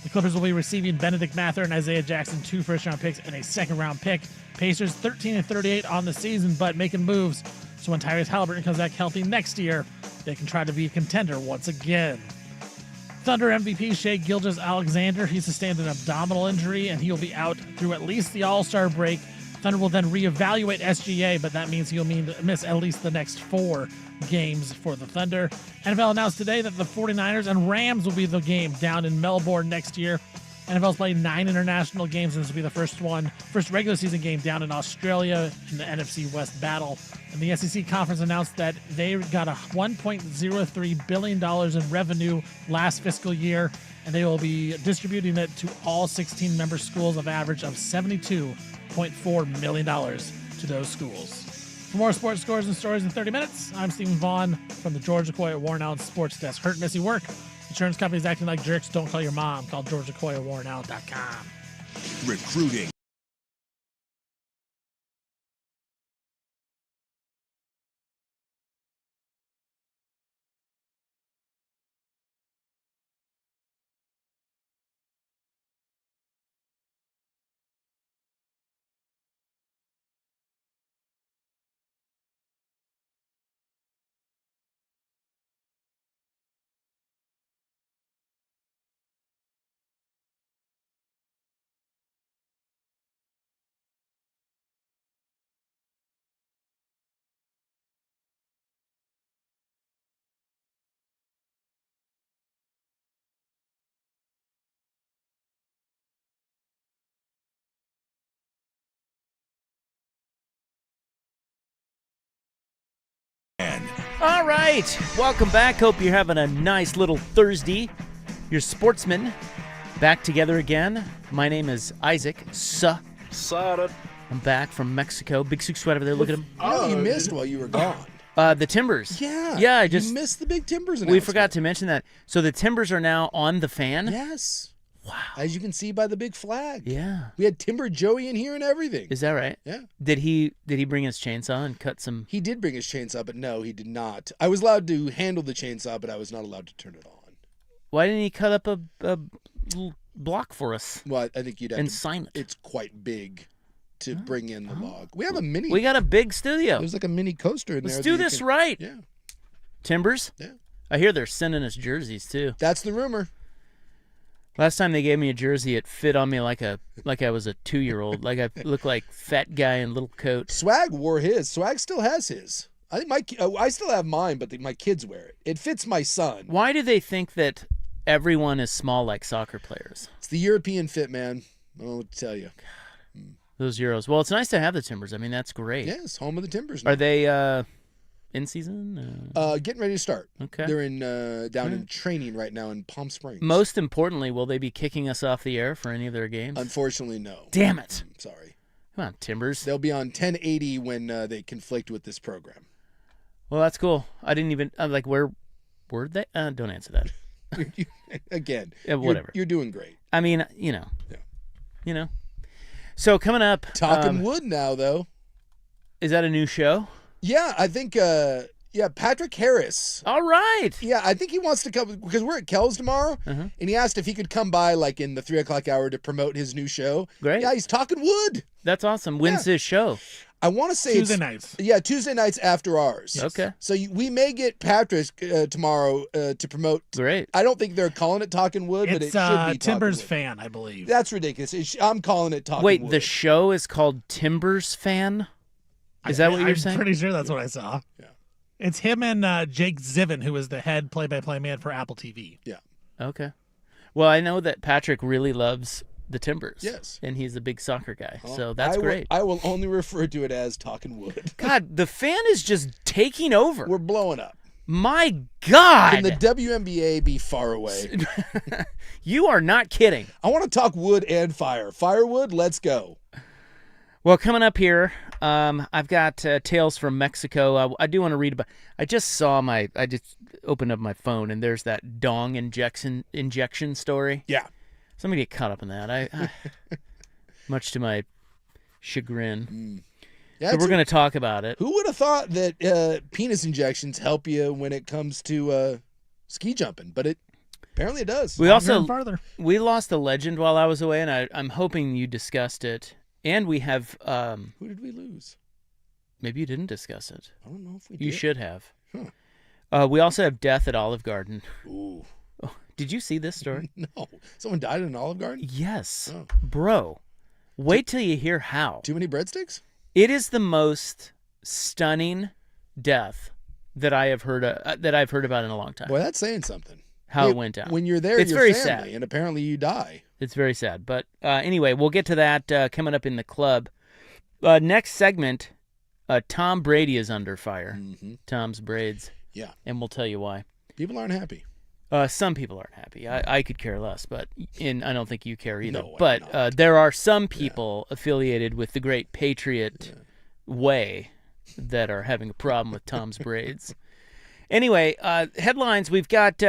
The Clippers will be receiving Benedict Mather and Isaiah Jackson, 2 first-round picks and a second-round pick. Pacers 13-38 on the season, but making moves. So when Tyrese Halliburton comes back healthy next year, they can try to be a contender once again. Thunder MVP Shai Gilgeous-Alexander, he sustained an abdominal injury, and he will be out through at least the All-Star break. Thunder will then reevaluate SGA, but that means he'll miss at least the next 4 games for the Thunder. NFL announced today that the 49ers and Rams will be the game down in Melbourne next year. NFL's playing 9 international games, and this will be the first regular season game down in Australia in the NFC West battle. And the SEC Conference announced that they got $1.03 billion in revenue last fiscal year, and they will be distributing it to all 16 member schools of average of $72.4 million to those schools. For more sports scores and stories in 30 minutes, I'm Stephen Vaughn from the George McCoy at Warren Allen Sports Desk. Hurt, missy work. Insurance companies acting like jerks. Don't call your mom. Call George McCoy at WarrenAllen.com. Recruiting. All right, welcome back. Hope you're having a nice little Thursday. Your sportsmen back together again. My name is Isaac. I'm back from Mexico. Big Suk Sweat over there. Look at him. Oh, you missed while you were gone. The Timbers. Yeah. Yeah, you missed the big Timbers announcement. We forgot to mention that. So the Timbers are now on the Fan? Yes. Wow. As you can see by the big flag. Yeah. We had Timber Joey in here and everything. Is that right? Yeah. Did he bring his chainsaw and cut some? He did bring his chainsaw, but no, he did not. I was allowed to handle the chainsaw, but I was not allowed to turn it on. Why didn't he cut up a block for us? Well, I think you'd have and to sign it. It's quite big to bring in the log. We have a mini. We got a big studio. There's like a mini coaster in there. Let's do this right. Yeah. Timbers? Yeah. I hear they're sending us jerseys too. That's the rumor. Last time they gave me a jersey, it fit on me like I was a 2-year-old. Like I looked like fat guy in little coat. Swag wore his. Swag still has his. I think I still have mine, but my kids wear it. It fits my son. Why do they think that everyone is small like soccer players? It's the European fit, man. I don't know what to tell you. Those Euros. Well, it's nice to have the Timbers. I mean, that's great. Yes, home of the Timbers now. Are they in season? Getting ready to start. Okay. They're down in training right now in Palm Springs. Most importantly, will they be kicking us off the air for any of their games? Unfortunately, no. Damn it. Sorry. Come on, Timbers. They'll be on 1080 when they conflict with this program. Well, that's cool. I didn't even where were they? Don't answer that. Again, yeah, whatever. You're doing great. I mean, you know. Yeah. You know. So coming up, Talking Wood now though. Is that a new show? Yeah, I think. Patrick Harris. All right. Yeah, I think he wants to come because we're at Kells tomorrow, and he asked if he could come by like in the 3:00 hour to promote his new show. Great. Yeah, he's Talking Wood. That's awesome. When's his show? I want to say Tuesday nights. Yeah, Tuesday nights after ours. Okay. So we may get Patrick tomorrow to promote. Great. I don't think they're calling it Talking Wood, but it It's should be Timbers Talkin' Wood. Fan, I believe. That's ridiculous. I'm calling it Talking Wood. Wait, the show is called Timbers Fan? Is that what you're saying? I'm pretty sure that's what I saw. Yeah. It's him and Jake Zivin, who is the head play-by-play man for Apple TV. Yeah. Okay. Well, I know that Patrick really loves the Timbers. Yes. And he's a big soccer guy. So that's great. I will only refer to it as Talking Wood. God, the fan is just taking over. We're blowing up. My God. Can the WNBA be far away? You are not kidding. I want to talk wood and fire. Firewood, let's go. Well, coming up here, I've got Tales from Mexico. I do want to read about. I just opened up my phone and there's that dong injection story. Yeah. So I'm gonna get caught up in that. I much to my chagrin. Yeah, so we're gonna talk about it. Who would have thought that penis injections help you when it comes to ski jumping? But apparently it does. We also farther. We lost a legend while I was away, and I'm hoping you discussed it. And we have. Who did we lose? Maybe you didn't discuss it. I don't know if we did. You should have. Huh. We also have death at Olive Garden. Ooh. Oh, did you see this story? No. Someone died in an Olive Garden? Yes. Oh. Bro, wait till you hear how. Too many breadsticks? It is the most stunning death that I have heard about in a long time. Boy, that's saying something. How it went down. When you're there, It's you're very family, sad. and apparently you die. It's very sad. But anyway, we'll get to that coming up in the club. Next segment, Tom Brady is under fire. Mm-hmm. Tom's braids. Yeah. And we'll tell you why. People aren't happy. Some people aren't happy. I could care less, but I don't think you care either. No, but there are some people affiliated with the great Patriot way that are having a problem with Tom's braids. Anyway, headlines. We've got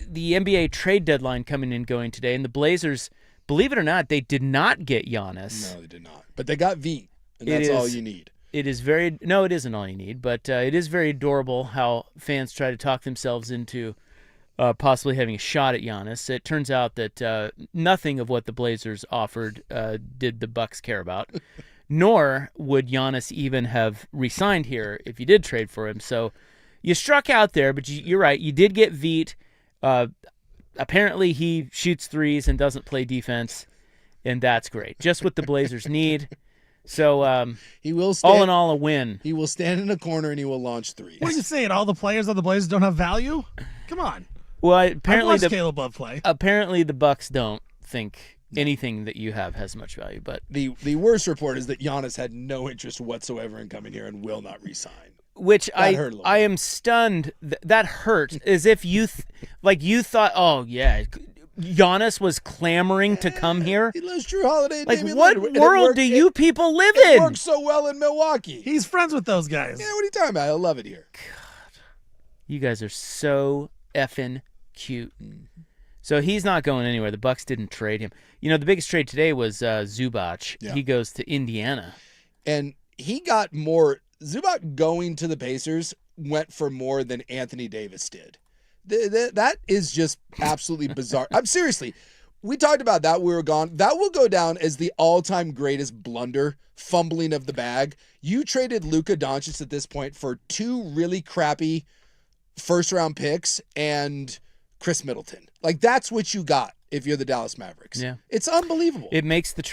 the NBA trade deadline coming and going today, and the Blazers, believe it or not, they did not get Giannis. No, they did not. But they got Veet, and that's all you need. It isn't all you need, but it is very adorable how fans try to talk themselves into possibly having a shot at Giannis. It turns out that nothing of what the Blazers offered did the Bucks care about, nor would Giannis even have re-signed here if you did trade for him. So you struck out there, but you're right. You did get Veet. Apparently he shoots threes and doesn't play defense, and that's great. Just what the Blazers need. So he will all in all, a win. He will stand in a corner and he will launch threes. What are you saying? All the players on the Blazers don't have value? Come on. Well, I've apparently watched Caleb Love play. Apparently the Bucks don't think anything that you have has much value. But the worst report is that Giannis had no interest whatsoever in coming here and will not resign. Which That hurt a little I am stunned. That hurt as if you thought, oh yeah, Giannis was clamoring to come here. He loves Drew Holiday. And Like, Damian what Lillard, and world do you people live It in? works so well in Milwaukee. He's friends with those guys. Yeah, what are you talking about? I love it here. You guys are so effing cute. So he's not going anywhere. The Bucks didn't trade him. You know, the biggest trade today was Zubac. Yeah. He goes to Indiana. And he got more. Zubac going to the Pacers went for more than Anthony Davis did. That is just absolutely bizarre. I'm seriously. We talked about that. We were gone. That will go down as the all-time greatest blunder, fumbling of the bag. You traded Luka Doncic at this point for 2 really crappy first-round picks and Chris Middleton. Like, that's what you got if you're the Dallas Mavericks. Yeah. It's unbelievable. It makes the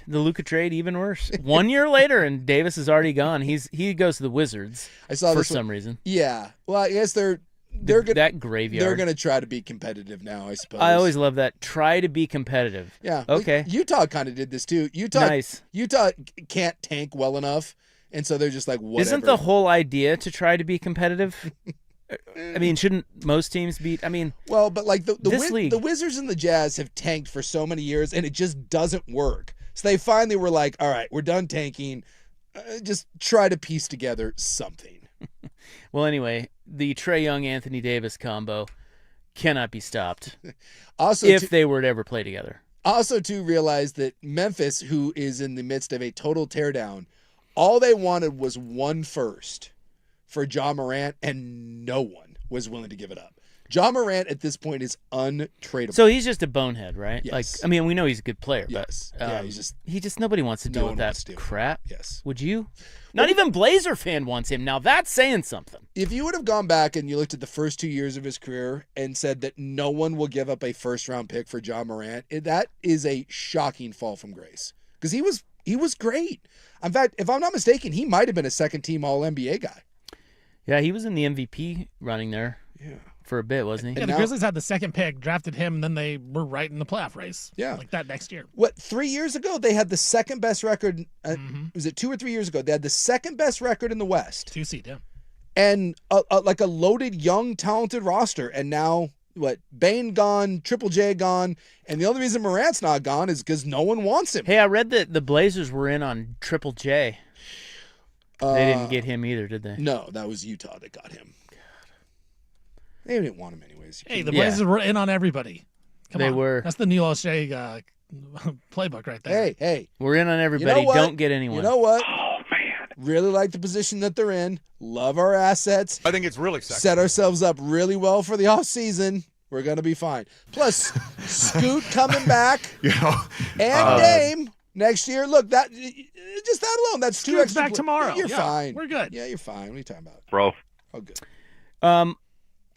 Luka trade, even worse. 1 year later, and Davis is already gone. He goes to the Wizards I saw for this some reason. Yeah. Well, I guess they're gonna, that graveyard. They're going to try to be competitive now, I suppose. I always love that. Try to be competitive. Yeah. Okay. Utah kind of did this too. Nice. Utah can't tank well enough, and so they're just like, whatever. Isn't the whole idea to try to be competitive? I mean, shouldn't most teams be? I mean, well, but like this league. the Wizards and the Jazz have tanked for so many years, and it just doesn't work. So they finally were like, all right, we're done tanking. Just try to piece together something. Well, anyway, the Trae Young-Anthony Davis combo cannot be stopped Also, if they were to ever play together. Also, to realize that Memphis, who is in the midst of a total teardown, all they wanted was 1 first for Ja Morant, and no one was willing to give it up. Ja Morant at this point is untradeable. So he's just a bonehead, right? Yes. Like, I mean, we know he's a good player, Yes. but Yeah, he just nobody wants to no deal one with wants that to. crap. Yes. Would you? Not even Blazer fan wants him. Now that's saying something. If you would have gone back and you looked at the first 2 years of his career and said that no one will give up a first-round pick for Ja Morant, that is a shocking fall from grace. Because he was great. In fact, if I'm not mistaken, he might have been a second-team All-NBA guy. Yeah, he was in the MVP running there Yeah. for a bit, wasn't he? Yeah, And the now- Grizzlies had the second pick, drafted him, and then they were right in the playoff race. Yeah. Like that next year. What, 3 years ago, they had the second best record. Was it 2 or 3 years ago? They had the second best record in the West. 2 seed, yeah. And like a loaded, young, talented roster. And now, what, Bane gone, Triple J gone. And the only reason Morant's not gone is because no one wants him. Hey, I read that the Blazers were in on Triple J. They didn't get him either, did they? No, that was Utah that got him. They didn't want him anyways. Hey, the Yeah. Blazers were in on everybody. Come They on. were. That's the Neil O'Shea playbook right there. Hey, We're in on you everybody. know what? Don't get anyone. You know what? Oh, man. Really like the position that they're in. Love our assets. I think it's really sexy. Set ourselves up really well for the offseason. We're going to be fine. Plus, Scoot coming back and Dame next year. Look, that just that alone, that's two Scoot's extra back tomorrow. You're Yeah, fine. we're good. Yeah, you're fine. What are you talking about? Bro. Oh, good. A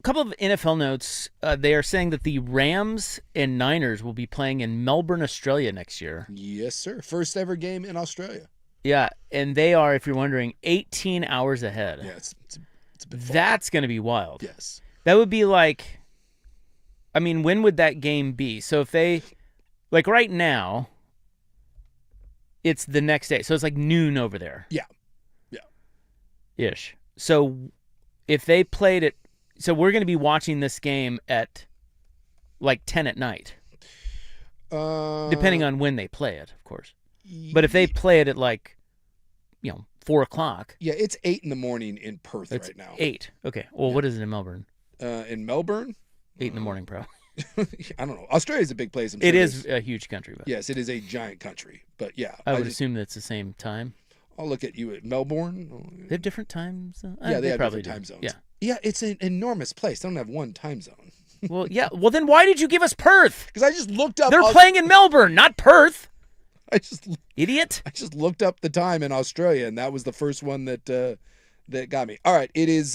couple of NFL notes. They are saying that the Rams and Niners will be playing in Melbourne, Australia next year. Yes, sir. First ever game in Australia. Yeah, and they are, if you're wondering, 18 hours ahead. Yeah, it's a bit far. That's going to be wild. Yes. That would be like, I mean, when would that game be? So if they, like right now, it's the next day. So it's like noon over there. Yeah. Yeah. Ish. So if they played it, so we're going to be watching this game at like 10 at night, depending on when they play it, of course. But if they play it at like, 4 o'clock. Yeah, it's 8 in the morning in Perth It's right now. 8. Okay. Well, what is it in Melbourne? In Melbourne? 8 in the morning, probably. I don't know. Australia's a big place. I'm It sure is a huge country, but Yes, it is a giant country. But yeah, I would just- assume that it's the same time. I'll look at you at Melbourne. They have different times. Yeah, they have probably different do. time zones. Yeah, it's an enormous place. They don't have one time zone. Yeah. Well, yeah. Well, then why did you give us Perth? Because I just looked up. They're playing in Melbourne, not Perth. I just Idiot. looked up the time in Australia, and that was the first one that got me. All right, it is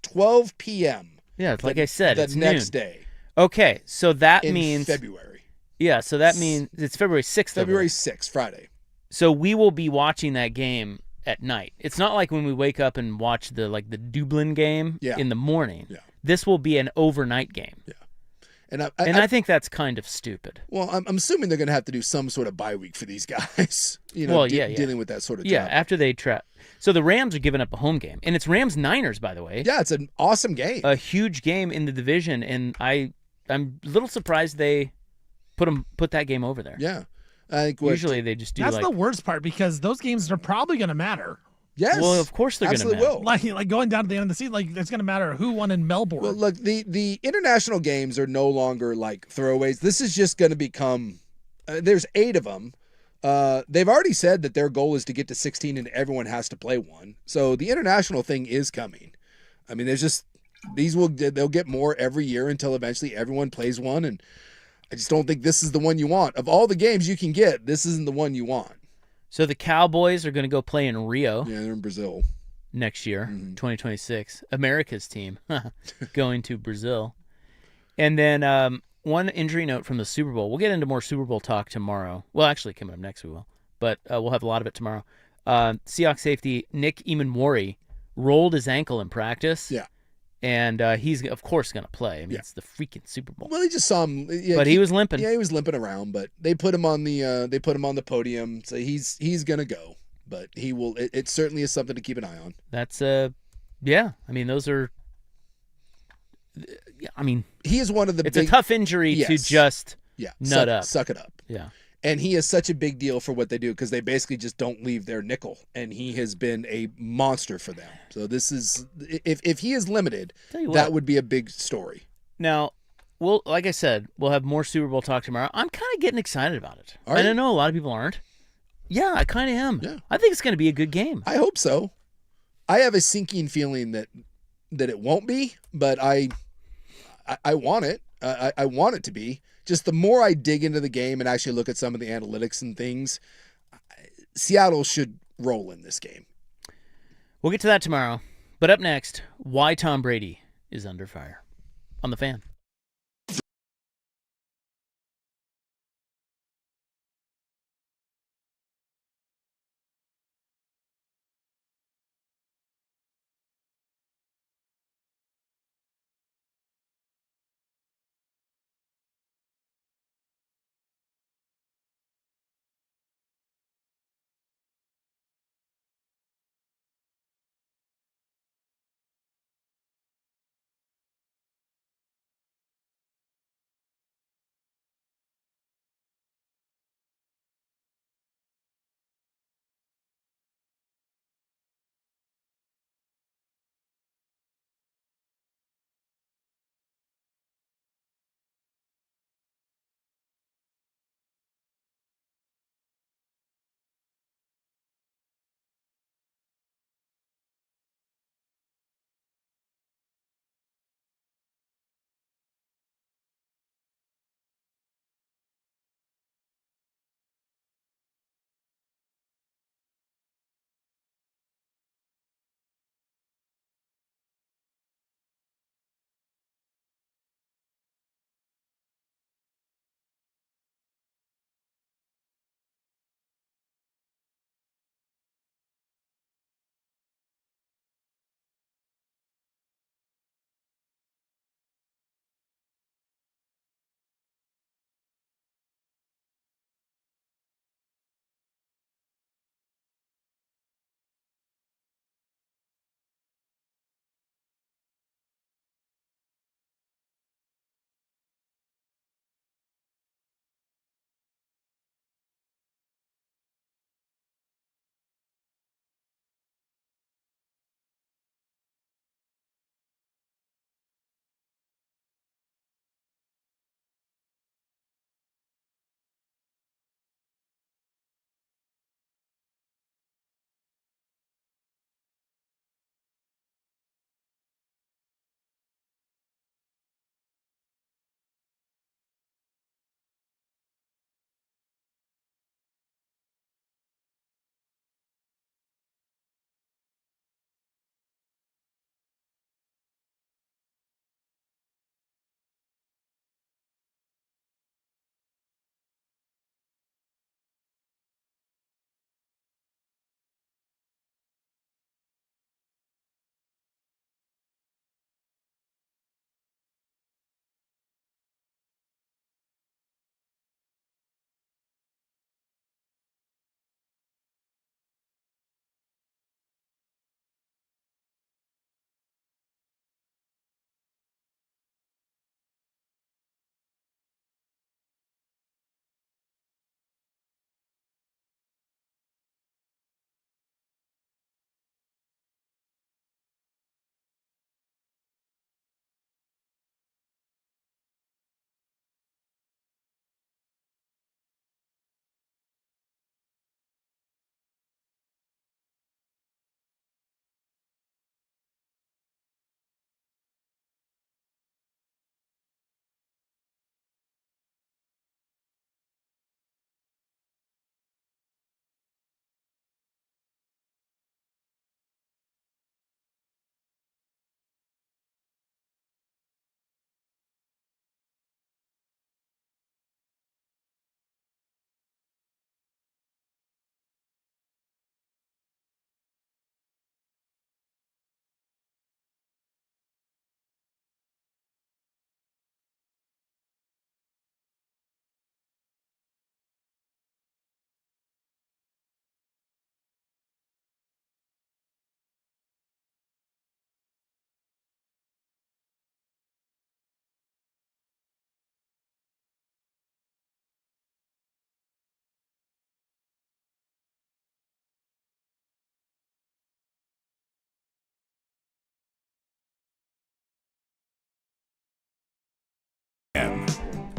12 p.m. Yeah, it's like I said, the it's next noon. day Okay, so that in means February. Yeah, so that means it's February 6th. over February there. 6th, Friday. So we will be watching that game at night. It's not like when we wake up and watch the Dublin game in the morning. Yeah. This will be an overnight game. Yeah. And I think that's kind of stupid. Well, I'm assuming they're going to have to do some sort of bye week for these guys. Well, yeah. Dealing with that sort of Yeah, job. after they trap. So the Rams are giving up a home game, and it's Rams-Niners, by the way. Yeah, it's an awesome game. A huge game in the division, and I'm a little surprised they put that game over there. Yeah. I think Usually they just do That's like the worst part because those games are probably going to matter. Yes. Well, of course they're going to absolutely matter. will. Like going down to the end of the season, like it's going to matter who won in Melbourne. Well, look, the international games are no longer like throwaways. This is just going to become. There's 8 of them. They've already said that their goal is to get to 16, and everyone has to play one. So the international thing is coming. I mean, there's just they'll get more every year until eventually everyone plays one, and I just don't think this is the one you want. Of all the games you can get, this isn't the one you want. So the Cowboys are going to go play in Rio Yeah, they're in Brazil. next year, 2026. America's team going to Brazil. And then one injury note from the Super Bowl. We'll get into more Super Bowl talk tomorrow. Well, actually, coming up next we will. But we'll have a lot of it tomorrow. Seahawks safety Nick Emanwari rolled his ankle in practice. Yeah. And he's, of course, going to play. I mean, it's the freaking Super Bowl. Well, they just saw him. Yeah, But he was limping. Yeah, he was limping around, but they put him on the podium, so he's gonna go. But he will. It certainly is something to keep an eye on. That's yeah. I mean, those are. I mean, He is one of the. it's big, a tough injury to Yes. just yeah, nut up. suck it up. Yeah. And he is such a big deal for what they do because they basically just don't leave their nickel, and he has been a monster for them. So this is if he is limited, Tell you that what. would be a big story. Now, like I said, we'll have more Super Bowl talk tomorrow. I'm kind of getting excited about it. Are And I you? know a lot of people aren't. Yeah, I kind of am. Yeah. I think it's going to be a good game. I hope so. I have a sinking feeling that it won't be, but I want it. I want it to be. Just the more I dig into the game and actually look at some of the analytics and things, Seattle should roll in this game. We'll get to that tomorrow. But up next, why Tom Brady is under fire on The Fan.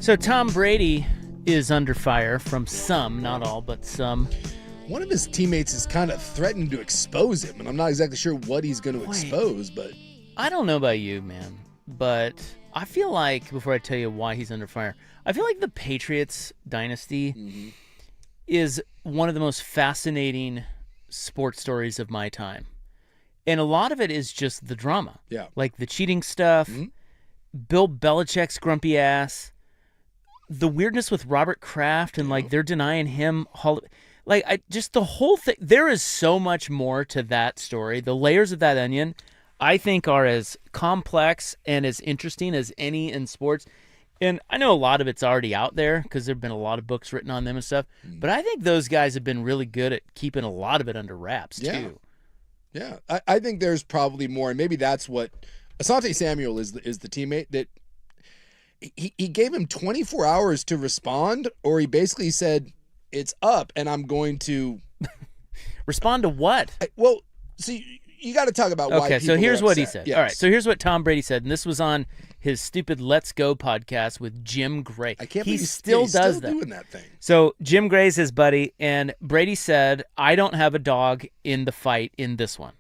So Tom Brady is under fire from some, not all, but some. One of his teammates is kind of threatening to expose him, and I'm not exactly sure what he's going to expose, but... I don't know about you, man, but I feel like, before I tell you why he's under fire, I feel like the Patriots dynasty is one of the most fascinating sports stories of my time. And a lot of it is just the drama. Yeah. Like the cheating stuff, Bill Belichick's grumpy ass, the weirdness with Robert Kraft, and like they're denying him... just the whole thing. There is so much more to that story. The layers of that onion, I think, are as complex and as interesting as any in sports. And I know a lot of it's already out there because there have been a lot of books written on them and stuff. But I think those guys have been really good at keeping a lot of it under wraps, too. Yeah. I think there's probably more, and maybe that's what Asante Samuel is the teammate that he gave him 24 hours to respond, or he basically said, it's up, and I'm going to... Respond to what? You got to talk about why people so here's are what he upset. said. Yes. All right, so here's what Tom Brady said, and this was on his stupid Let's Go podcast with Jim Gray. I can't he believe still he's does still that. doing that thing. So Jim Gray's his buddy, and Brady said, I don't have a dog in the fight in this one.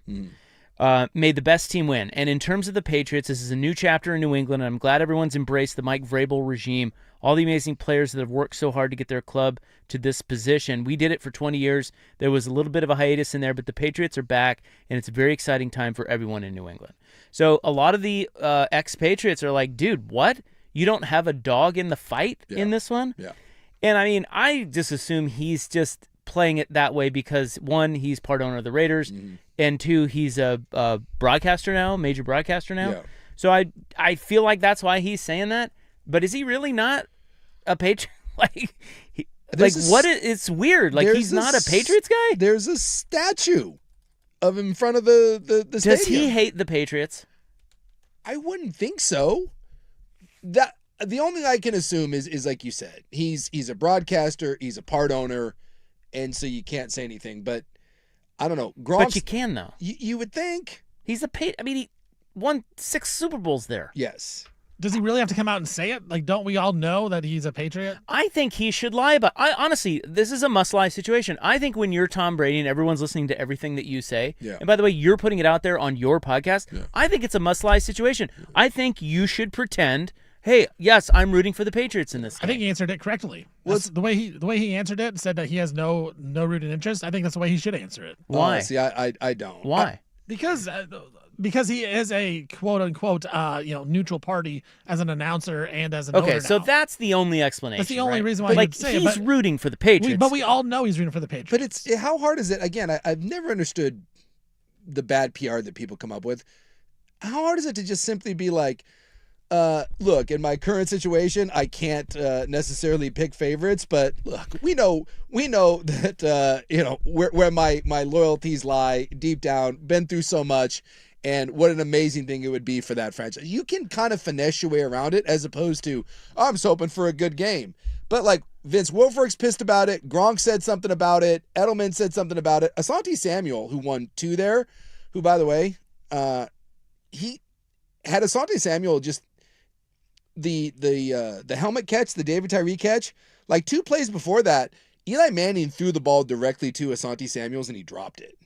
May the best team win. And in terms of the Patriots, this is a new chapter in New England, and I'm glad everyone's embraced the Mike Vrabel regime, all the amazing players that have worked so hard to get their club to this position. We did it for 20 years. There was a little bit of a hiatus in there, but the Patriots are back, and it's a very exciting time for everyone in New England. So a lot of the ex-Patriots are like, dude, what? You don't have a dog in the fight in this one? Yeah. And, I mean, I just assume he's just playing it that way because, one, he's part owner of the Raiders, and two, he's a broadcaster now, major broadcaster now. Yeah. So I feel like that's why he's saying that. But is he really not a Patriot? It's weird. Like, he's not a Patriots guy? There's a statue of him in front of the Does stadium. he hate the Patriots? I wouldn't think so. That the only thing I can assume is like you said, he's a broadcaster, he's a part owner, and so you can't say anything. But I don't know. But you can, though. You would think. He's he won 6 Super Bowls there. Yes. Does he really have to come out and say it? Like, don't we all know that he's a Patriot? I think he should lie about. Honestly, this is a must-lie situation. I think when you're Tom Brady and everyone's listening to everything that you say, and by the way, you're putting it out there on your podcast, I think it's a must-lie situation. I think you should pretend, hey, yes, I'm rooting for the Patriots in this game. I think he answered it correctly. The way he answered it and said that he has no rooted interest. I think that's the way he should answer it. Why? See, I don't. Why? Because he is a quote unquote neutral party as an announcer and as an owner so now. that's the only explanation. That's the only right? reason why like you'd say it, he's but rooting for the Patriots. But we all know he's rooting for the Patriots. But it's how hard is it? Again, I've never understood the bad PR that people come up with. How hard is it to just simply be like, look, in my current situation, I can't necessarily pick favorites, but look, we know that where my loyalties lie deep down. Been through so much. And what an amazing thing it would be for that franchise. You can kind of finesse your way around it as opposed to, I'm just hoping for a good game. But like Vince Wilfork's pissed about it. Gronk said something about it. Edelman said something about it. Asante Samuel, who won 2 there, who, by the way, he had Asante Samuel just the helmet catch, the David Tyree catch, like 2 plays before that, Eli Manning threw the ball directly to Asante Samuels and he dropped it.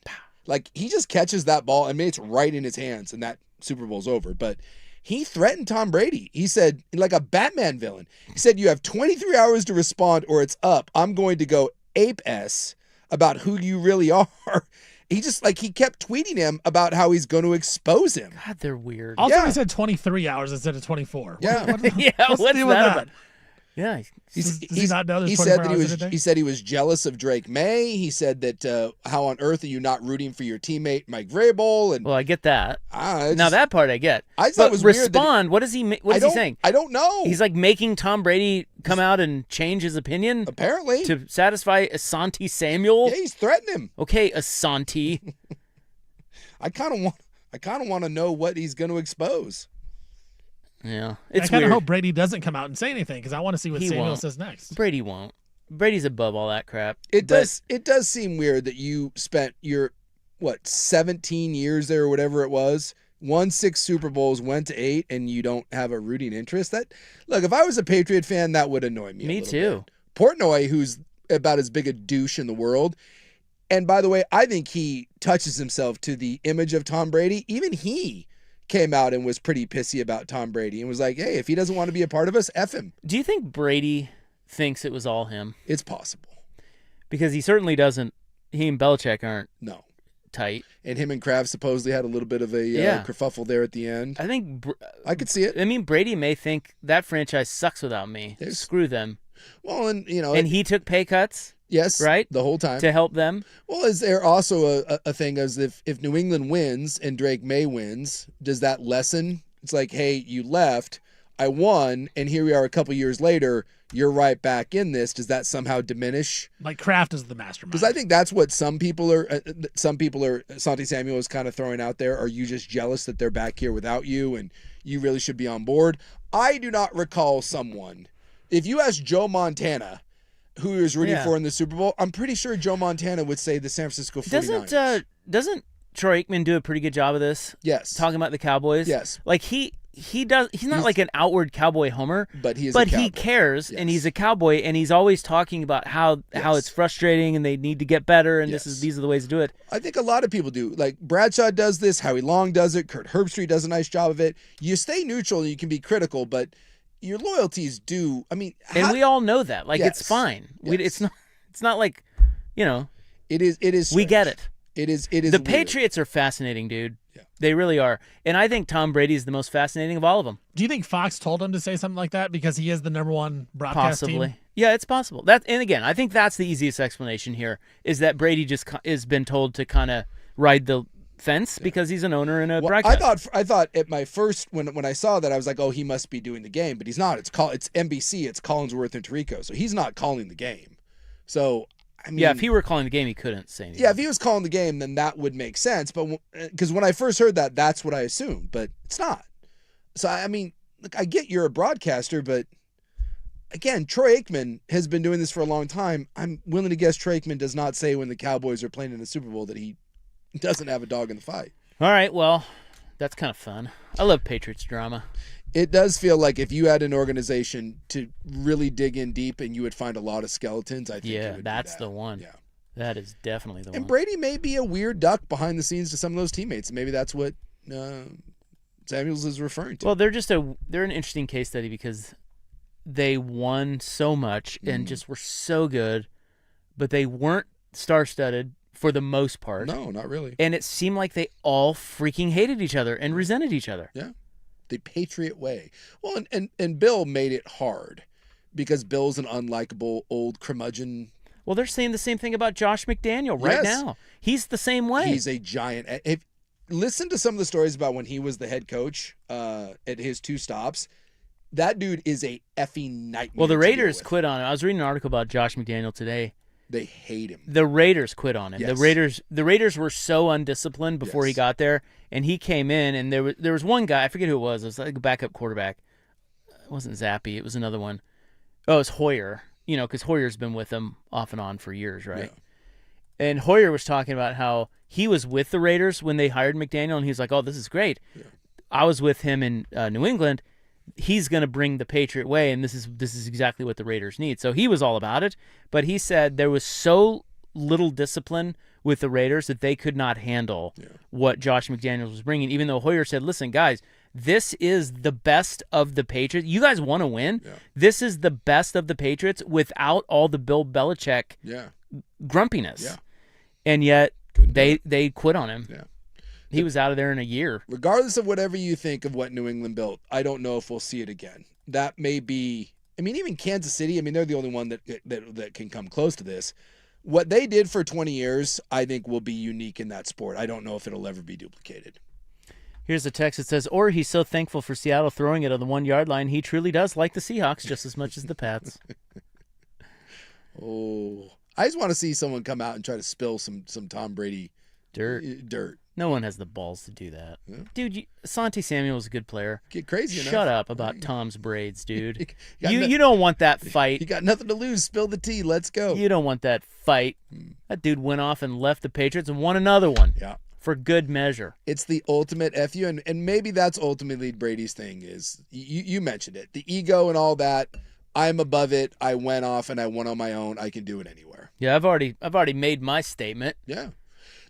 Like, he just catches that ball and it's right in his hands, and that Super Bowl's over. But he threatened Tom Brady. He said, like a Batman villain, he said, you have 23 hours to respond or it's up. I'm going to go ape-s about who you really are. He just, he kept tweeting him about how he's going to expose him. God, they're weird. Also, he said 23 hours instead of 24. Yeah. What's the deal with that that? about? Yeah. Does he not know there's he 24 said that hours in a day? he said he was jealous of Drake May. He said that how on earth are you not rooting for your teammate Mike Vrabel? And Well, I get that. now Now that part I get. I thought it was weird that respond. What is he? What is he saying? I don't know. He's like making Tom Brady come out and change his opinion apparently to satisfy Asante Samuel. Yeah, he's threatening him. Okay, Asante. I kind of want to know what he's going to expose. Yeah, I it's kind weird. of hope Brady doesn't come out and say anything because I want to see what He Samuel won't. says next. Brady won't. Brady's above all that crap. It does seem weird that you spent your 17 years there or whatever it was won 6 Super Bowls, went to 8, and you don't have a rooting interest. Look, if I was a Patriot fan, that would annoy me. Me a little too. bit. Portnoy, who's about as big a douche in the world. And by the way, I think he touches himself to the image of Tom Brady. Even he came out and was pretty pissy about Tom Brady and was like, hey, if he doesn't want to be a part of us, F him. Do you think Brady thinks it was all him? It's possible. Because he certainly doesn't. He and Belichick aren't tight. And him and Kraft supposedly had a little bit of a kerfuffle there at the end. I think I could see it. I mean, Brady may think that franchise sucks without me. Screw them. Well, and and he took pay cuts. Yes, right. The whole time to help them. Well, is there also a thing as if New England wins and Drake May wins, does that lessen? It's like, hey, you left, I won, and here we are a couple years later. You're right back in this. Does that somehow diminish? Like Kraft is the mastermind. Because I think that's what some people are. Santi Samuel is kind of throwing out there. Are you just jealous that they're back here without you, and you really should be on board? I do not recall someone. If you ask Joe Montana, who he was rooting for in the Super Bowl, I'm pretty sure Joe Montana would say the San Francisco 49ers. Doesn't Troy Aikman do a pretty good job of this? Yes. Talking about the Cowboys? Yes. Like he does. He's not like an outward Cowboy homer, but he cares, and he's a Cowboy, and he's always talking about how it's frustrating and they need to get better, and these are the ways to do it. I think a lot of people do. Like Bradshaw does this, Howie Long does it, Kurt Herbstreit does a nice job of it. You stay neutral and you can be critical, but your loyalties do. I mean, and we all know that. Like it's fine. Yes. It's not like, It is. Strange. We get it. It is. The weird. Patriots are fascinating, dude. Yeah. They really are. And I think Tom Brady is the most fascinating of all of them. Do you think Fox told him to say something like that because he is the #1 broadcast Possibly. team? Yeah, it's possible. And again, I think that's the easiest explanation here is that Brady just has been told to kind of ride the fence because he's an owner and a broadcaster. I thought at my first when I saw that I was like, oh, he must be doing the game, but he's not. It's NBC. It's Collinsworth and Tirico, so he's not calling the game. So. I mean, if he were calling the game, he couldn't say anything. Yeah, if he was calling the game, then that would make sense. But because when I first heard that, that's what I assumed. But it's not. So I mean, look, I get you're a broadcaster, but again, Troy Aikman has been doing this for a long time. I'm willing to guess Troy Aikman does not say when the Cowboys are playing in the Super Bowl that he doesn't have a dog in the fight. All right, well, that's kind of fun. I love Patriots drama. It does feel like if you had an organization to really dig in deep and you would find a lot of skeletons, I think that's the one. Yeah. That is definitely the one. And Brady may be a weird duck behind the scenes to some of those teammates. Maybe that's what Samuels is referring to. Well, they're an interesting case study because they won so much and just were so good, but they weren't star-studded for the most part. No, not really. And it seemed like they all freaking hated each other and resented each other. Yeah. The Patriot way. Well, and Bill made it hard because Bill's an unlikable old curmudgeon. Well, they're saying the same thing about Josh McDaniel right now. He's the same way. He's a giant. Listen to some of the stories about when he was the head coach at his 2 stops. That dude is a effing nightmare. Well, the Raiders quit on him. I was reading an article about Josh McDaniel today. They hate him. The Raiders quit on him. Yes. The Raiders were so undisciplined before he got there, and he came in, and there was one guy, I forget who it was like a backup quarterback. It wasn't Zappy. It was another one. Oh, it was Hoyer. Because Hoyer's been with them off and on for years, right? Yeah. And Hoyer was talking about how he was with the Raiders when they hired McDaniel, and he was like, oh, this is great. Yeah. I was with him in New England. He's going to bring the Patriot way, and this is exactly what the Raiders need. So he was all about it, but he said there was so little discipline with the Raiders that they could not handle what Josh McDaniels was bringing, even though Hoyer said, listen, guys, this is the best of the Patriots. You guys want to win. Yeah. This is the best of the Patriots without all the Bill Belichick grumpiness. Yeah. And yet they quit on him. Yeah. He was out of there in a year. Regardless of whatever you think of what New England built, I don't know if we'll see it again. That may be, I mean, even Kansas City, I mean, they're the only one that can come close to this. What they did for 20 years, I think will be unique in that sport. I don't know if it'll ever be duplicated. Here's a text that says, or he's so thankful for Seattle throwing it on the 1-yard line, he truly does like the Seahawks just as much as the Pats. Oh, I just want to see someone come out and try to spill some Tom Brady dirt. No one has the balls to do that. Yeah. Dude, Santi Samuel is a good player. Get crazy enough. Shut up about Tom's braids, dude. You don't want that fight. You got nothing to lose. Spill the tea. Let's go. You don't want that fight. That dude went off and left the Patriots and won another one. Yeah. for good measure. It's the ultimate FU, and maybe that's ultimately Brady's thing is, you mentioned it, the ego and all that. I'm above it. I went off and I went on my own. I can do it anywhere. Yeah, I've already made my statement. Yeah.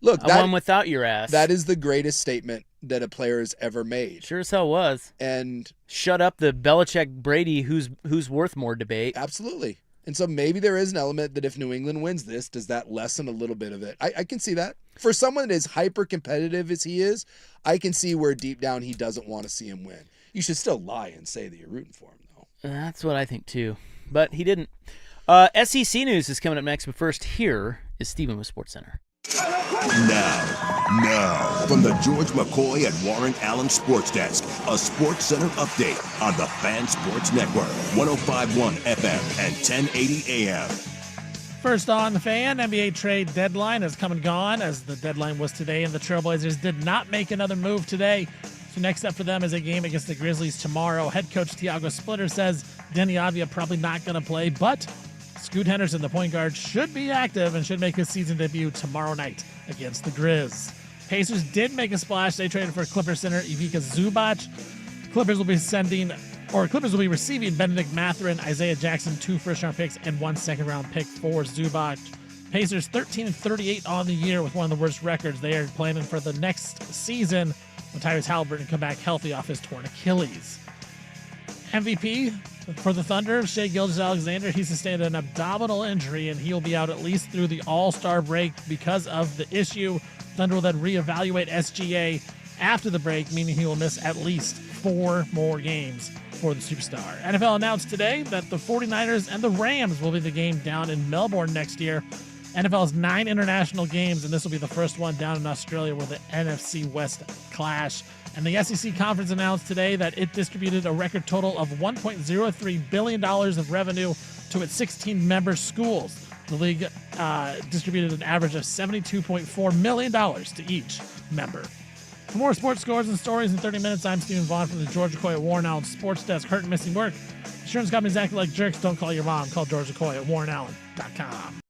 Look, I won without your ass. That is the greatest statement that a player has ever made. Sure as hell was. And shut up the Belichick-Brady who's worth more debate. Absolutely. And so maybe there is an element that if New England wins this, does that lessen a little bit of it? I can see that. For someone as hyper-competitive as he is, I can see where deep down he doesn't want to see him win. You should still lie and say that you're rooting for him, though. That's what I think, too. But he didn't. SEC news is coming up next, but first, here is Steven with SportsCenter. Now, from the George McCoy and Warren Allen Sports Desk, a Sports Center update on the Fan Sports Network, 105.1 FM and 1080 AM. First on the Fan, NBA trade deadline has come and gone, as the deadline was today, and the Trailblazers did not make another move today. So next up for them is a game against the Grizzlies tomorrow. Head coach Tiago Splitter says Denny Avdia probably not going to play, but Scoot Henderson, the point guard, should be active and should make his season debut tomorrow night against the Grizz. Pacers did make a splash. They traded for Clippers center Ivica Zubac. Clippers will be receiving Benedict Mathurin, Isaiah Jackson, 2 first-round picks, and 1 second-round pick for Zubac. Pacers 13-38 on the year with one of the worst records. They are planning for the next season when Tyrese Halliburton come back healthy off his torn Achilles. MVP for the Thunder, Shai Gilgeous-Alexander, he sustained an abdominal injury, and he'll be out at least through the All-Star break because of the issue. Thunder will then reevaluate SGA after the break, meaning he will miss at least 4 more games for the superstar. NFL announced today that the 49ers and the Rams will be the game down in Melbourne next year. NFL's 9 international games, and this will be the first one down in Australia where the NFC West clash. And the SEC Conference announced today that it distributed a record total of $1.03 billion of revenue to its 16 member schools. The league distributed an average of $72.4 million to each member. For more sports scores and stories in 30 minutes, I'm Stephen Vaughn from the George McCoy at Warren Allen Sports Desk. Hurt and missing work. Insurance companies acting like jerks. Don't call your mom. Call George McCoy at warrenallen.com.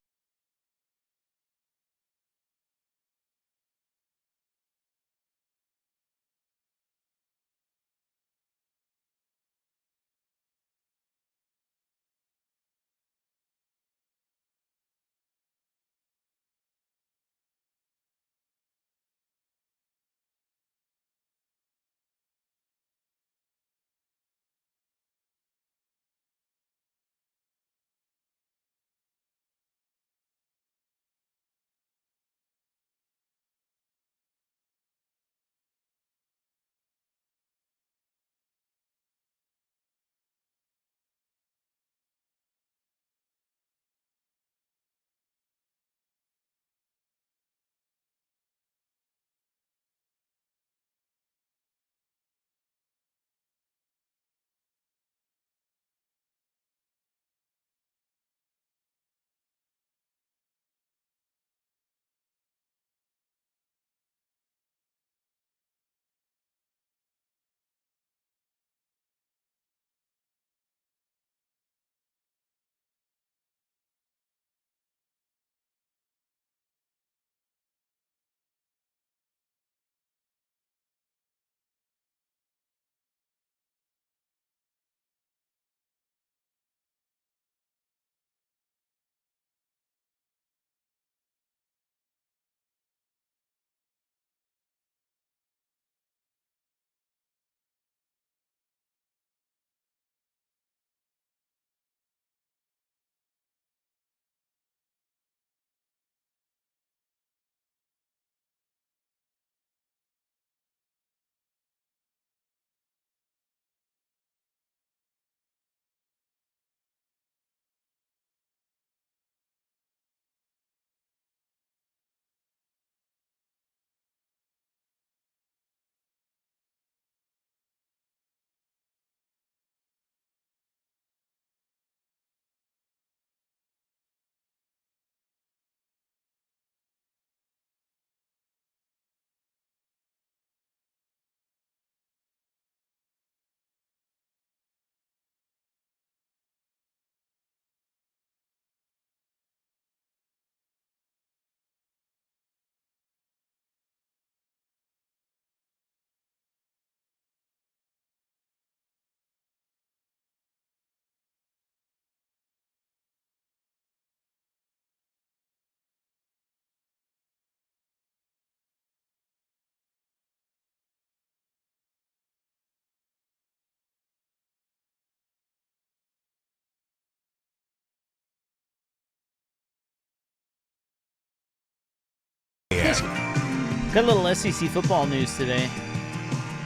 Yeah. Got a little SEC football news today.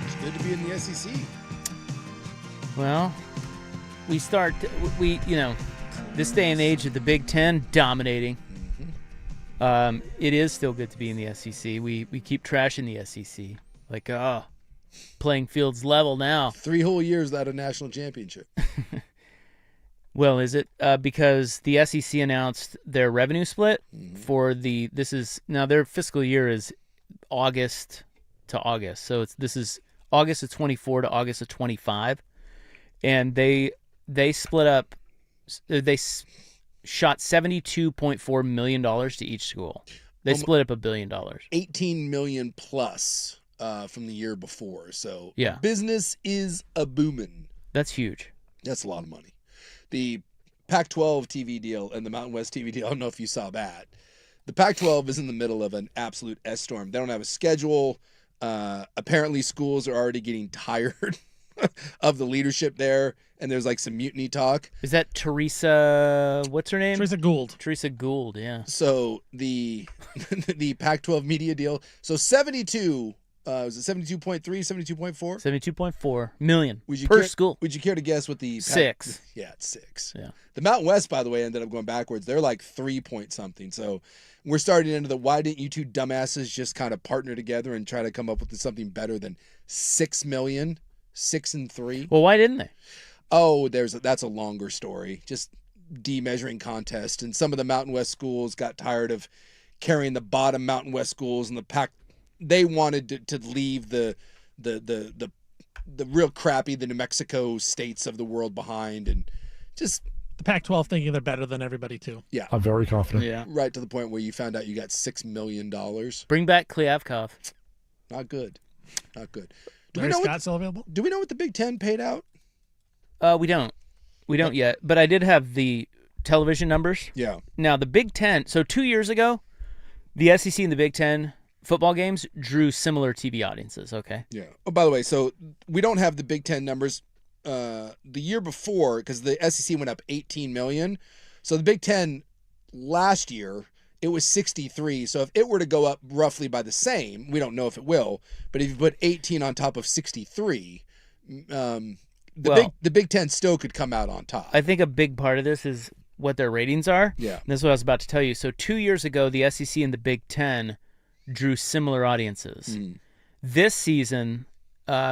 It's good to be in the SEC. Well, this day and age of the Big Ten dominating. It is still good to be in the SEC. We keep trashing the SEC. Like, playing field's level now. 3 whole years without a national championship. Well, is it? Because the SEC announced their revenue split for their fiscal year is August to August. So this is August of 24 to August of 25. And they split up, they shot $72.4 million to each school. They split up $1 billion. 18 million plus from the year before. So yeah, business is a booming. That's huge. That's a lot of money. The Pac-12 TV deal and the Mountain West TV deal, I don't know if you saw that. The Pac-12 is in the middle of an absolute S-storm. They don't have a schedule. Apparently schools are already getting tired of the leadership there, and there's like some mutiny talk. Is that Teresa, what's her name? Teresa Gould. Teresa Gould, yeah. So the Pac-12 media deal, so 72, was it 72.3, 72.4? 72.4 million per school. Would you care to guess what the... 6. Yeah, it's 6. Yeah. The Mountain West, by the way, ended up going backwards. They're like 3 point something. So we're starting into the why didn't you two dumbasses just kind of partner together and try to come up with something better than 6 million, 6 and 3? Well, why didn't they? Oh, that's a longer story. Just demeasuring contest. And some of the Mountain West schools got tired of carrying the bottom Mountain West schools, and the Pac. They wanted to leave the real crappy, the New Mexico states of the world behind, and just the Pac-12 thinking they're better than everybody too. Yeah, I'm very confident. Yeah, right to the point where you found out you got $6 million. Bring back Kliavkov. Not good. Not good. Larry Scott still available? Do we know what the Big Ten paid out? We don't yet. But I did have the television numbers. Yeah. Now the Big Ten. So 2 years ago, the SEC and the Big Ten football games drew similar TV audiences, okay? Yeah. Oh, by the way, so we don't have the Big Ten numbers. The year before, because the SEC went up 18 million. So the Big Ten last year, it was 63. So if it were to go up roughly by the same, we don't know if it will, but if you put 18 on top of 63, the Big Ten still could come out on top. I think a big part of this is what their ratings are. Yeah. And this is what I was about to tell you. So 2 years ago, the SEC and the Big Ten drew similar audiences. This season,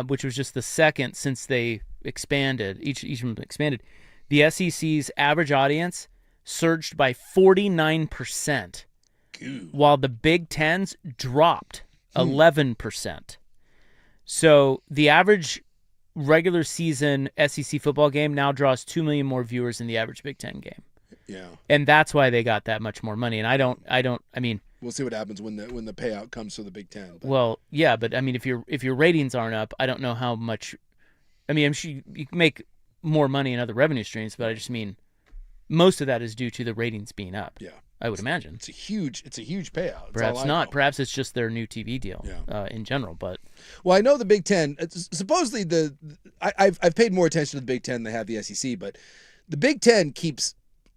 which was just the second since they expanded, each of them expanded, the SEC's average audience surged by 49%, while the Big Ten's dropped 11%. So the average regular season SEC football game now draws 2 million more viewers than the average Big Ten game. Yeah. And that's why they got that much more money. And I mean, we'll see what happens when the payout comes for the Big Ten. But. Well, yeah, but I mean, if your ratings aren't up, I don't know how much. I mean, I'm sure you can make more money in other revenue streams, but I just mean most of that is due to the ratings being up. Yeah, I would imagine it's a huge payout. Perhaps not. Perhaps it's just their new TV deal. Yeah. In general, but well, I know the Big Ten. Supposedly I've paid more attention to the Big Ten than I have the SEC, but the Big Ten keeps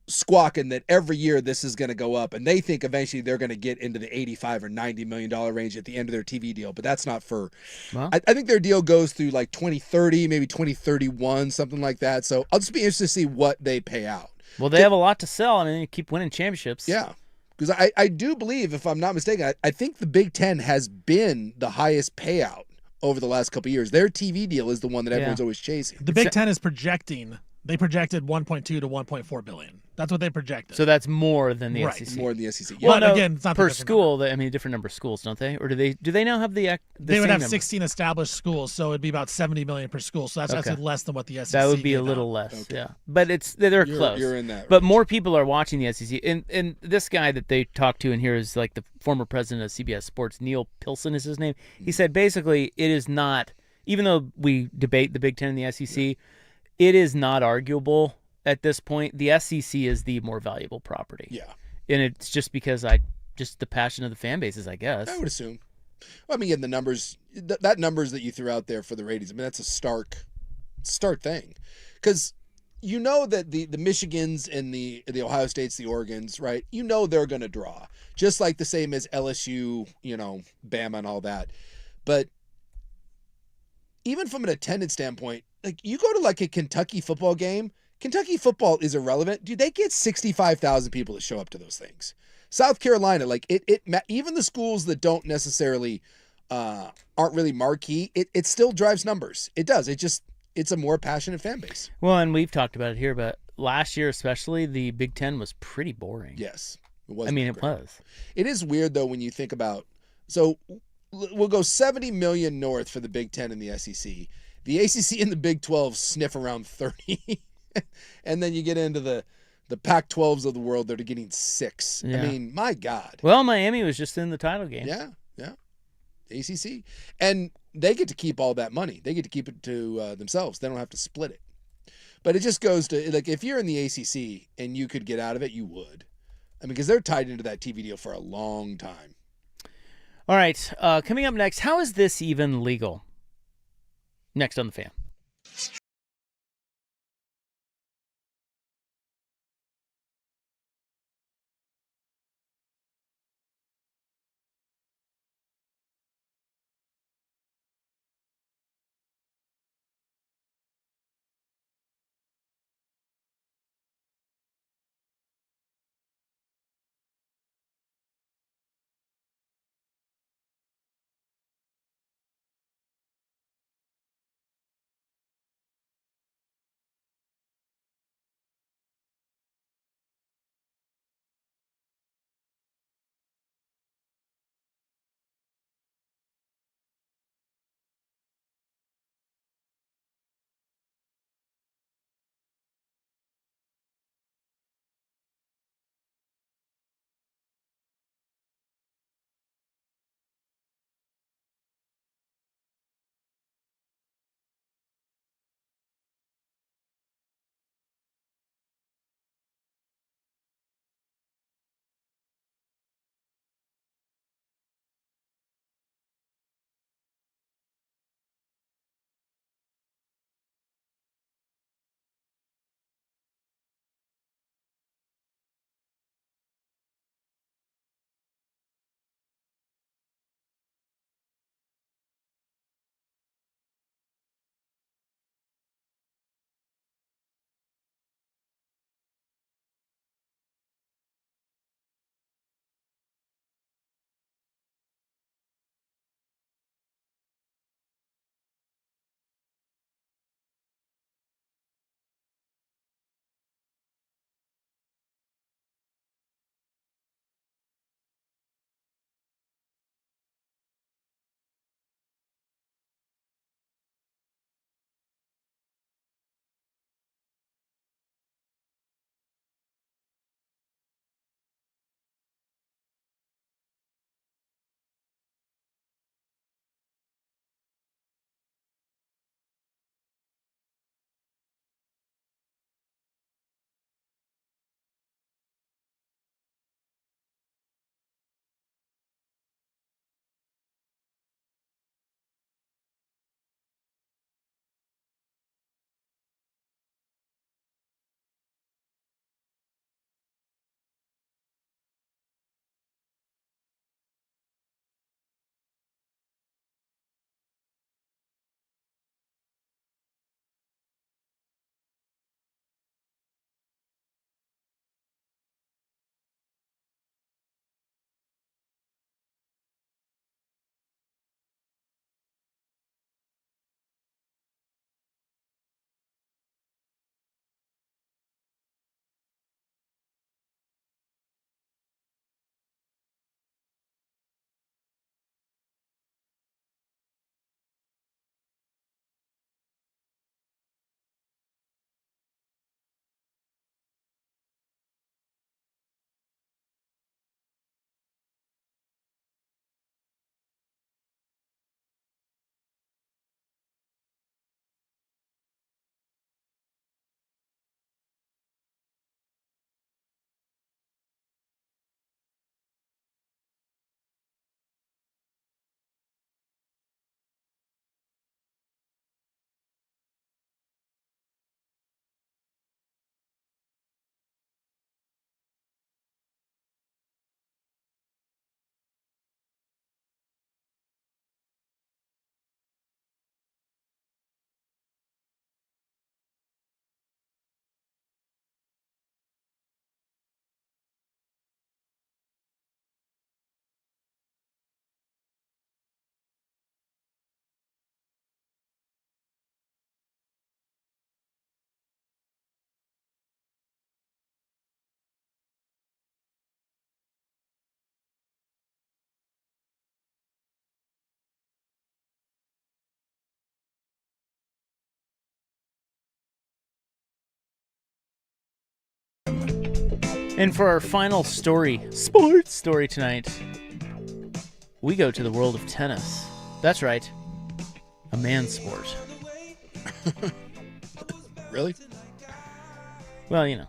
squawking that every year this is going to go up, and they think eventually they're going to get into the 85 or 90 million dollar range at the end of their TV deal, but that's not for I think their deal goes through like 2030, maybe 2031, something like that. So I'll just be interested to see what they pay out. Well, they have a lot to sell. I mean, they keep winning championships. Yeah, because I do believe, if I'm not mistaken, I think the Big Ten has been the highest payout over the last couple of years. Their TV deal is the one that everyone's always chasing. The Big Ten is projecting. They projected 1.2 to 1.4 billion. That's what they projected. So that's more than the SEC. More than the SEC. Yeah. Well, again, it's not per school. I mean, a different number of schools, don't they? Or do they now have the they would have number? 16 established schools, so it'd be about 70 million per school. So that's actually less than what the SEC. That would be a little less, yeah. But they're close. You're in that. But more people are watching the SEC. And this guy that they talked to in here is like the former president of CBS Sports, Neil Pilson is his name. He said basically it is not, even though we debate the Big Ten and the SEC, it is not arguable. At this point, the SEC is the more valuable property. Yeah. And it's just because the passion of the fan bases, I guess. I would assume. Well, I mean, again, the numbers, that numbers that you threw out there for the ratings, I mean, that's a stark thing. Because you know that the Michigans and the Ohio States, the Oregons, right? You know they're going to draw, just like the same as LSU, Bama and all that. But even from an attendance standpoint, like you go to like a Kentucky football game, Kentucky football is irrelevant. Dude, they get 65,000 people to show up to those things. South Carolina, like even the schools that don't necessarily aren't really marquee, it still drives numbers. It does. It's a more passionate fan base. Well, and we've talked about it here, but last year especially, the Big Ten was pretty boring. Yes, it was. It was. It is weird though when you think about. So we'll go 70 million north for the Big Ten and the SEC. The ACC and the Big 12 sniff around 30, and then you get into the Pac-12s of the world that are getting 6. Yeah. I mean, my God. Well, Miami was just in the title game. Yeah. ACC. And they get to keep all that money. They get to keep it to themselves. They don't have to split it. But it just goes to, like, if you're in the ACC and you could get out of it, you would. I mean, because they're tied into that TV deal for a long time. All right. Coming up next, how is this even legal? Next on The Fan. And for our final sports story tonight, we go to the world of tennis. That's right, a man's sport. Really? Well, you know.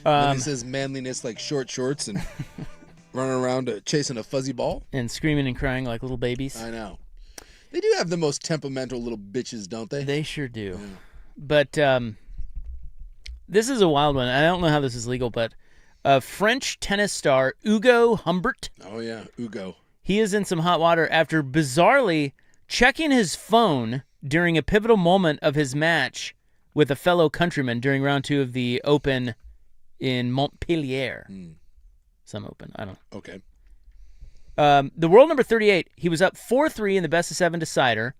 When he says manliness like short shorts and running around chasing a fuzzy ball. And screaming and crying like little babies. I know. They do have the most temperamental little bitches, don't they? They sure do. Yeah. But this is a wild one. I don't know how this is legal, but French tennis star Hugo Humbert. Oh, yeah, Hugo. He is in some hot water after bizarrely checking his phone during a pivotal moment of his match with a fellow countryman during round 2 of the Open in Montpellier. Some Open, I don't know. Okay. The world number 38, he was up 4-3 in the best of 7 decider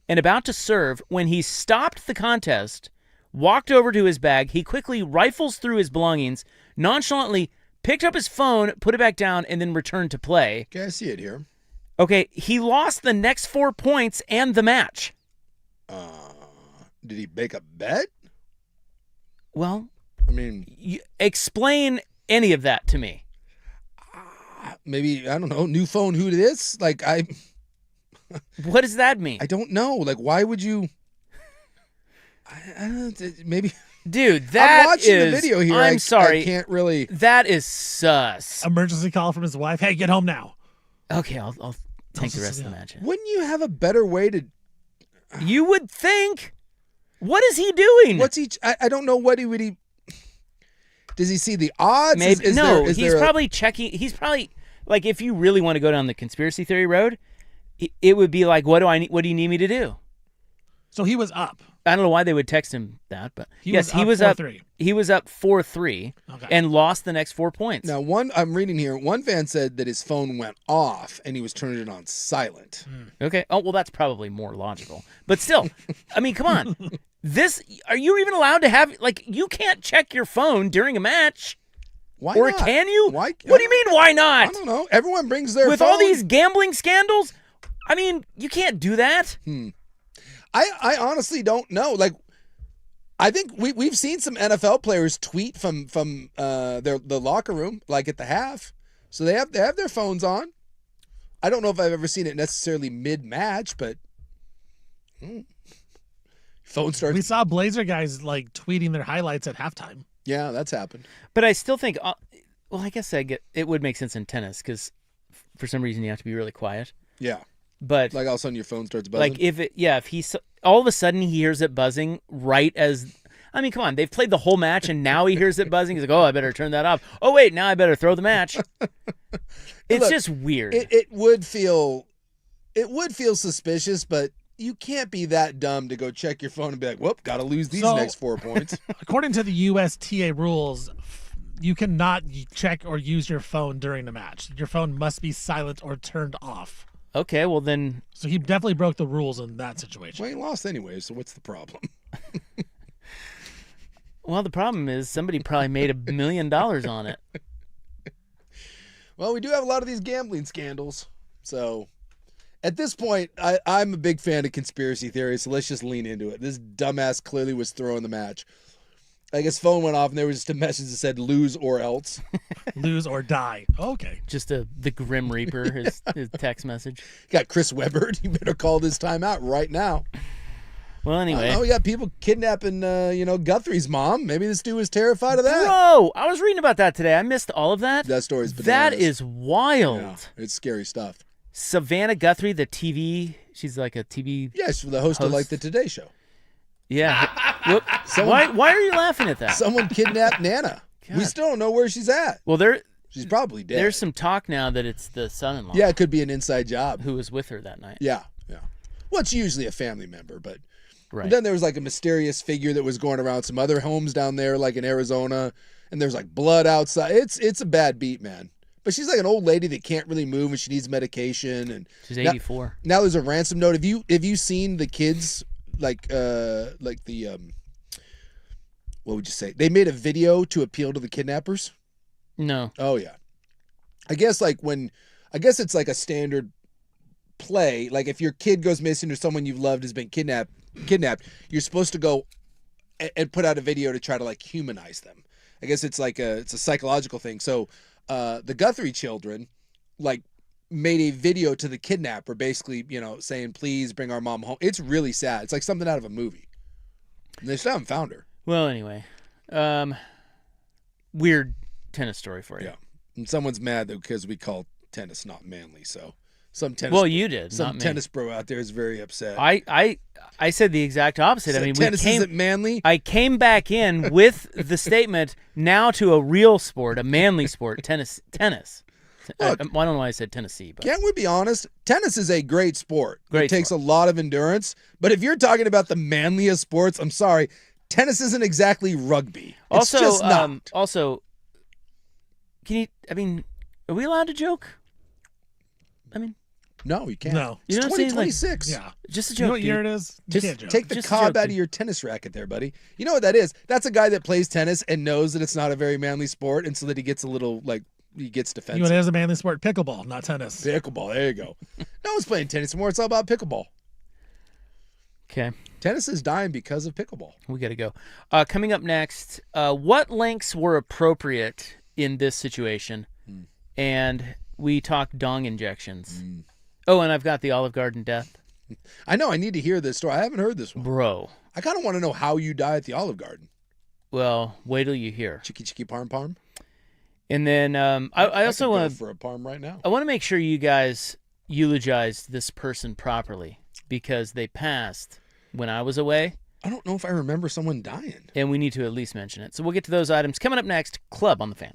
and about to serve when he stopped the contest, walked over to his bag. He quickly rifles through his belongings, nonchalantly picked up his phone, put it back down, and then returned to play. Okay, I see it here. Okay, he lost the next 4 points and the match. Did he make a bet? Well, I mean, explain any of that to me. Maybe, I don't know, new phone, who this? Like, What does that mean? I don't know. Like, why would you? I don't know, maybe. Dude, that I'm watching the video here. I'm sorry. I can't really. That is sus. Emergency call from his wife. Hey, get home now. Okay, I'll take the rest of the match. Wouldn't you have a better way to? You would think. What is he doing? What's he? I don't know what he would. Does he see the odds? Maybe he's there probably checking. He's probably like, if you really want to go down the conspiracy theory road, it would be like, what do I need? What do you need me to do? So he was up. I don't know why they would text him that, but he was up 4-3. He was up 4-3 and lost the next 4 points. Now, I'm reading here. One fan said that his phone went off and he was turning it on silent. Okay. Oh, well, that's probably more logical. But still, I mean, come on. Are you even allowed to have, like, you can't check your phone during a match? Why or not? Can you? Why? What do you mean, why not? I don't know. Everyone brings their With phone. all these gambling scandals? I mean, you can't do that. I honestly don't know. Like, I think we've seen some NFL players tweet from the locker room, like at the half. So they have their phones on. I don't know if I've ever seen it necessarily mid-match, but phone starts. We saw Blazer guys like tweeting their highlights at halftime. Yeah, that's happened. But I still think, well, I guess it would make sense in tennis because for some reason you have to be really quiet. Yeah. But like all of a sudden your phone starts buzzing. Like if he's all of a sudden he hears it buzzing right as, I mean, come on, they've played the whole match and now he hears it buzzing. He's like, oh, I better turn that off. Oh wait, now I better throw the match. It's just weird. It would feel suspicious, but you can't be that dumb to go check your phone and be like, whoop, got to lose these next 4 points. According to the USTA rules, you cannot check or use your phone during the match. Your phone must be silent or turned off. Okay, well then. So he definitely broke the rules in that situation. Well, he lost anyway, so what's the problem? Well, the problem is somebody probably made $1 million on it. Well, we do have a lot of these gambling scandals. So at this point, I'm a big fan of conspiracy theories, so let's just lean into it. This dumbass clearly was throwing the match. I guess phone went off and there was just a message that said lose or else. Lose or die. Okay. Just the Grim Reaper, his text message. Got Chris Webber. You better call this timeout right now. Well, anyway. Oh, we got people kidnapping, Guthrie's mom. Maybe this dude was terrified of that. Bro, I was reading about that today. I missed all of that. That story's bananas. That is wild. Yeah, it's scary stuff. Savannah Guthrie, the TV, she's like a TV. Yeah, she's the host of like the Today Show. Yeah. Why are you laughing at that? Someone kidnapped Nana. God. We still don't know where she's at. Well, she's probably dead. There's some talk now that it's the son-in-law. Yeah, it could be an inside job. Who was with her that night. Yeah. Well, it's usually a family member, but right. Then there was like a mysterious figure that was going around some other homes down there, like in Arizona, and there's like blood outside. It's a bad beat, man. But she's like an old lady that can't really move and she needs medication. And she's 84. Now there's a ransom note. Have you seen the kids? Like the what would you say? They made a video to appeal to the kidnappers. No. Oh yeah. I guess it's like a standard play. Like if your kid goes missing or someone you've loved has been kidnapped, you're supposed to go and put out a video to try to like humanize them. I guess it's like it's a psychological thing. So the Guthrie children like made a video to the kidnapper, basically, saying, please bring our mom home. It's really sad. It's like something out of a movie. And they still haven't found her. Well, anyway, weird tennis story for you. Yeah. And someone's mad though because we call tennis not manly. So some tennis. Well, you did. Some not me. tennis bro out there is very upset. I said the exact opposite. So I mean, tennis isn't manly. I came back in with the statement now to a real sport, a manly sport, tennis. Look, I don't know why I said Tennessee, but can't we be honest? Tennis is a great sport. Great It takes sport. a lot of endurance. But if you're talking about the manliest sports, I'm sorry, tennis isn't exactly rugby. It's just not. Also, can you? I mean, are we allowed to joke? I mean, No, you can't. No. It's You know what I'm saying? Like, 2026. Yeah. just a You joke. know what year dude. it is? You Just can't joke. Take the Just a cob joke, out of dude. your tennis racket there, buddy. You know what that is? That's a guy that plays tennis and knows that it's not a very manly sport, and so that he gets a little, he gets You know defensive. what is a manly sport? Pickleball, not tennis. Pickleball, there you go. No one's playing tennis anymore. It's all about pickleball. Okay, Tennis is dying because of pickleball. we got to go. Coming up next, what lengths were appropriate in this situation? And we talk dong injections. Oh, and I've got the Olive Garden death. I know. I need to hear this story. I haven't heard this one. Bro. I kind of want to know how you die at the Olive Garden. Well, wait till you hear. Chicky chicky parm parm. And then I also could go want to for a parm right now. I want to make sure you guys eulogize this person properly because they passed when I was away, I don't know if I remember someone dying. and we need to at least mention it. So we'll get to those items coming up next. Club on the Fan.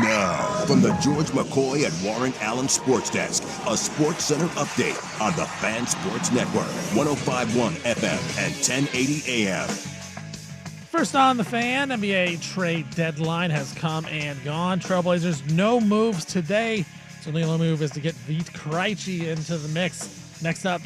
Now, from the George McCoy and Warren Allen Sports Desk, a Sports Center update on the Fan Sports Network, 105.1 FM and 1080 AM. First on the Fan, NBA trade deadline has come and gone. Trailblazers, no moves today. So the only move is to get Vit Krejci into the mix. Next up,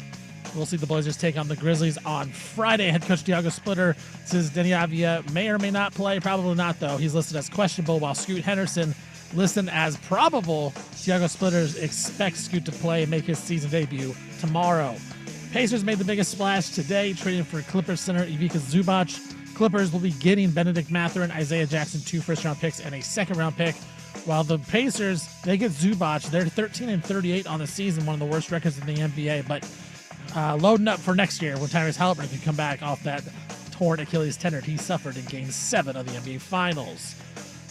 we'll see the Blazers take on the Grizzlies on Friday. Head coach Thiago Splitter says Denny Avdia may or may not play. Probably not, though. He's listed as questionable, while Scoot Henderson Listed as probable, Thiago Splitters expects Scoot to play and make his season debut tomorrow. Pacers made the biggest splash today, trading for Clippers center Ivica Zubac. Clippers will be getting Benedict Mathurin, Isaiah Jackson, 2 first-round picks, and a second-round pick. While the Pacers, they get Zubac. They're 13-38 on the season, one of the worst records in the NBA, but loading up for next year when Tyrese Haliburton can come back off that torn Achilles tendon he suffered in Game 7 of the NBA Finals.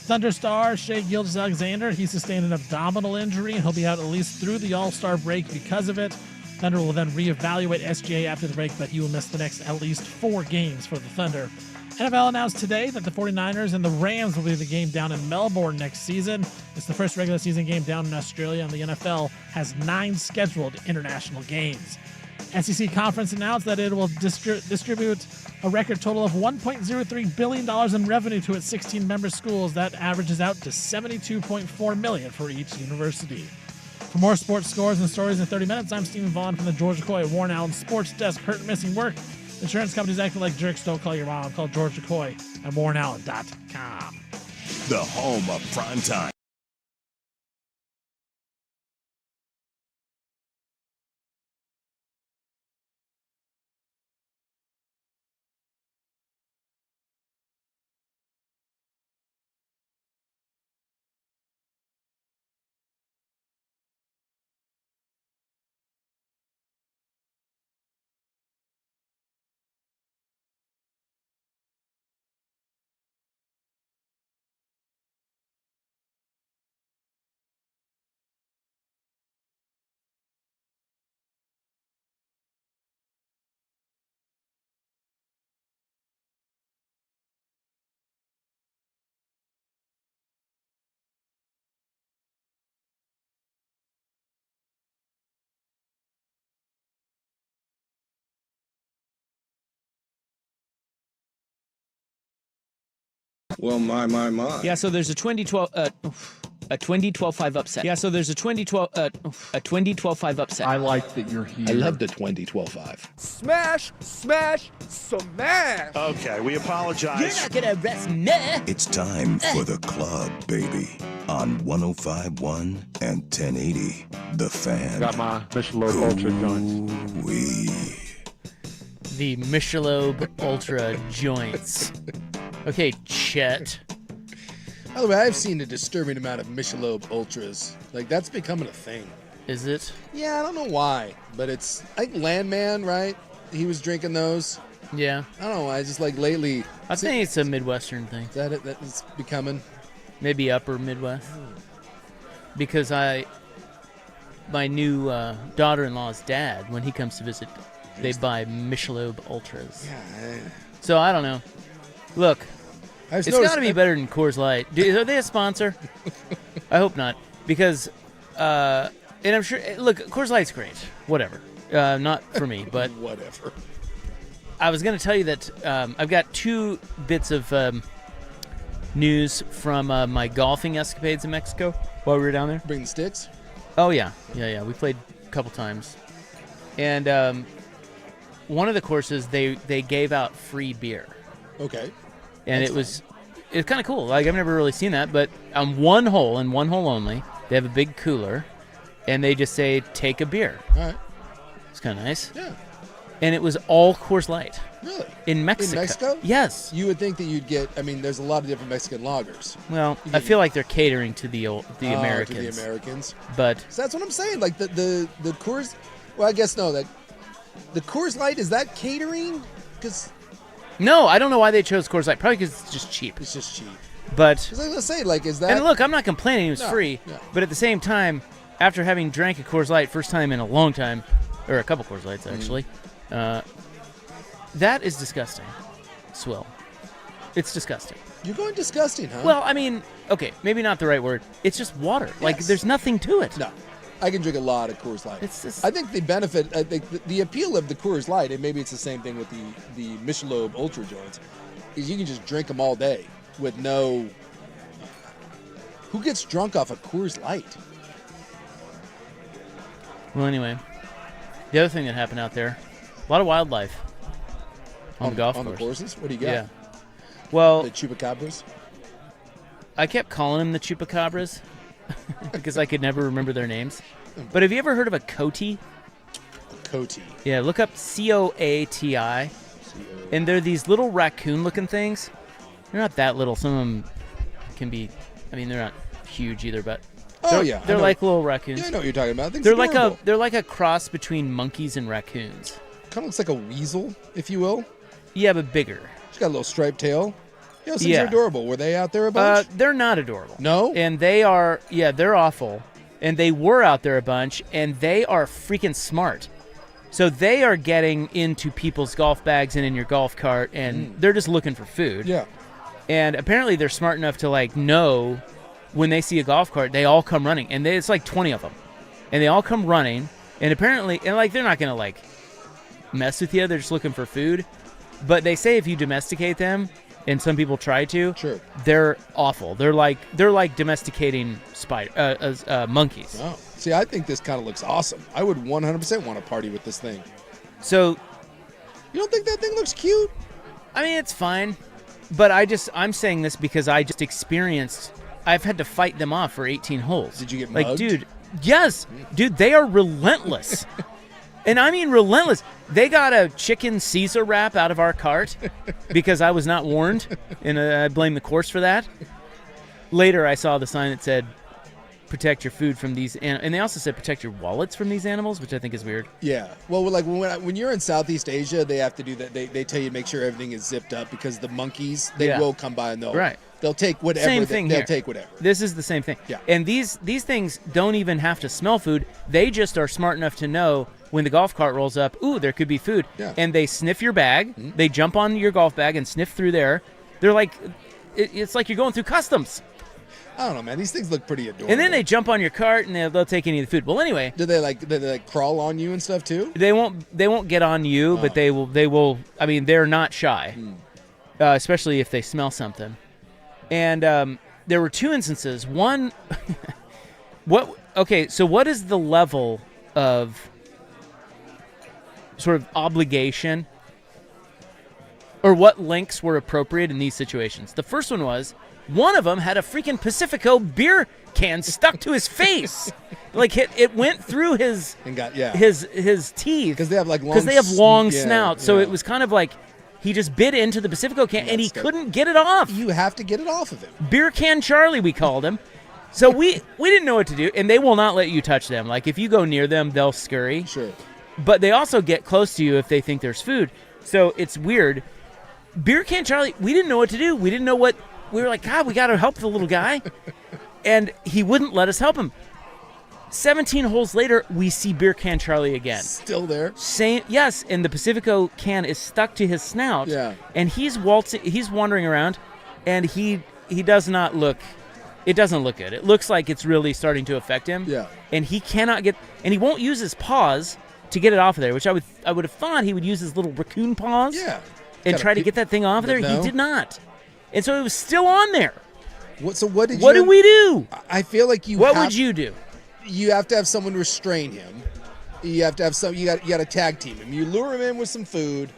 Thunder star Shai Gilgeous-Alexander, he sustained an abdominal injury, and he'll be out at least through the All-Star break because of it. Thunder will then reevaluate SGA after the break, but he will miss the next at least 4 games for the Thunder. NFL announced today that the 49ers and the Rams will be the game down in Melbourne next season. It's the first regular season game down in Australia, and the NFL has 9 scheduled international games. SEC Conference announced that it will distribute a record total of $1.03 billion in revenue to its 16 member schools. That averages out to $72.4 million for each university. For more sports scores and stories in 30 minutes, I'm Stephen Vaughn from the George McCoy at Warren Allen Sports Desk. Hurt and missing work. Insurance companies acting like jerks. Don't call your mom. Call George McCoy at WarrenAllen.com. The home of Primetime. Well, my. Yeah, so there's a 20-12-5 upset. Yeah, so there's a 20-12-5 upset. I like that you're here. I love the 20-12-5. Smash, smash, smash. Okay, we apologize. You're not gonna arrest me. It's time for the club, baby. On 105.1 and 1080, The Fan. Got my Michelob Ultra joints. Ooh-wee. The Michelob Ultra joints. Okay, Chet. By the way, I've seen a disturbing amount of Michelob Ultras. Like, that's becoming a thing. Is it? Yeah, I don't know why, but it's, I think Landman, right? He was drinking those. Yeah. I don't know why, just like lately. I think it's a Midwestern thing. Is that it? That is becoming? Maybe upper Midwest. Because my new daughter-in-law's dad, when he comes to visit, they buy Michelob Ultras. Yeah. So I don't know. Look, It's got to be better than Coors Light. Are they a sponsor? I hope not. Because, and I'm sure, look, Coors Light's great. Whatever. Not for me, but whatever. I was going to tell you that I've got 2 bits of news from my golfing escapades in Mexico while we were down there. Bring the sticks? Oh, yeah. Yeah. We played a couple times. And one of the courses, they gave out free beer. Okay. And it's kind of cool. Like, I've never really seen that. But on one hole, and one hole only, they have a big cooler, and they just say, take a beer. All right. It's kind of nice. Yeah. And it was all Coors Light. Really? In Mexico. In Mexico? Yes. You would think that you'd get, I mean, there's a lot of different Mexican lagers. Well, I feel like they're catering to the Americans. To the Americans. But so that's what I'm saying. Like, the Coors, well, I guess no. The Coors Light, is that catering? Because... No, I don't know why they chose Coors Light. Probably because it's just cheap. It's just cheap. But... Because I was going to say, like, is that... And look, I'm not complaining. It was free. No. But at the same time, after having drank a Coors Light first time in a long time, or a couple Coors Lights, actually, that is disgusting. Swill. It's disgusting. You're going disgusting, huh? Well, I mean, okay, maybe not the right word. It's just water. Yes. Like, there's nothing to it. No. I can drink a lot of Coors Light. It's just... I think the benefit, I think the appeal of the Coors Light, and maybe it's the same thing with the Michelob Ultra joints, is you can just drink them all day with no... Who gets drunk off a Coors Light? Well, anyway, the other thing that happened out there, a lot of wildlife on the golf course. On the courses? What do you got? Yeah. Well... The chupacabras? I kept calling them the chupacabras because I could never remember their names. But have you ever heard of a coati? Coati. Yeah, look up Coati. And they're these little raccoon-looking things. They're not that little. Some of them can be, I mean, they're not huge either, but they're like little raccoons. Yeah, I know what you're talking about. They're like a cross between monkeys and raccoons. Kind of looks like a weasel, if you will. Yeah, but bigger. It's got a little striped tail. Yeah, those things are adorable. Were they out there a bunch? They're not adorable. No? And they are, they're awful. And they were out there a bunch, and they are freaking smart. So they are getting into people's golf bags and in your golf cart, and they're just looking for food. Yeah. And apparently they're smart enough to, like, know when they see a golf cart, they all come running. And it's like 20 of them. And they all come running. And apparently, and like, they're not going to, like, mess with you. They're just looking for food. But they say if you domesticate them, and some people try to, they're awful. They're like domesticating monkeys. Oh. See, I think this kind of looks awesome. I would 100% want to party with this thing. So, you don't think that thing looks cute? I mean, it's fine. But I'm saying this because I just experienced, I've had to fight them off for 18 holes. Did you get mugged? Like, dude, yes. Dude, they are relentless. And I mean relentless. They got a chicken Caesar wrap out of our cart because I was not warned, and I blame the course for that. Later, I saw the sign that said, protect your food from these, and they also said protect your wallets from these animals, which I think is weird. Yeah. Well, like when you're in Southeast Asia, they have to do that. They tell you to make sure everything is zipped up because the monkeys, they will come by and they'll take whatever. Same thing they'll here. take whatever. This is the same thing. Yeah. And these things don't even have to smell food. They just are smart enough to know when the golf cart rolls up, ooh, there could be food. Yeah. And they sniff your bag. They jump on your golf bag and sniff through there. They're like, it's like you're going through customs. I don't know, man. These things look pretty adorable. And then they jump on your cart and they'll take any of the food. Well, anyway, do they crawl on you and stuff too? They won't get on you, but they will. I mean, they're not shy, especially if they smell something. And there were two instances. One, so what is the level of sort of obligation, or what lengths were appropriate in these situations? The first one was, one of them had a freaking Pacifico beer can stuck to his face. Like it went through his and got his teeth because they have long snouts. So it was kind of like he just bit into the Pacifico can and he couldn't get it off. You have to get it off of him. Beer can Charlie, we called him. So we didn't know what to do, and they will not let you touch them. Like if you go near them, they'll scurry. Sure. But they also get close to you if they think there's food. So it's weird. Beer can Charlie, we didn't know what to do. We didn't know what. We were like, God, we got to help the little guy. And he wouldn't let us help him. 17 holes later, we see Beer Can Charlie again. Still there? Yes, and the Pacifico can is stuck to his snout. Yeah. And he's wandering around, and he does not look, it doesn't look good. It looks like it's really starting to affect him. Yeah. And he cannot get, and he won't use his paws to get it off of there, which I would have thought he would use his little raccoon paws. Yeah. And try to get that thing off of there. No. He did not. And so it was still on there. What do we do? I feel like What would you do? You have to have someone restrain him. You have to have you got to tag team him. You lure him in with some food,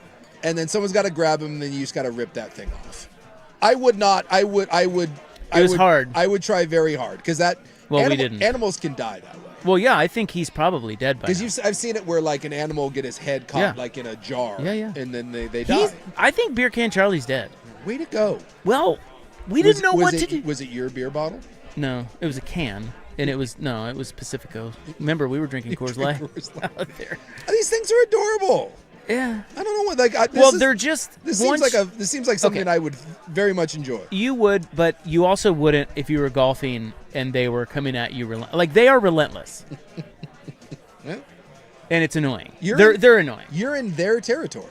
and then someone's got to grab him, and then you just got to rip that thing off. I would not. I would. It was hard. I would try very hard because we didn't. Animals can die that way. Well, yeah, I think he's probably dead by now. Because I've seen it where like an animal will get his head caught like in a jar. Yeah. And then they die. I think Beer Can Charlie's dead. Way to go. Well, we didn't know what to do. Was it your beer bottle? No, it was a can. And it was Pacifico. Remember, we were drinking Coors Light out there. These things are adorable. Yeah. I don't know what This seems like something I would very much enjoy. You would, but you also wouldn't if you were golfing and they were coming at you like they are relentless. Yeah. And it's annoying. They're annoying. You're in their territory.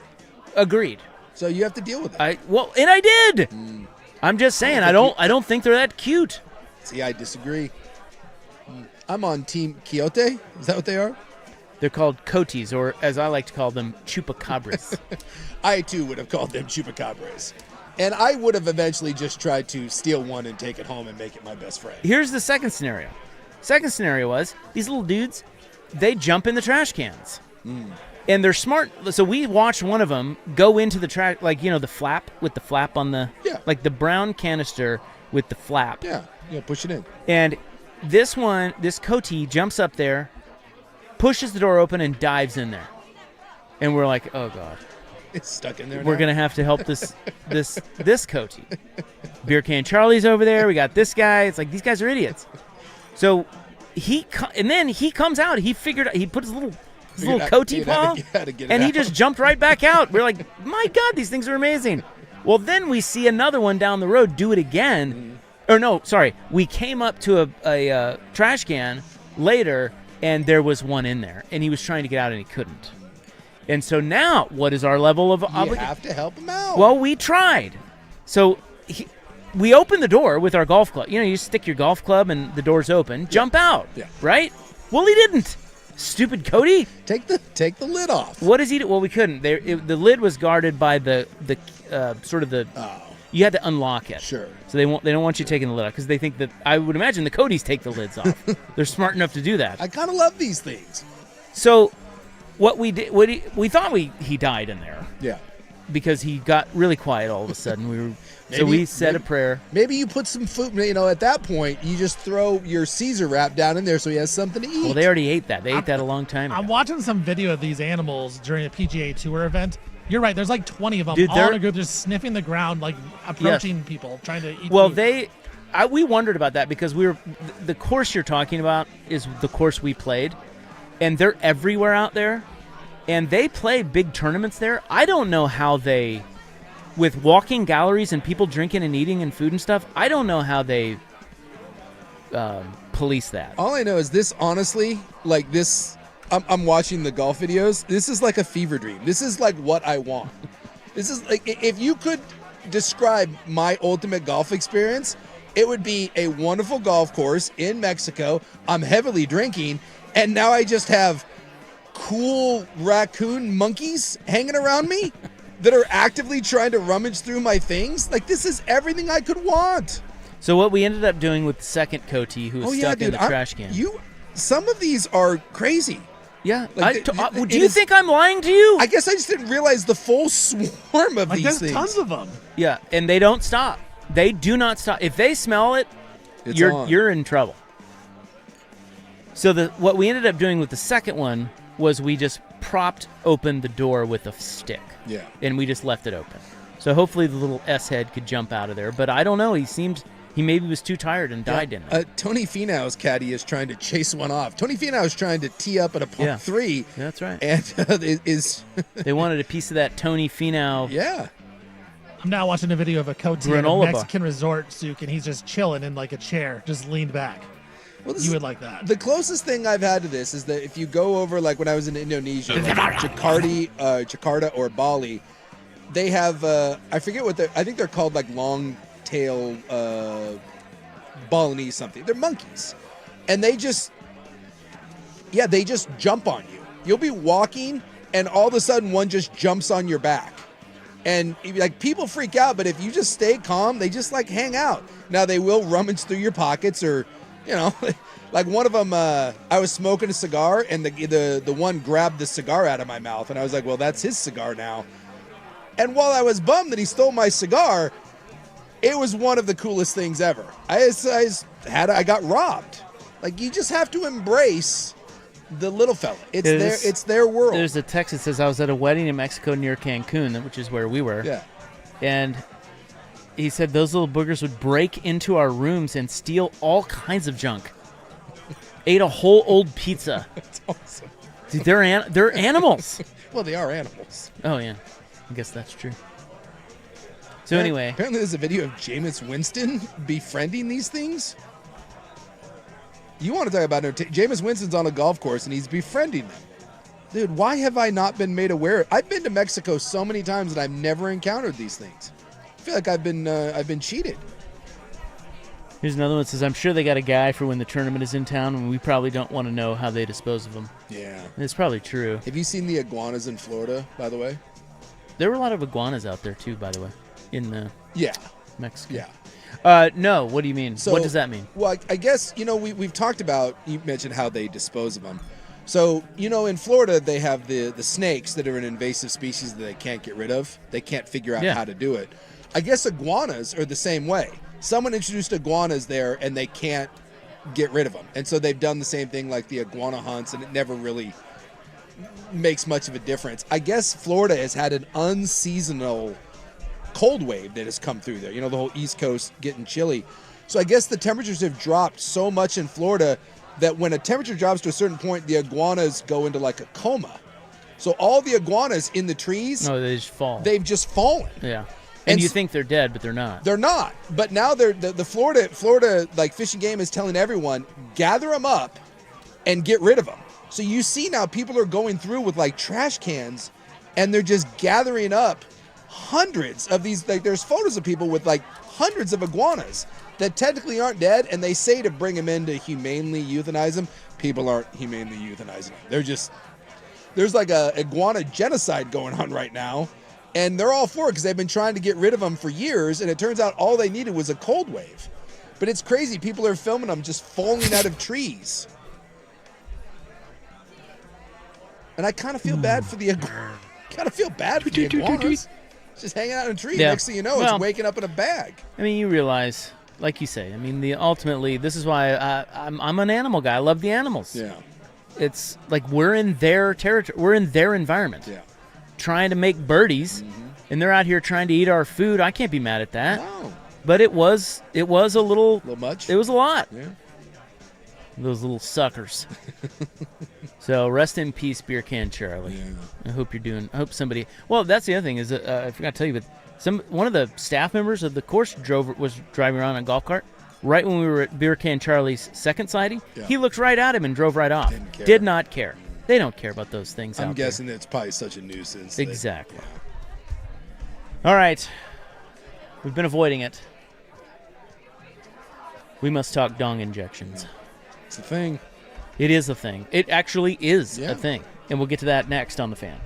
Agreed. So you have to deal with it. And I did. I'm just saying I don't think they're that cute. See, I disagree. I'm on Team Quixote. Is that what they are? They're called coatis, or as I like to call them, chupacabras. I, too, would have called them chupacabras. And I would have eventually just tried to steal one and take it home and make it my best friend. Here's the second scenario. Second scenario was, these little dudes, they jump in the trash cans. And they're smart. So we watched one of them go into the trash, like, the flap with the flap on the, like the brown canister with the flap. Yeah, push it in. And this coatee jumps up there, pushes the door open, and dives in there. And we're like, oh, God. It's stuck in there We're going to have to help this coatee. Beer Can Charlie's over there. We got this guy. It's like, these guys are idiots. So and then he comes out. He put his little coatee paw, and he just jumped right back out. We're like, my God, these things are amazing. Well, then we see another one down the road do it again. Mm-hmm. Or no, sorry. We came up to a trash can later, and there was one in there, and he was trying to get out, and he couldn't. And so now, what is our level of obligation? You have to help him out. Well, we tried. So we opened the door with our golf club. You stick your golf club, and the door's open. Jump out, right? Well, he didn't. Stupid Cody. Take the lid off. What does he do? Well, we couldn't. The lid was guarded by the sort of the. Oh. You had to unlock it. Sure. So they don't want you taking the lid off because they think that I would imagine the Codys take the lids off. They're smart enough to do that. I kind of love these things. So. What we did, we thought he died in there. Yeah. Because he got really quiet all of a sudden. We said a prayer. Maybe you put some food. At that point, you just throw your Caesar wrap down in there so he has something to eat. Well, they already ate that. They ate that a long time ago. I'm watching some video of these animals during a PGA Tour event. You're right. There's like 20 of them, Dude, all in a group, just sniffing the ground, like approaching people, trying to eat. Well, food. we wondered about that because the course you're talking about is the course we played. And they're everywhere out there, and they play big tournaments there. I don't know how they, with walking galleries and people drinking and eating and food and stuff, I don't know how they police that. All I know is this, honestly, like this, I'm watching the golf videos. This is like a fever dream. This is like what I want. This is like, if you could describe my ultimate golf experience, it would be a wonderful golf course in Mexico. I'm heavily drinking, and now I just have cool raccoon monkeys hanging around me that are actively trying to rummage through my things. Like, this is everything I could want. So what we ended up doing with the second Coty, who was stuck in the trash can. Some of these are crazy. Yeah. Like, do you think I'm lying to you? I guess I just didn't realize the full swarm of these there's things. Tons of them. Yeah, and they don't stop. They do not stop. If they smell it, you're in trouble. So what we ended up doing with the second one was we just propped open the door with a stick. Yeah. And we just left it open. So hopefully the little S-head could jump out of there. But I don't know. He maybe was too tired and died in there. Tony Finau's caddy is trying to chase one off. Tony Finau is trying to tee up at a par 3. That's right. And they wanted a piece of that Tony Finau. Yeah. I'm now watching a video of a Coty at a Mexican resort, Suk, and he's just chilling in like a chair, just leaned back. Well, you would like that. The closest thing I've had to this is that if you go over, like when I was in Indonesia, like Jakarta or Bali, they have, I forget what I think they're called, like long tail Balinese something. They're monkeys. And they just jump on you. You'll be walking and all of a sudden one just jumps on your back. And like people freak out, but if you just stay calm, they just like hang out. Now they will rummage through your pockets or, like one of them, I was smoking a cigar and the one grabbed the cigar out of my mouth and I was like, well, that's his cigar now. And while I was bummed that he stole my cigar, it was one of the coolest things ever. I got robbed. Like, you just have to embrace the little fella. It's their world. There's a text that says I was at a wedding in Mexico near Cancun, which is where we were. Yeah. And he said those little boogers would break into our rooms and steal all kinds of junk. Ate a whole old pizza. That's awesome. Dude, they're animals. Well, they are animals. Oh, yeah. I guess that's true. So anyway. Apparently there's a video of Jameis Winston befriending these things. You want to talk about Jameis Winston's on a golf course and he's befriending them. Dude, why have I not been made aware? I've been to Mexico so many times and I've never encountered these things. I feel like I've been cheated. Here's another one that says, I'm sure they got a guy for when the tournament is in town and we probably don't want to know how they dispose of them. Yeah. And it's probably true. Have you seen the iguanas in Florida, by the way? There were a lot of iguanas out there too, by the way, in Mexico. Yeah. No, what do you mean? So, what does that mean? Well, I guess, we've talked about, you mentioned how they dispose of them. So, in Florida, they have the snakes that are an invasive species that they can't get rid of. They can't figure out how to do it. I guess iguanas are the same way. someone introduced iguanas there and they can't get rid of them. And so they've done the same thing like the iguana hunts, and it never really makes much of a difference. I guess Florida has had an unseasonal cold wave that has come through there. The whole East Coast getting chilly. So I guess the temperatures have dropped so much in Florida that when a temperature drops to a certain point, the iguanas go into like a coma. So all the iguanas in the trees, No, they just fall. they've just fallen. Yeah. And And you think they're dead, but they're not. They're not. But now the Florida like Fish and Game is telling everyone, gather them up and get rid of them. So you see now people are going through with like trash cans and they're just gathering up hundreds of these. Like there's photos of people with like hundreds of iguanas that technically aren't dead, and they say to bring them in to humanely euthanize them. People aren't humanely euthanizing them. There's like a iguana genocide going on right now. And they're all for it because they've been trying to get rid of them for years, and it turns out all they needed was a cold wave. But it's crazy. People are filming them just falling out of trees. And I kind of feel bad for the iguanas. Just hanging out in a tree. Yeah. Next thing you know, Well, it's waking up in a bag. I mean, you realize, like you say, I mean, ultimately, this is why I'm an animal guy. I love the animals. Yeah. It's like we're in their territory. We're in their environment. Yeah. Trying to make birdies, and they're out here trying to eat our food. I can't be mad at that. No. But it was a little. A little much? It was a lot. Yeah. Those little suckers. So rest in peace, Beer Can Charlie. Yeah. I hope you're doing. I hope somebody. Well, that's the other thing is that I forgot to tell you, but one of the staff members of the course was driving around on a golf cart right when we were at Beer Can Charlie's second sighting. Yeah. He looked right at him and drove right off. Didn't care. Did not care. They don't care about those things. I'm out there. guessing it's probably such a nuisance. that- Exactly. All right. We've been avoiding it. We must talk dong injections. It's a thing. It is a thing. It actually is Yeah. a thing. And we'll get to that next on The Fan.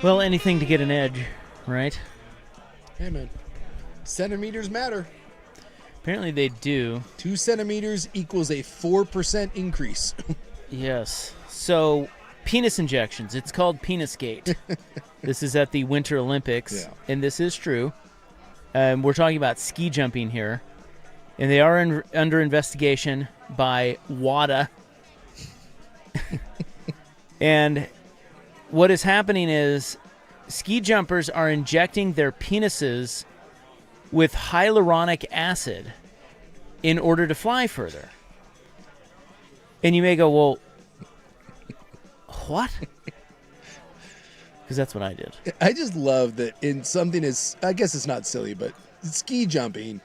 Well, anything to get an edge, right? Hey, man. Centimeters matter. Apparently they do. 2 centimeters equals a 4% increase. Yes. So, penis injections. It's called Penisgate. This is at the Winter Olympics, and this is true. We're talking about ski jumping here, and they are under investigation by WADA. And what is happening is ski jumpers are injecting their penises with hyaluronic acid in order to fly further. And you may go, well, what? Because that's what I did. I just love that in something as, I guess it's not silly, but ski jumping,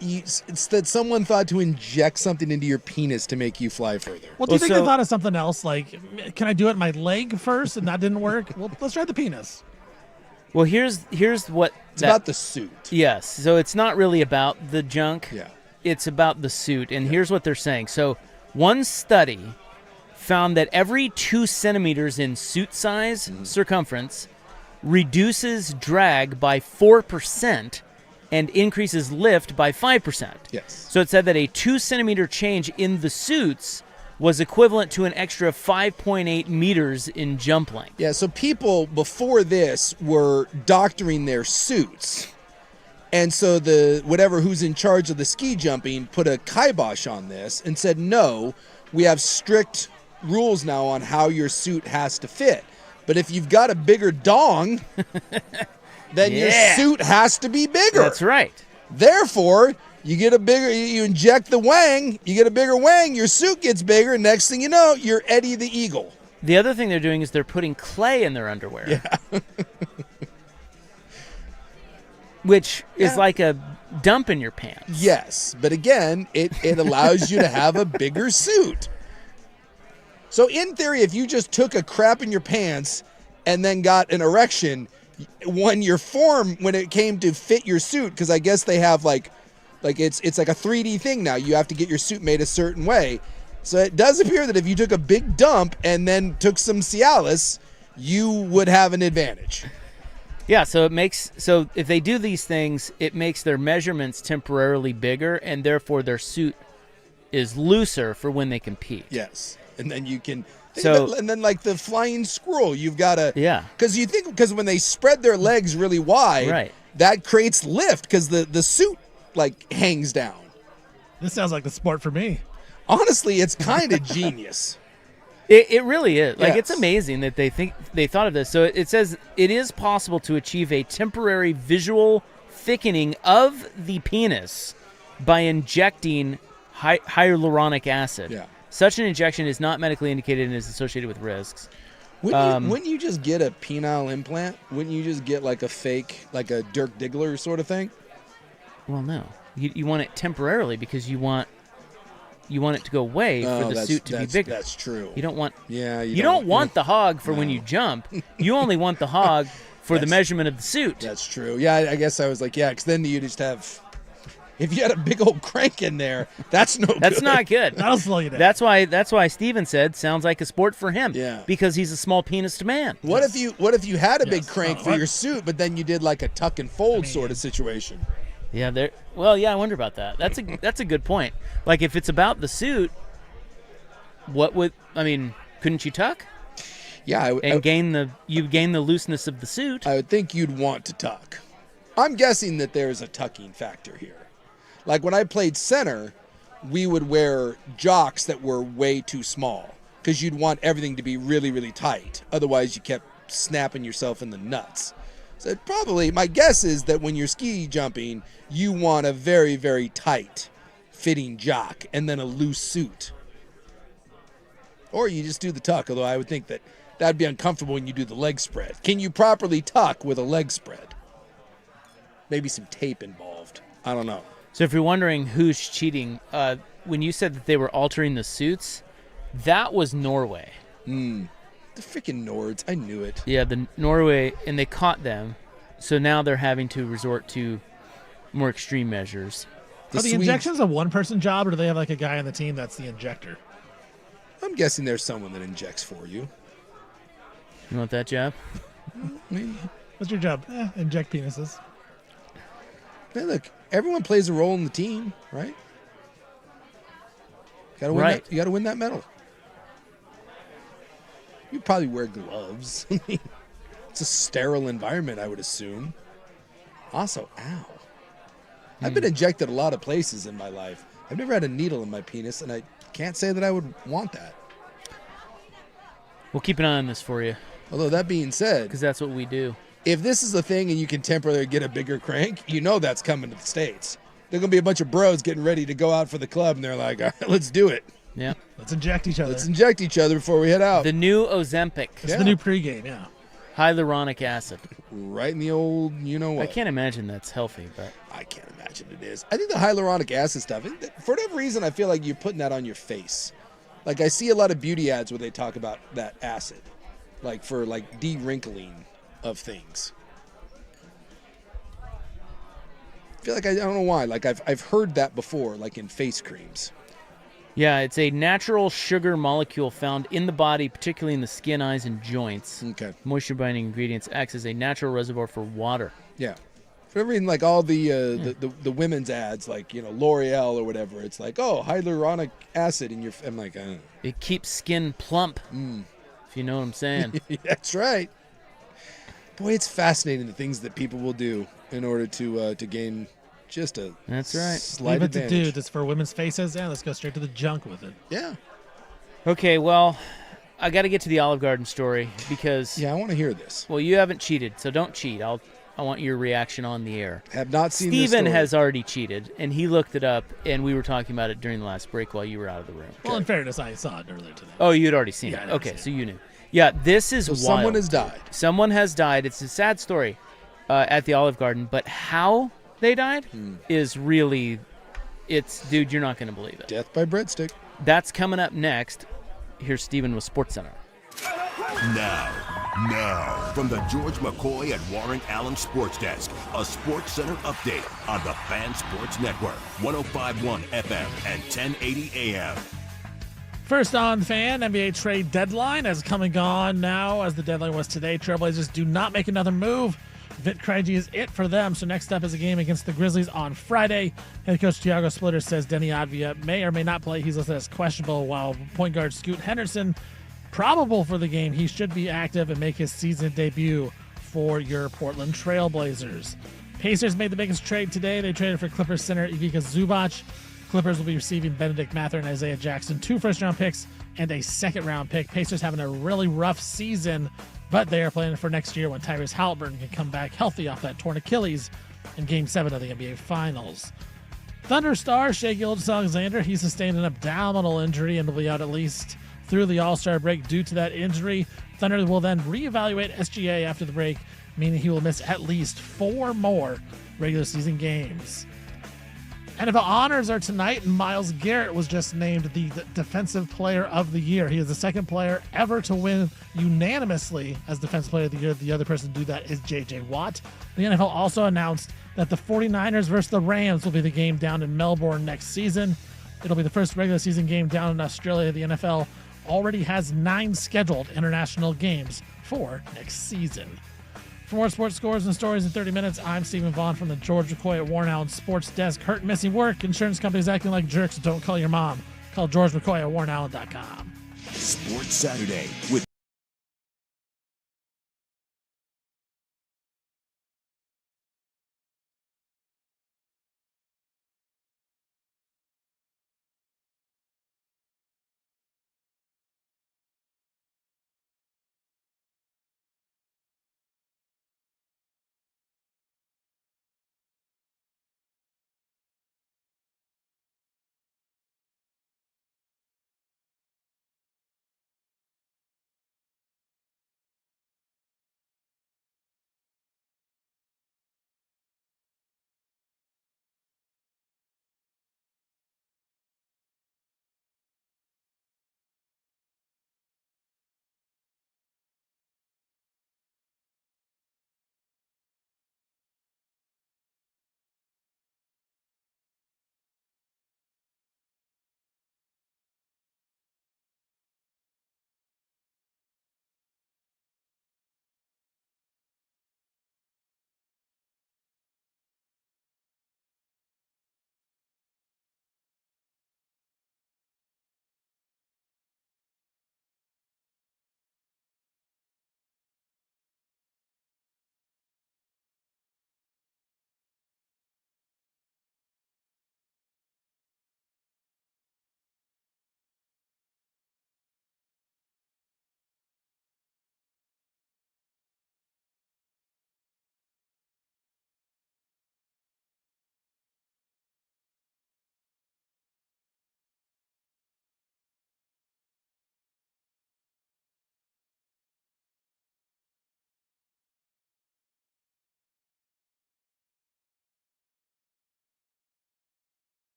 it's that someone thought to inject something into your penis to make you fly further. Well, do you think they thought of something else? Like, can I do it in my leg first? And that didn't work? Well, let's try the penis. Well, here's what... It's about the suit. Yes. So it's not really about the junk. Yeah. It's about the suit. And here's what they're saying. So one study found that every 2 centimeters in suit size circumference reduces drag by 4% and increases lift by 5%. Yes. So it said that a 2 centimeter change in the suits was equivalent to an extra 5.8 meters in jump length. Yeah, so people before this were doctoring their suits. And so who's in charge of the ski jumping put a kibosh on this and said, no, we have strict rules now on how your suit has to fit. But if you've got a bigger dong, then your suit has to be bigger. That's right. Therefore, you inject the wang, you get a bigger wang, your suit gets bigger, and next thing you know, you're Eddie the Eagle. The other thing they're doing is they're putting clay in their underwear. Yeah. Which is like a dump in your pants. Yes, but again, it allows you to have a bigger suit. So in theory, if you just took a crap in your pants and then got an erection, when it came to fit your suit, because I guess they have like it's like a 3D thing now. You have to get your suit made a certain way. So it does appear that if you took a big dump and then took some Cialis, you would have an advantage. Yeah, so if they do these things, it makes their measurements temporarily bigger, and therefore their suit is looser for when they compete. Yes, and then you can. And then like the flying squirrel, you've got to. Yeah. Because when they spread their legs really wide, right, that creates lift because the suit like hangs down. This sounds like the sport for me. Honestly, it's kind of genius. It really is. Like, Yes. It's amazing that they thought of this. So it says it is possible to achieve a temporary visual thickening of the penis by injecting hyaluronic acid. Yeah. Such an injection is not medically indicated and is associated with risks. Wouldn't you just get a penile implant? Wouldn't you just get like a fake, like a Dirk Diggler sort of thing? Well, no. You want it temporarily because you want it to go away for the suit to be bigger. That's true. You don't want. Yeah. You don't want the hog for when you jump. You only want the hog for the measurement of the suit. That's true. Yeah, I guess I was like, yeah, because then you just have. If you had a big old crank in there, that's no good. That's not good. That'll slow you down. That's why Steven said sounds like a sport for him. Yeah. Because he's a small penised man. What if you had a big crank for your suit, but then you did like a tuck and fold sort of situation? Yeah, I wonder about that. That's a good point. Like if it's about the suit, couldn't you tuck? Yeah, gain the looseness of the suit. I would think you'd want to tuck. I'm guessing that there's a tucking factor here. Like when I played center, we would wear jocks that were way too small because you'd want everything to be really, really tight. Otherwise, you kept snapping yourself in the nuts. So probably, my guess is that when you're ski jumping, you want a very, very tight fitting jock and then a loose suit. Or you just do the tuck, although I would think that that'd be uncomfortable when you do the leg spread. Can you properly tuck with a leg spread? Maybe some tape involved. I don't know. So if you're wondering who's cheating, when you said that they were altering the suits, that was Norway. The freaking Nords. I knew it. Yeah, the Norway, and they caught them. So now they're having to resort to more extreme measures. Are the injections a one-person job, or do they have like a guy on the team that's the injector? I'm guessing there's someone that injects for you. You want that job? What's your job? Inject penises. Hey, look, everyone plays a role in the team, right? Gotta win Right. you got to win that medal. You probably wear gloves. It's a sterile environment, I would assume. Also, ow. I've been injected a lot of places in my life. I've never had a needle in my penis, and I can't say that I would want that. We'll keep an eye on this for you Although that being said, because that's what we do. if this is a thing and you can temporarily get a bigger crank, you know that's coming to the States. There's going to be a bunch of bros getting ready to go out for the club, and they're like, all right, let's do it. Yeah. Let's inject each other. Let's inject each other before we head out. The new Ozempic. It's Yeah. the new pregame, yeah. Hyaluronic acid. Right in the old, you know what. I can't imagine that's healthy, but I can't imagine it is. I think the hyaluronic acid stuff, for whatever reason, I feel like you're putting that on your face. Like, I see a lot of beauty ads where they talk about that acid, like for like de-wrinkling of things. I feel like I don't know why. Like I've heard that before, like in face creams. yeah, it's a natural sugar molecule found in the body, particularly in the skin, eyes, and joints. Okay. Moisture-binding ingredients acts as a natural reservoir for water. Yeah. For whatever reason, like all the women's ads, like, you know, L'Oreal or whatever, it's like, oh, hyaluronic acid in your. I'm like, It keeps skin plump. If you know what I'm saying. that's right. Boy, it's fascinating the things that people will do in order to gain just a That's right. slight Leave it to advantage. dudes. It's for women's faces. Yeah, let's go straight to the junk with it. Yeah. Okay, well, I got to get to the Olive Garden story because Yeah, I want to hear this. well, you haven't cheated, so don't cheat. I want your reaction on the air. Have not seen this Steven story. has already cheated, and he looked it up, and we were talking about it during the last break while you were out of the room. Well, in fairness, I saw it earlier today. Oh, you had already seen Yeah, I'd it. already Okay, seen so you knew. Yeah, this is So wild. someone has died. Someone has died. It's a sad story at the Olive Garden, but how they died is really, it's, dude, you're not going to believe it. Death by breadstick. That's coming up next. Here's Steven with SportsCenter. Now, from the George McCoy and Warren Allen Sports Desk, a Sports Center update on the Fan Sports Network, 105.1 FM and 1080 AM. First on Fan, NBA trade deadline has come and gone now, as the deadline was today. Trailblazers do not make another move. Vit Krejci is it for them. So next up is a game against the Grizzlies on Friday. Head coach Thiago Splitter says Denny Advia may or may not play. He's listed as questionable, while point guard Scoot Henderson probable for the game. He should be active and make his season debut for your Portland Trailblazers. Pacers made the biggest trade today. They traded for Clippers center Ivica Zubac. Clippers will be receiving Benedict Mather and Isaiah Jackson, 2 first-round picks and a second-round pick. Pacers having a really rough season, but they are planning for next year when Tyrese Halliburton can come back healthy off that torn Achilles in Game 7 of the NBA Finals. Thunder star Shai Gilgeous-Alexander, he sustained an abdominal injury and will be out at least through the All-Star break due to that injury. Thunder will then reevaluate SGA after the break, meaning he will miss at least 4 more regular season games. NFL honors are tonight, and Myles Garrett was just named the Defensive Player of the Year. He is the second player ever to win unanimously as Defensive Player of the Year. The other person to do that is J.J. Watt. The NFL also announced that the 49ers versus the Rams will be the game down in Melbourne next season. It'll be the first regular season game down in Australia. The NFL already has 9 scheduled international games for next season. For more sports scores and stories in 30 minutes, I'm Stephen Vaughn from the George McCoy at Warren Allen Sports Desk. Hurt and missing work. Insurance companies acting like jerks. Don't call your mom. Call George McCoy at WarrenAllen.com. Sports Saturday with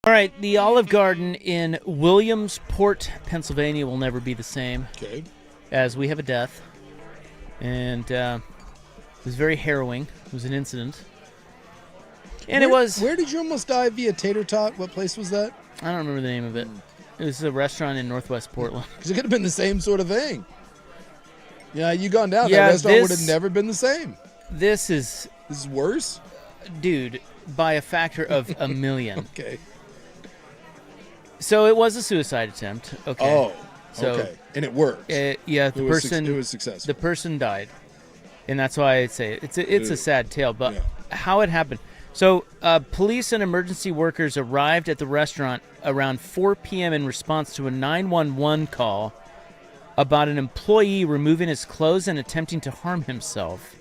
All right, the Olive Garden in Williamsport, Pennsylvania will never be the same. Okay. As we have a death. And it was very harrowing. It was an incident. And Where did you almost die via tater tot? What place was that? I don't remember the name of it. It was a restaurant in Northwest Portland. Because it could have been the same sort of thing. Yeah, you gone down, Yeah, that restaurant would this- have never been the same. This is, This is worse? dude, by a factor of a million. Okay. So it was a suicide attempt. Okay. Oh, So, okay. And it worked. Yeah, the It was person it was successful. the person died, and that's why I say it's a sad tale. But how it happened. So police and emergency workers arrived at the restaurant around 4 p.m. in response to a 911 call about an employee removing his clothes and attempting to harm himself.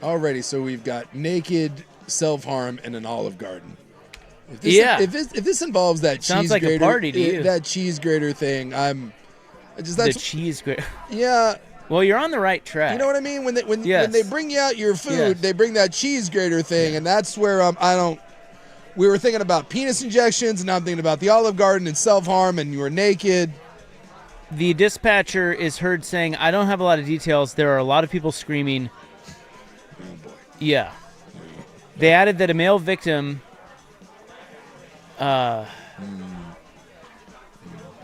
Alrighty, so we've got naked, self-harm, and an Olive Garden. If this involves that Sounds cheese like a grater, party to you. that cheese grater thing, The cheese grater. yeah. Well, you're on the right track. You know what I mean? When they Yes. bring you out your food, Yes. they bring that cheese grater thing, and that's where I don't. We were thinking about penis injections, and now I'm thinking about the Olive Garden and self-harm, and you were naked. The dispatcher is heard saying, "I don't have a lot of details. There are a lot of people screaming." Oh boy. Yeah. They added that a male victim.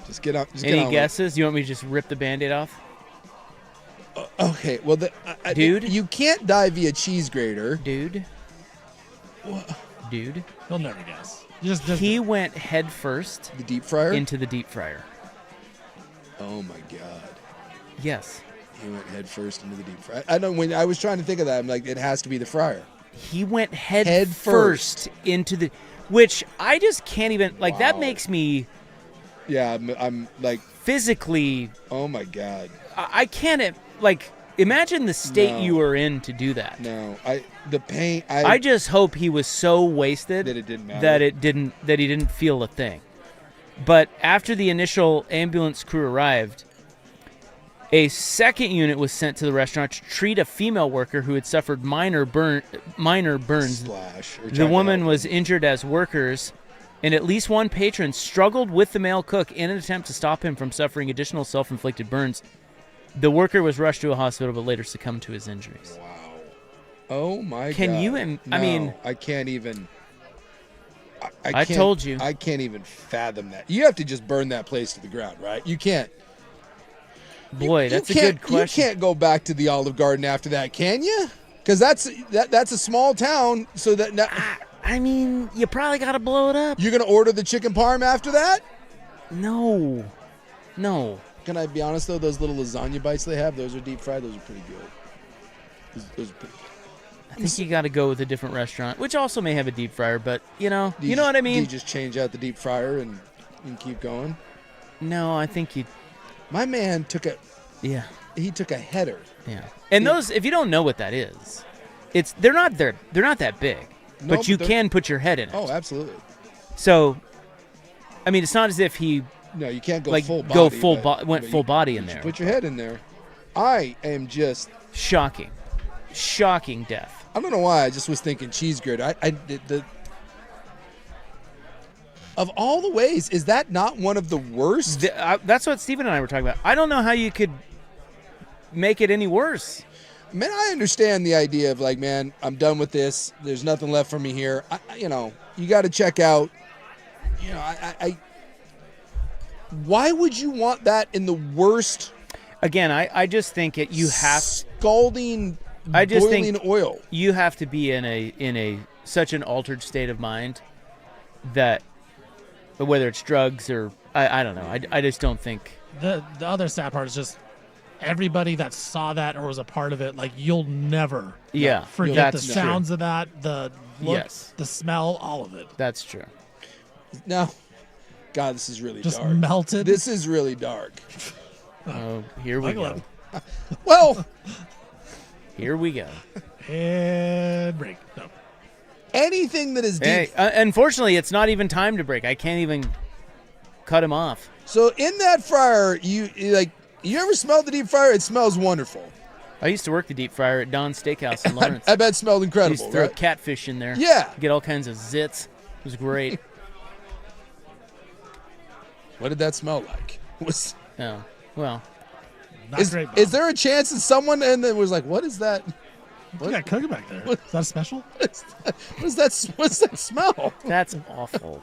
Just get up. Any guesses? You want me to just rip the Band-Aid off? Okay. Well, Dude? you can't die via cheese grater. Dude. Dude. You'll never guess. Just He went head first The deep fryer. into the deep fryer. Oh my god. Yes. He went head first into the deep fryer. I know when I was trying to think of that, I'm like, it has to be the fryer. He went head First. first into the... Which I just can't even... Like, that Wow. makes me Yeah, I'm like, physically... oh my god. I can't... Like, imagine the state No. you were in to do that. No, the pain. I just hope he was so wasted That it didn't matter. that he didn't feel a thing. But after the initial ambulance crew arrived, a second unit was sent to the restaurant to treat a female worker who had suffered minor burns. Slash. The woman was injured as workers, and at least one patron struggled with the male cook in an attempt to stop him from suffering additional self-inflicted burns. The worker was rushed to a hospital but later succumbed to his injuries. Wow. Oh my god. Can you I mean, I can't even. I can't- told you. I can't even fathom that. You have to just burn that place to the ground, right? You can't. boy, that's a you good can't- question. You can't go back to the Olive Garden after that, can you? Because that's a small town, so that now, I mean, you probably got to blow it up. you're gonna order the chicken parm after that. No. Can I be honest though? Those little lasagna bites they have, those are deep fried. Those are pretty good. Those are pretty. I think you got to go with a different restaurant, which also may have a deep fryer, but you know Do what I Do mean? you just change out the deep fryer and keep going? No, I think you. My man took a Yeah. header. Yeah. And those, if you don't know what that is, they're not that big, No, but you they're- can put your head in it. Oh, absolutely. So, I mean, it's not as if he No, you can't go like full body. go full but- went but full you- body in you there. Put your head in there. I am just. Shocking death. I don't know why. I just was thinking cheese grater. Of all the ways, is that not one of the worst? That's what Steven and I were talking about. I don't know how you could make it any worse. Man, I understand the idea of like, man, I'm done with this. There's nothing left for me here. You got to check out. Why would you want that in the worst? Again, I just think you have scalding, I just boiling think oil. You have to be in a such an altered state of mind that whether it's drugs or I don't know. I just don't think. The other sad part is just everybody that saw that or was a part of it. Like you'll never forget the that's sounds true. of that, the look, Yes. the smell, all of it. That's true. No, God, this is really Just dark. melted. This is really dark. Oh, here we go. Well, here we go. And break. No. Anything that is deep. Hey, unfortunately, it's not even time to break. I can't even cut him off. So in that fryer, you ever smelled the deep fryer? It smells wonderful. I used to work the deep fryer at Don's Steakhouse in Lawrence. I bet it smelled I incredible. used to throw right? catfish in there. Yeah. Get all kinds of zits. It was great. What did that smell like? Oh, well. Not Is, great. is there a chance that someone and then was like, what is that? You got cooking back there. Is that special? What's that smell? That's awful.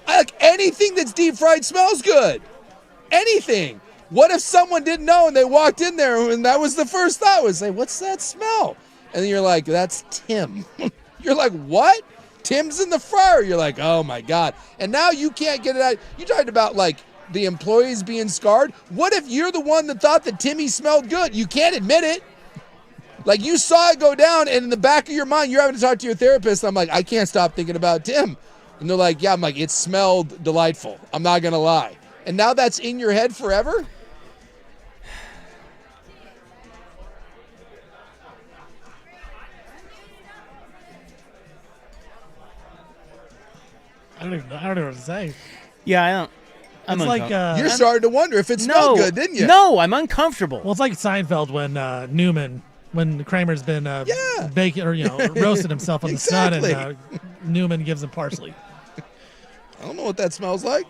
Like anything that's deep fried smells good. Anything. What if someone didn't know and they walked in there and that was the first thought was like, what's that smell? And then you're like, that's Tim. You're like, what? Tim's in the fryer. You're like, oh my God. And now you can't get it out. You talked about like the employees being scarred. What if you're the one that thought that Timmy smelled good? You can't admit it. Like you saw it go down and in the back of your mind, you're having to talk to your therapist. I'm like, I can't stop thinking about Tim. And they're like, yeah, I'm like, it smelled delightful. I'm not going to lie. And now that's in your head forever? I don't know what to say. Yeah, I don't. I'm It's like uncomfortable. You're starting to wonder if it smelled good, didn't you? No, I'm uncomfortable. well, it's like Seinfeld when Kramer's been baking or roasted himself on the sun, and Newman gives him parsley. I don't know what that smells like.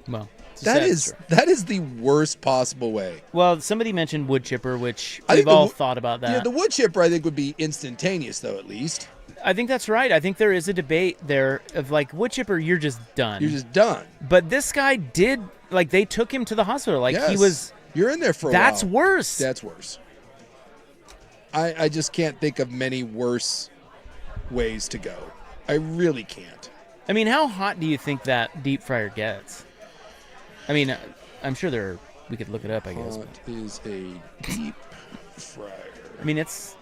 Well, it's a That sad is story. that is the worst possible way. Well, somebody mentioned wood chipper, which I think we've all the wo- thought about that. Yeah, the wood chipper I think would be instantaneous though, at least. I think that's right. I think there is a debate there of like wood chipper, you're just done. You're just done. But this guy did, like, they took him to the hospital. Like, he Yes. was. You're in there for a That's while. worse. That's worse. I just can't think of many worse ways to go. I really can't. I mean, how hot do you think that deep fryer gets? I mean, I'm sure we could look it up, I guess. What is a deep fryer? I mean, it's.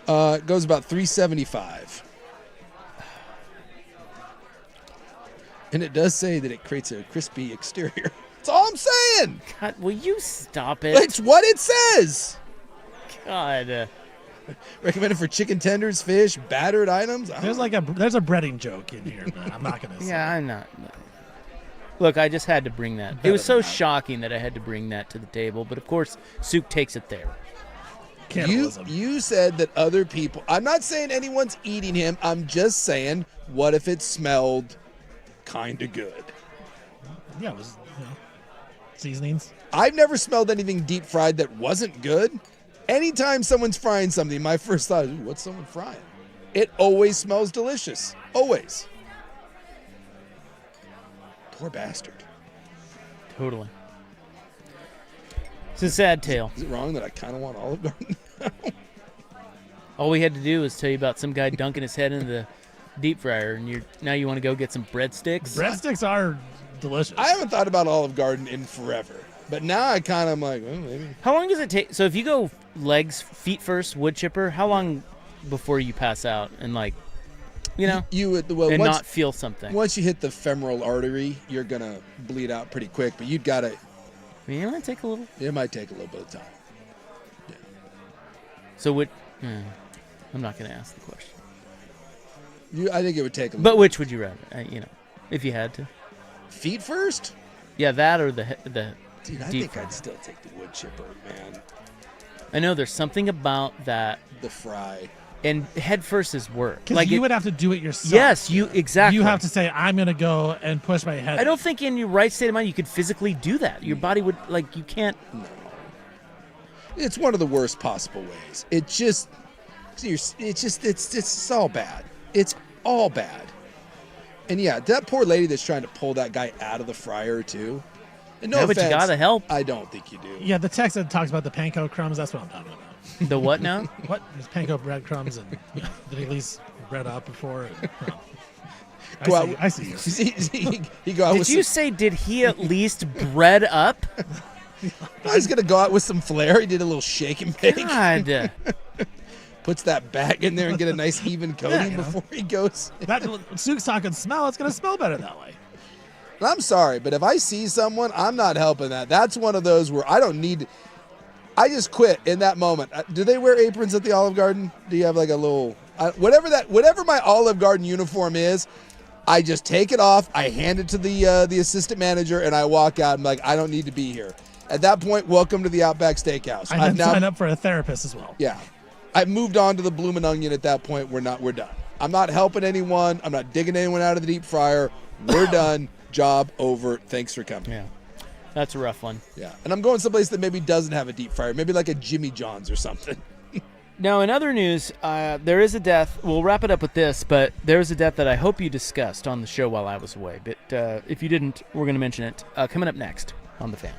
It goes about 375. And it does say that it creates a crispy exterior. That's all I'm saying. God, will you stop it? It's what it says. God. Recommended for chicken tenders, fish, battered items. There's a breading joke in here, man. I'm not gonna say. Yeah, I'm not. Look, I just had to bring that. It was so shocking that I had to bring that to the table. But of course, Suk takes it there. Cannibalism. You said that other people. I'm not saying anyone's eating him. I'm just saying, what if it smelled kind of good? Yeah, it was seasonings. I've never smelled anything deep fried that wasn't good. Anytime someone's frying something, my first thought is, ooh, what's someone frying? It always smells delicious. Always. Poor bastard. Totally. It's a sad tale. Is it wrong that I kind of want Olive Garden? All we had to do was tell you about some guy dunking his head into the deep fryer, and now you want to go get some breadsticks? Breadsticks are delicious. I haven't thought about Olive Garden in forever. But now I kind of am like, well, maybe. How long does it take? So if you go feet first, wood chipper, how long before you pass out and not feel something? Once you hit the femoral artery, you're going to bleed out pretty quick. But you'd got to. It might take a little. It might take a little bit of time. Yeah. So I'm not going to ask the question. I think it would take a little. But which would you rather? If you had to. Feet first? Yeah, that or the Dude, I deep think fry. I'd still take the wood chipper, man. I know there's something about that, The fry. and head first is work. Because you would have to do it yourself. Yes, exactly. You have to say, I'm going to go and push my head. I don't think in your right state of mind you could physically do that. Your body would you can't. No. It's one of the worst possible ways. It's all bad. It's all bad. And yeah, that poor lady that's trying to pull that guy out of the fryer too. And no Yeah, offense, but you gotta help. I don't think you do. Yeah, the text that talks about the panko crumbs, that's what I'm talking about. The what now? What? There's panko breadcrumbs, and did he at least bread up before? I see you. He go out Did with you say did he at least bread up? he's going to go out with some flair. He did a little shake and bake. God. Puts that bag in there and get a nice even coating before he goes. That Suk's talking smell. It's going to smell better that way. I'm sorry, but if I see someone, I'm not helping that. That's one of those where I don't need. I just quit in that moment. Do they wear aprons at the Olive Garden? Do you have like a little whatever my Olive Garden uniform is? I just take it off. I hand it to the assistant manager, and I walk out. I'm like, I don't need to be here. At that point, welcome to the Outback Steakhouse. I then sign up for a therapist as well. Yeah, I moved on to the Bloomin' Onion. At that point, we're done. I'm not helping anyone. I'm not digging anyone out of the deep fryer. We're done. Job over. Thanks for coming. Yeah. That's a rough one. Yeah. And I'm going someplace that maybe doesn't have a deep fryer. Maybe like a Jimmy John's or something. Now, in other news, there is a death. We'll wrap it up with this, but there's a death that I hope you discussed on the show while I was away. But if you didn't, we're going to mention it coming up next on The Fan.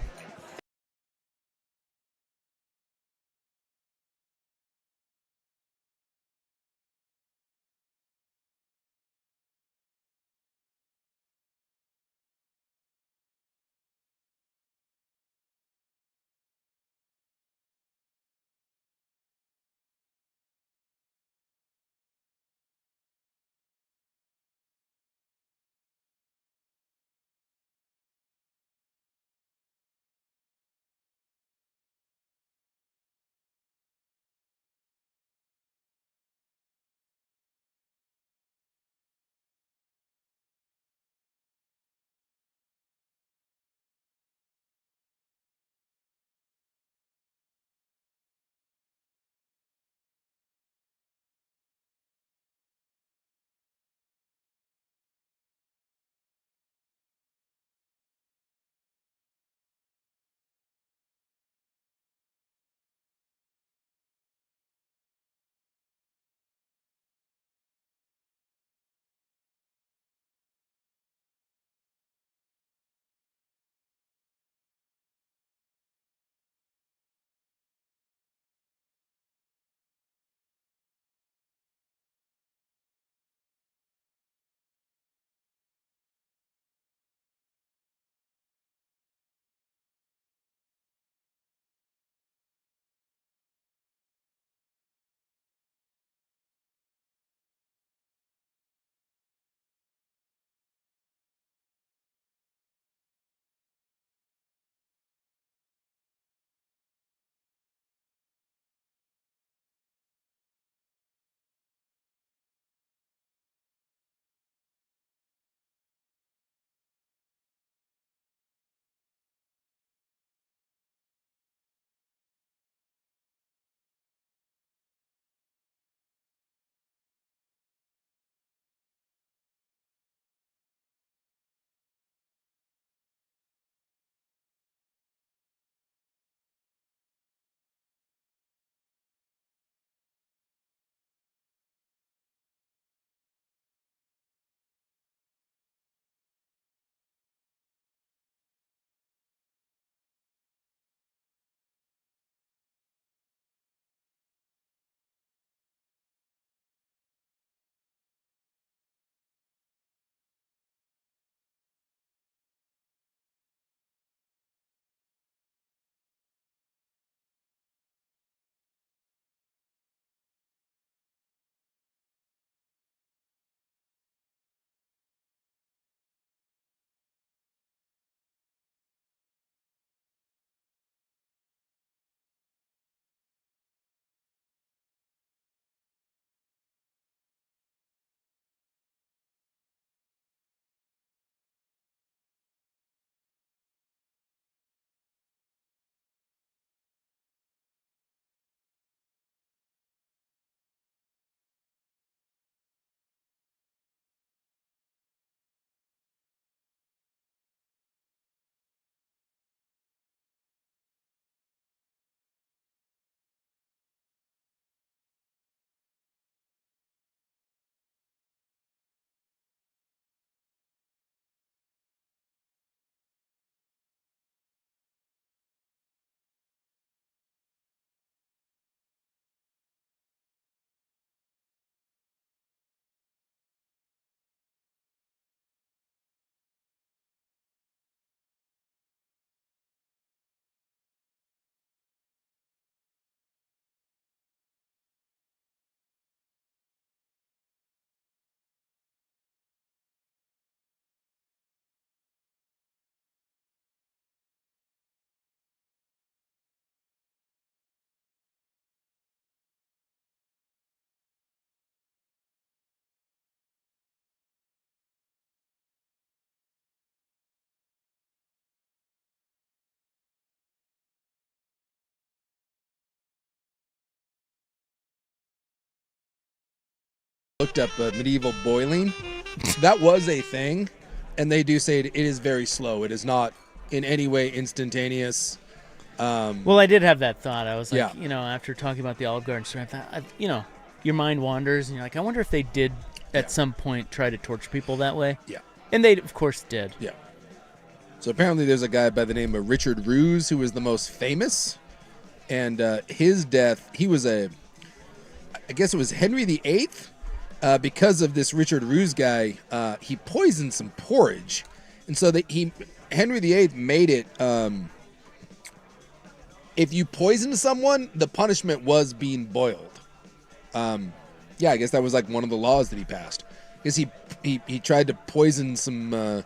looked up medieval boiling. That was a thing, and they do say it is very slow. It is not in any way instantaneous. Well, I did have that thought. I was like, Yeah. after talking about the Olive Garden story, I thought, your mind wanders, and you're like, I wonder if they did at some point try to torture people that way. Yeah. And they, of course, did. Yeah. So apparently there's a guy by the name of Richard Roos who was the most famous. And his death, he was I guess it was Henry VIII. Because of this Richard Roos guy, he poisoned some porridge. And so Henry VIII made it, if you poisoned someone, the punishment was being boiled. I guess that was like one of the laws that he passed. Because he tried to poison some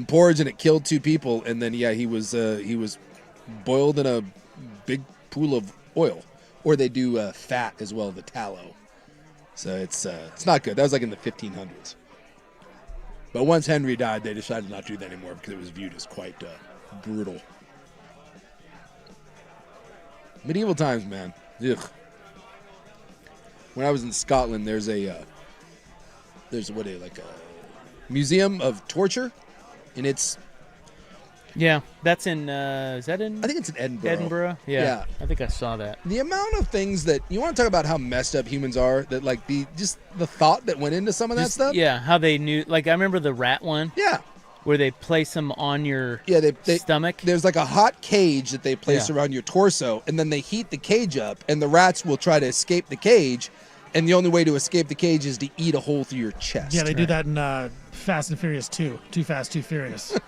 porridge and it killed 2 people, and then he was boiled in a big pool of oil, or they do fat as well, the tallow. So it's not good. That was like in the 1500s. But once Henry died, they decided not to do that anymore because it was viewed as quite brutal. Medieval times, man. Ugh. When I was in Scotland, there's a museum of torture, and it's that's in is that in? I think it's in Edinburgh. Edinburgh. Yeah, I think I saw that. The amount of things that you want to talk about, how messed up humans are, that like the thought that went into some of that stuff. Yeah, how they knew. Like I remember the rat one. Yeah. Where they place them on your stomach. There's like a hot cage that they place around your torso, and then they heat the cage up, and the rats will try to escape the cage, and the only way to escape the cage is to eat a hole through your chest. Yeah, they do that in Fast and Furious 2. Too Fast, Too Furious.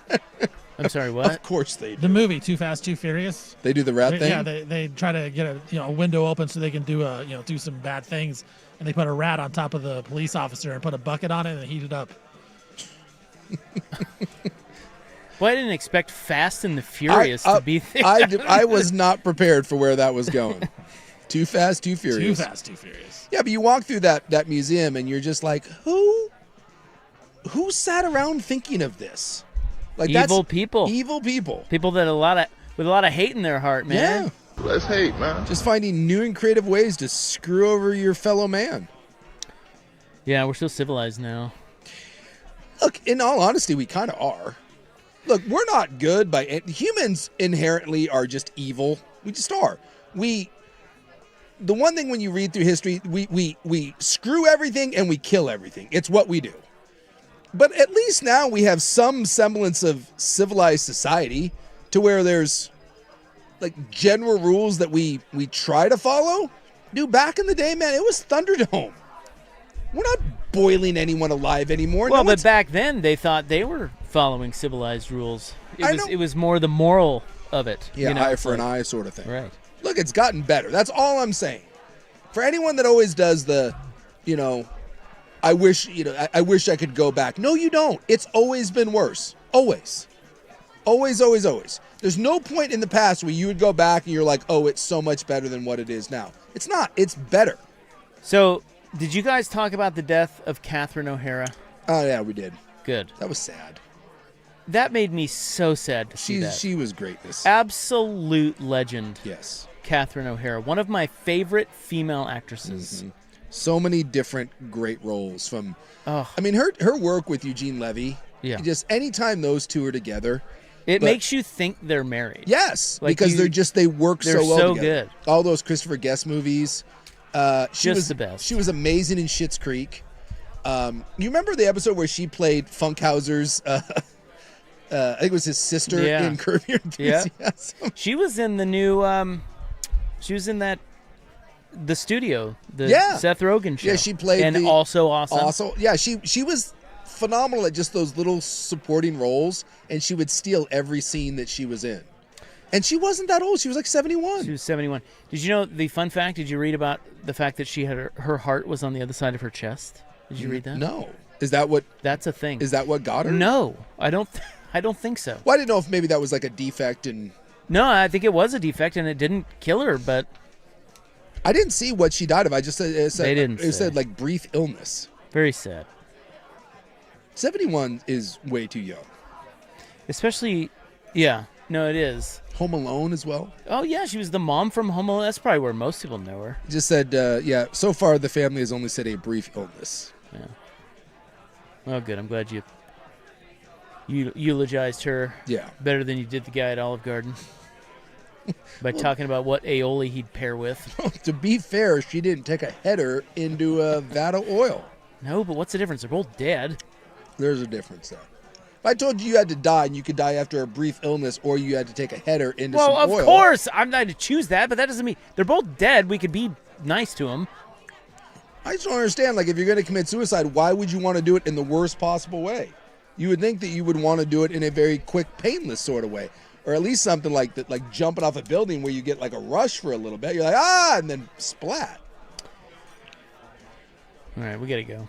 I'm sorry, what? Of course they do. The movie Too Fast, Too Furious. They do the rat thing? Yeah, they try to get a window open so they can do do some bad things, and they put a rat on top of the police officer and put a bucket on it and heat it up. Well, I didn't expect Fast and the Furious to be there. I was not prepared for where that was going. Too Fast, Too Furious. Too Fast, Too Furious. Yeah, but you walk through that museum and you're just like, who sat around thinking of this? Like evil people. Evil people. People that with a lot of hate in their heart, man. Yeah. Let's hate, man. Just finding new and creative ways to screw over your fellow man. Yeah, we're so civilized now. Look, in all honesty, we kind of are. Look, we're not good humans inherently are just evil. We just are. The one thing when you read through history, we screw everything and we kill everything. It's what we do. But at least now we have some semblance of civilized society to where there's like general rules that we try to follow. Dude, back in the day, man, it was Thunderdome. We're not boiling anyone alive anymore. Well, but back then they thought they were following civilized rules. It was more the moral of it. Yeah, eye for an eye sort of thing. Right. Look, it's gotten better. That's all I'm saying. For anyone that always does I wish I could go back. No, you don't. It's always been worse. Always. Always, always, always. There's no point in the past where you would go back and you're like, oh, it's so much better than what it is now. It's not. It's better. So, did you guys talk about the death of Catherine O'Hara? Oh, yeah, we did. Good. That was sad. That made me so sad to see that. She was greatness. Absolute legend. Yes. Catherine O'Hara, one of my favorite female actresses. Mm-hmm. So many different great roles from. I mean, her work with Eugene Levy. Yeah. Just anytime those two are together, it makes you think they're married. Yes, like because they work so well so together. Good. All those Christopher Guest movies. She was the best. She was amazing in Schitt's Creek. You remember the episode where she played Funkhauser's? I think it was his sister in Curb Your Enthusiasm. Yeah. She was in the new. She was in the studio, the Seth Rogen show. Yeah, she played and also awesome. Also, yeah, she was phenomenal at just those little supporting roles, and she would steal every scene that she was in. And she wasn't that old. She was like 71. She was 71. Did you know the fun fact? Did you read about the fact that she had her heart was on the other side of her chest? Did you read that? No. Is that what? That's a thing. Is that what got her? No, I don't think so. Well, I didn't know if maybe that was like a defect in. No, I think it was a defect and it didn't kill her, but I didn't see what she died of. I just said they didn't. It said like brief illness. Very sad. 71 is way too young. Especially, yeah. No, it is. Home Alone as well. Oh, yeah, she was the mom from Home Alone. That's probably where most people know her. Just said, yeah, so far the family has only said a brief illness. Yeah. Oh, good. I'm glad you eulogized her better than you did the guy at Olive Garden by talking about what aioli he'd pair with. To be fair, she didn't take a header into a vat of oil. No, but what's the difference? They're both dead. There's a difference there. If I told you had to die and you could die after a brief illness or you had to take a header into some oil. Well, of course. I'm not to choose that, but that doesn't mean they're both dead. We could be nice to them. I just don't understand. Like, if you're going to commit suicide, why would you want to do it in the worst possible way? You would think that you would want to do it in a very quick, painless sort of way. Or at least something like that, like jumping off a building where you get like a rush for a little bit. You're like, and then splat. All right, we got to go.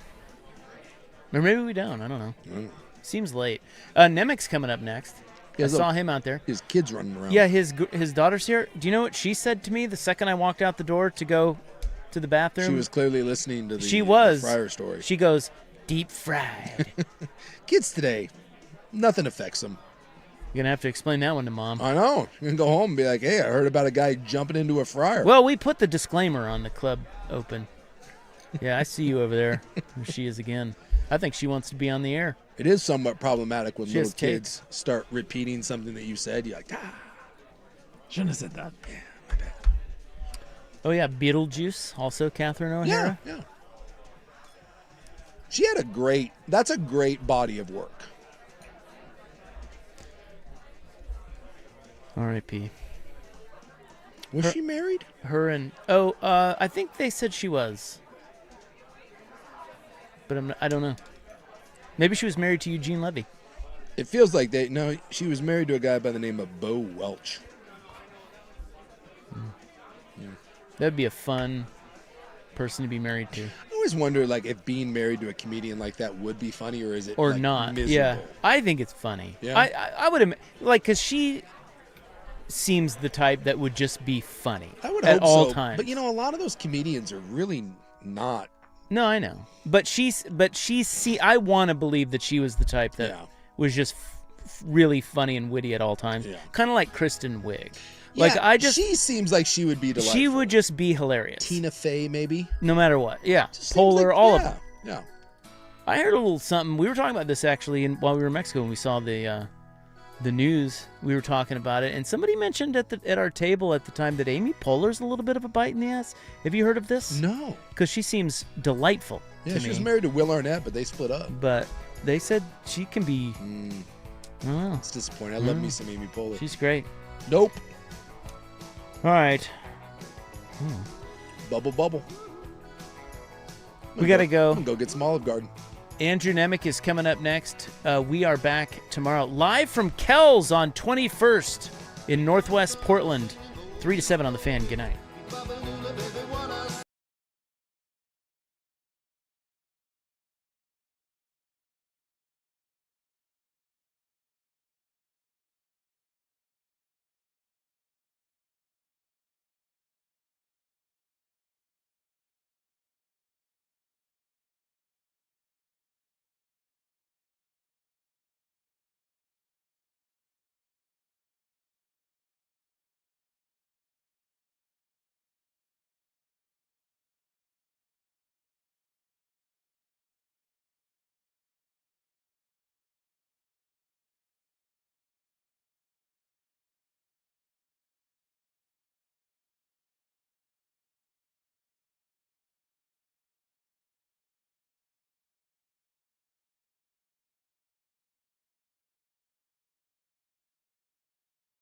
Or maybe we don't. I don't know. Seems late. Nemec's coming up next. I saw him out there. His kid's running around. Yeah, his daughter's here. Do you know what she said to me the second I walked out the door to go to the bathroom? She was clearly listening to the fryer story. She goes, deep fried. Kids today, nothing affects them. You're going to have to explain that one to Mom. I know. You can go home and be like, hey, I heard about a guy jumping into a fryer. Well, we put the disclaimer on the club open. Yeah, I see you over there. There she is again. I think she wants to be on the air. It is somewhat problematic when She has little kids start repeating something that you said. You're like, Shouldn't have said that. Yeah, my bad. Oh, yeah, Beetlejuice, also Catherine O'Hara. Yeah. She had that's a great body of work. R.I.P. Was she married? Her and, I think they said she was. But I don't know. Maybe she was married to Eugene Levy. It feels like she was married to a guy by the name of Bo Welch. Yeah. That'd be a fun person to be married to. I always wonder, like, if being married to a comedian like that would be funny, or is it or like, not? miserable? Yeah, I think it's funny. Yeah. I would like, because she seems the type that would just be funny. I would at hope all so. times. But a lot of those comedians are really not. No, I know. But I want to believe that she was the type that was just really funny and witty at all times. Yeah. Kind of like Kristen Wiig. Yeah, she seems like she would be delightful. She would just be hilarious. Tina Fey, maybe. No matter what. Yeah. Polar, all of them. Yeah. I heard a little something. We were talking about this actually while we were in Mexico when we saw the news. We were talking about it, and somebody mentioned at our table at the time that Amy Poehler's a little bit of a bite in the ass. Have you heard of this? No. Because she seems delightful. Yeah, to she me. was married to Will Arnett, but they split up. But they said she can be. I don't know. It's disappointing. I love me some Amy Poehler. She's great. Nope. All right. Bubble. We got to go. I'm going to go get some Olive Garden. Andrew Nemec is coming up next. We are back tomorrow, live from Kells on 21st in Northwest Portland, 3 to 7 on The Fan. Good night.